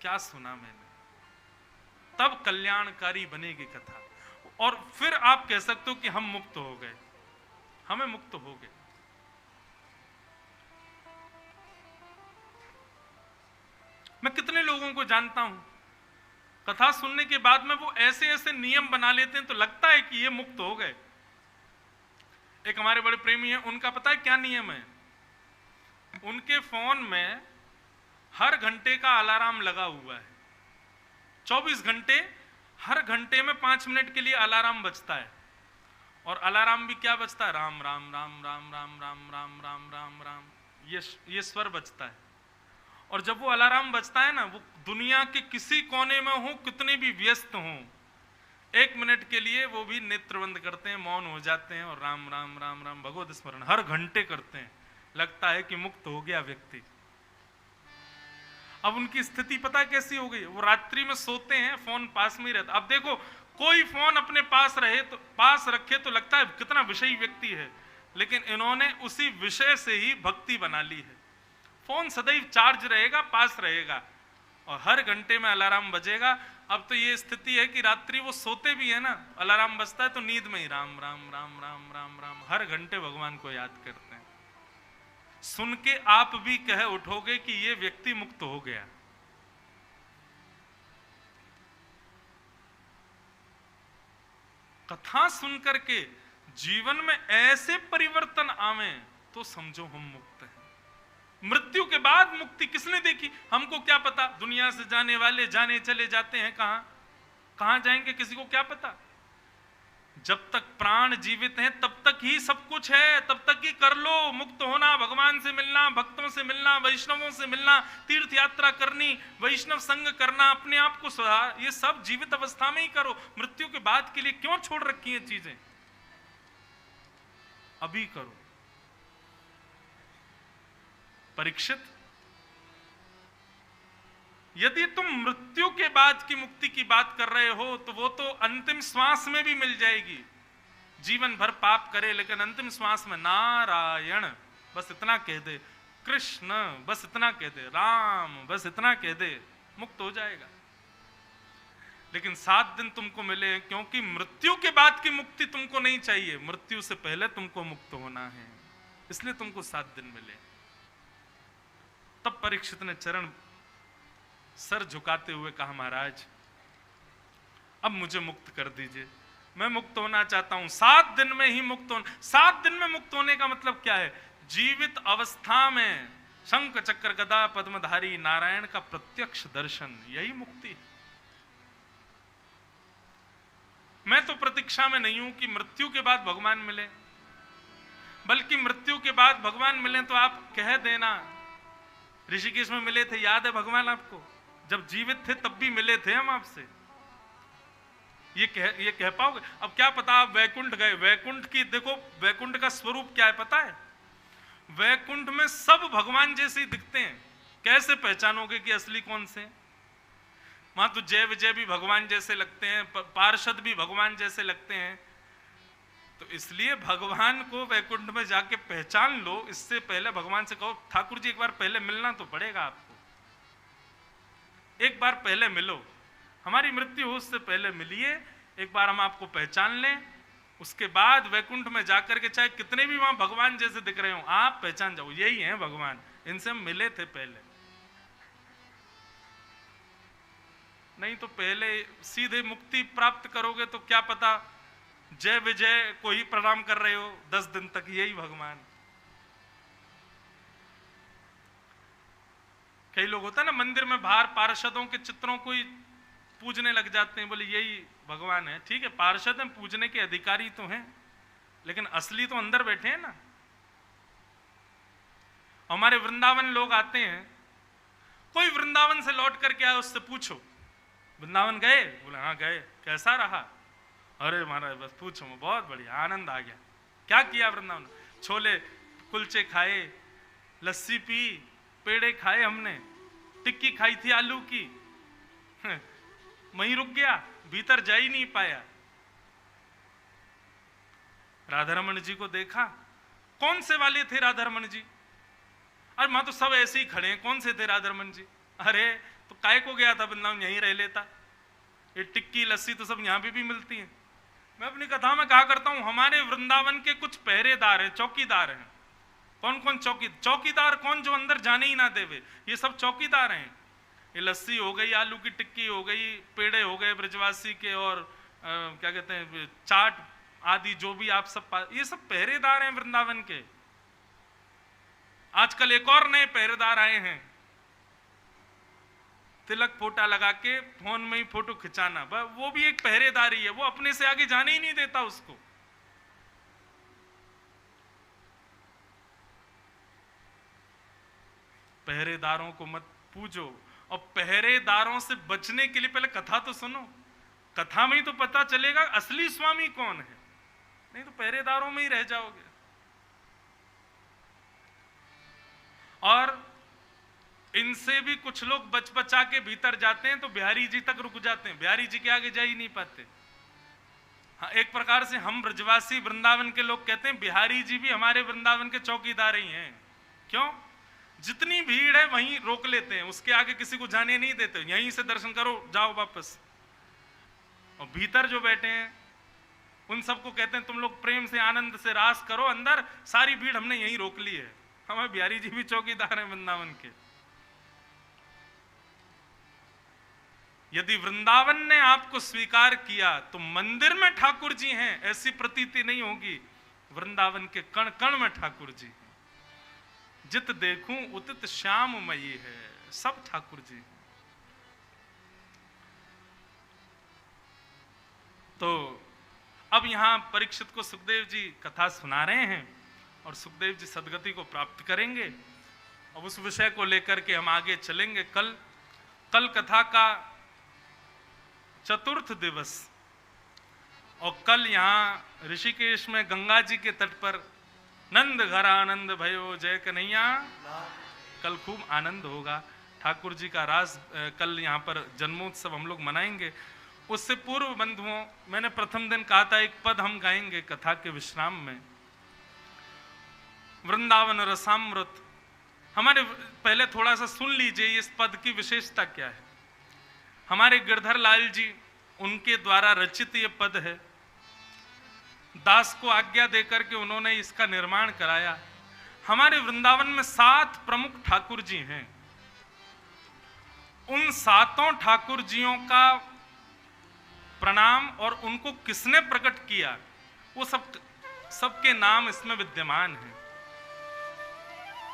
क्या सुना मैंने, तब कल्याणकारी बनेगी कथा। और फिर आप कह सकते हो कि हम मुक्त हो गए, हमें मुक्त हो गए। मैं कितने लोगों को जानता हूं, कथा सुनने के बाद में वो ऐसे ऐसे नियम बना लेते हैं तो लगता है कि ये मुक्त हो गए। एक हमारे बड़े प्रेमी हैं, उनका पता है क्या नियम है? उनके फोन में हर घंटे का अलार्म लगा हुआ है, 24 घंटे, हर घंटे में 5 मिनट के लिए अलार्म बजता है। और अलार्म भी क्या बजता है? राम राम राम राम राम राम राम राम राम राम, ये स्वर बजता है। और जब वो अलार्म बजता है ना, वो दुनिया के किसी कोने में हो, कितने भी व्यस्त हों, 1 मिनट के लिए वो भी नेत्र बंद करते हैं, मौन हो जाते हैं और राम राम राम राम भगवत स्मरण हर घंटे करते हैं। लगता है कि मुक्त हो गया व्यक्ति। अब उनकी स्थिति पता कैसी हो गई? वो रात्रि में सोते हैं, फोन पास में ही रहता। अब देखो, कोई फोन अपने पास रहे तो पास रखे तो लगता है कितना विषयी व्यक्ति है, लेकिन इन्होंने उसी विषय से ही भक्ति बना ली है। फोन सदैव चार्ज रहेगा, पास रहेगा और हर घंटे में अलार्म बजेगा। अब तो ये स्थिति है कि रात्रि वो सोते भी है ना, अलार्म बजता है तो नींद में ही राम राम राम राम राम राम हर घंटे भगवान को याद करते हैं। सुन के आप भी कह उठोगे कि ये व्यक्ति मुक्त हो गया। कथा सुनकर के जीवन में ऐसे परिवर्तन आवे तो समझो हम मुक्त हैं। मृत्यु के बाद मुक्ति किसने देखी? हमको क्या पता? दुनिया से जाने वाले जाने चले जाते हैं, कहां जाएंगे किसी को क्या पता। जब तक प्राण जीवित हैं तब तक ही सब कुछ है, तब तक ही कर लो। मुक्त होना, भगवान से मिलना, भक्तों से मिलना, वैष्णवों से मिलना, तीर्थ यात्रा करनी, वैष्णव संग करना, अपने आप को सुधार, ये सब जीवित अवस्था में ही करो। मृत्यु के बाद के लिए क्यों छोड़ रखी है चीजें? अभी करो। परीक्षित, यदि तुम मृत्यु के बाद की मुक्ति की बात कर रहे हो तो वो तो अंतिम श्वास में भी मिल जाएगी। जीवन भर पाप करे लेकिन अंतिम श्वास में नारायण बस इतना कह दे, कृष्ण बस इतना कह दे, राम बस इतना कह दे, मुक्त हो जाएगा। लेकिन 7 दिन तुमको मिले क्योंकि मृत्यु के बाद की मुक्ति तुमको नहीं चाहिए, मृत्यु से पहले तुमको मुक्त होना है, इसलिए तुमको 7 दिन मिले। तब परीक्षित ने चरण सर झुकाते हुए कहा, महाराज अब मुझे मुक्त कर दीजिए, मैं मुक्त होना चाहता हूं। 7 दिन में ही मुक्त होना। 7 दिन में मुक्त होने का मतलब क्या है? जीवित अवस्था में शंख चक्र गदा पद्मधारी नारायण का प्रत्यक्ष दर्शन, यही मुक्ति है। मैं तो प्रतीक्षा में नहीं हूं कि मृत्यु के बाद भगवान मिले, बल्कि मृत्यु के बाद भगवान मिले तो आप कह देना, ऋषिकेश में मिले थे, याद है भगवान आपको? जब जीवित थे तब भी मिले थे हम आपसे। ये कह पाओगे? अब क्या पता आप वैकुंठ गए, वैकुंठ की देखो, वैकुंठ का स्वरूप क्या है पता है? वैकुंठ में सब भगवान जैसे ही दिखते हैं। कैसे पहचानोगे कि असली कौन से? वहां तो जय विजय भी भगवान जैसे लगते हैं, पार्षद भी भगवान जैसे लगते हैं। तो इसलिए भगवान को वैकुंठ में जाके पहचान लो, इससे पहले भगवान से कहो ठाकुर जी एक बार पहले मिलना तो पड़ेगा आपको, एक बार पहले मिलो, हमारी मृत्यु हो उससे पहले मिलिए, एक बार हम आपको पहचान लें, उसके बाद वैकुंठ में जाकर के चाहे कितने भी वहां भगवान जैसे दिख रहे हो आप पहचान जाओ, यही हैं भगवान, इनसे हम मिले थे पहले। नहीं तो पहले सीधे मुक्ति प्राप्त करोगे तो क्या पता जय विजय को ही प्रणाम कर रहे हो 10 दिन तक, यही भगवान। कई लोग होता है ना मंदिर में बाहर पार्षदों के चित्रों को ही पूजने लग जाते हैं, बोले यही भगवान है। ठीक है, पार्षद हैं, पूजने के अधिकारी तो हैं, लेकिन असली तो अंदर बैठे हैं ना। हमारे वृंदावन लोग आते हैं, कोई वृंदावन से लौट करके आए, उससे पूछो वृंदावन गए? बोले हाँ गए। कैसा रहा? अरे महाराज बस पूछो, बहुत बढ़िया, आनंद आ गया। क्या किया वृंदावन? छोले कुलचे खाए, लस्सी पी, पेड़े खाए, हमने टिक्की खाई थी आलू की, वहीं रुक गया, भीतर जा ही नहीं पाया। राधा रमन जी को देखा? कौन से वाले थे राधा रमन जी? अरे माँ तो सब ऐसे ही खड़े हैं, कौन से थे राधा रमन जी? अरे तो काय को गया था वृंदावन, यहीं रह लेता। ये टिक्की लस्सी तो सब यहाँ पे भी मिलती है। मैं अपनी कथा में कहा करता हूं, हमारे वृंदावन के कुछ पहरेदार हैं, चौकीदार हैं। कौन कौन चौकीदार? कौन? जो अंदर जाने ही ना देवे, ये सब चौकीदार हैं। ये लस्सी हो गई, आलू की टिक्की हो गई, पेड़े हो गए ब्रजवासी के, और क्या कहते हैं, चाट आदि, जो भी आप सब, ये सब पहरेदार हैं वृंदावन के। आजकल एक और नए पहरेदार आए हैं, तिलक फोटा लगा के फोन में ही फोटो खिंचाना, वो भी एक पहरेदारी है, वो अपने से आगे जाने ही नहीं देता उसको। पहरेदारों को मत पूजो, और पहरेदारों से बचने के लिए पहले कथा तो सुनो। कथा में ही तो पता चलेगा असली स्वामी कौन है, नहीं तो पहरेदारों में ही रह जाओगे। और इनसे भी कुछ लोग बच बचा के भीतर जाते हैं तो बिहारी जी तक रुक जाते हैं, बिहारी जी के आगे जा ही नहीं पाते। हाँ, एक प्रकार से हम ब्रजवासी वृंदावन के लोग कहते हैं बिहारी जी भी हमारे वृंदावन के चौकीदार ही हैं। क्यों? जितनी भीड़ है वहीं रोक लेते हैं, उसके आगे किसी को जाने नहीं देते, यहीं से दर्शन करो, जाओ वापस। और भीतर जो बैठे हैं उन सबको कहते हैं तुम लोग प्रेम से आनंद से रास करो, अंदर सारी भीड़ हमने यहीं रोक ली है। हमारे बिहारी जी भी चौकीदार हैं वृंदावन के। यदि वृंदावन ने आपको स्वीकार किया तो मंदिर में ठाकुर जी हैं ऐसी प्रतीति नहीं होगी, वृंदावन के कण कण में ठाकुर जी हैं। जित देखूं उतित श्याममयी है, सब ठाकुर जी हैं। तो अब यहां परीक्षित को सुखदेव जी कथा सुना रहे हैं और सुखदेव जी सदगति को प्राप्त करेंगे। अब उस विषय को लेकर के हम आगे चलेंगे। कल कथा का चतुर्थ दिवस, और कल यहाँ ऋषिकेश में गंगा जी के तट पर नंद घर आनंद भयो जय कन्हैया, कल खूब आनंद होगा। ठाकुर जी का रास कल यहाँ पर जन्मोत्सव हम लोग मनाएंगे। उससे पूर्व बंधुओं, मैंने प्रथम दिन कहा था एक पद हम गाएंगे कथा के विश्राम में, वृंदावन रसामृत। हमारे पहले थोड़ा सा सुन लीजिए इस पद की विशेषता क्या है। हमारे गिरधर लाल जी, उनके द्वारा रचित ये पद है। दास को आज्ञा देकर के उन्होंने इसका निर्माण कराया। हमारे वृंदावन में 7 प्रमुख ठाकुर जी हैं। उन 7 ठाकुर जियों का प्रणाम और उनको किसने प्रकट किया, वो सबके नाम इसमें विद्यमान हैं।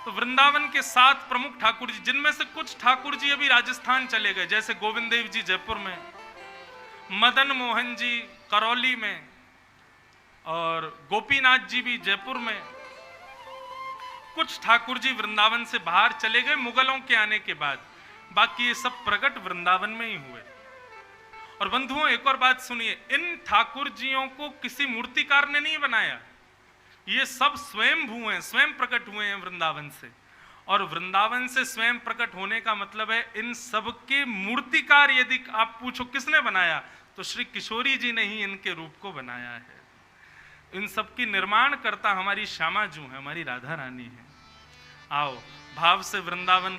तो वृंदावन के 7 प्रमुख ठाकुर जी, जिनमें से कुछ ठाकुर जी अभी राजस्थान चले गए, जैसे गोविंद देव जी जयपुर में, मदन मोहन जी करौली में, और गोपीनाथ जी भी जयपुर में। कुछ ठाकुर जी वृंदावन से बाहर चले गए मुगलों के आने के बाद, बाकी ये सब प्रकट वृंदावन में ही हुए। और बंधुओं एक और बात सुनिए, इन ठाकुर जियों को किसी मूर्तिकार ने नहीं बनाया, ये सब स्वयं भू हैं, स्वयं प्रकट हुए हैं वृंदावन से। और वृंदावन से स्वयं प्रकट होने का मतलब है इन सब के मूर्तिकार यदि आप पूछो किसने बनाया, तो श्री किशोरी जी ने ही इनके रूप को बनाया है। इन सब की निर्माण करता हमारी श्यामा जू है, हमारी राधा रानी है। आओ भाव से वृंदावन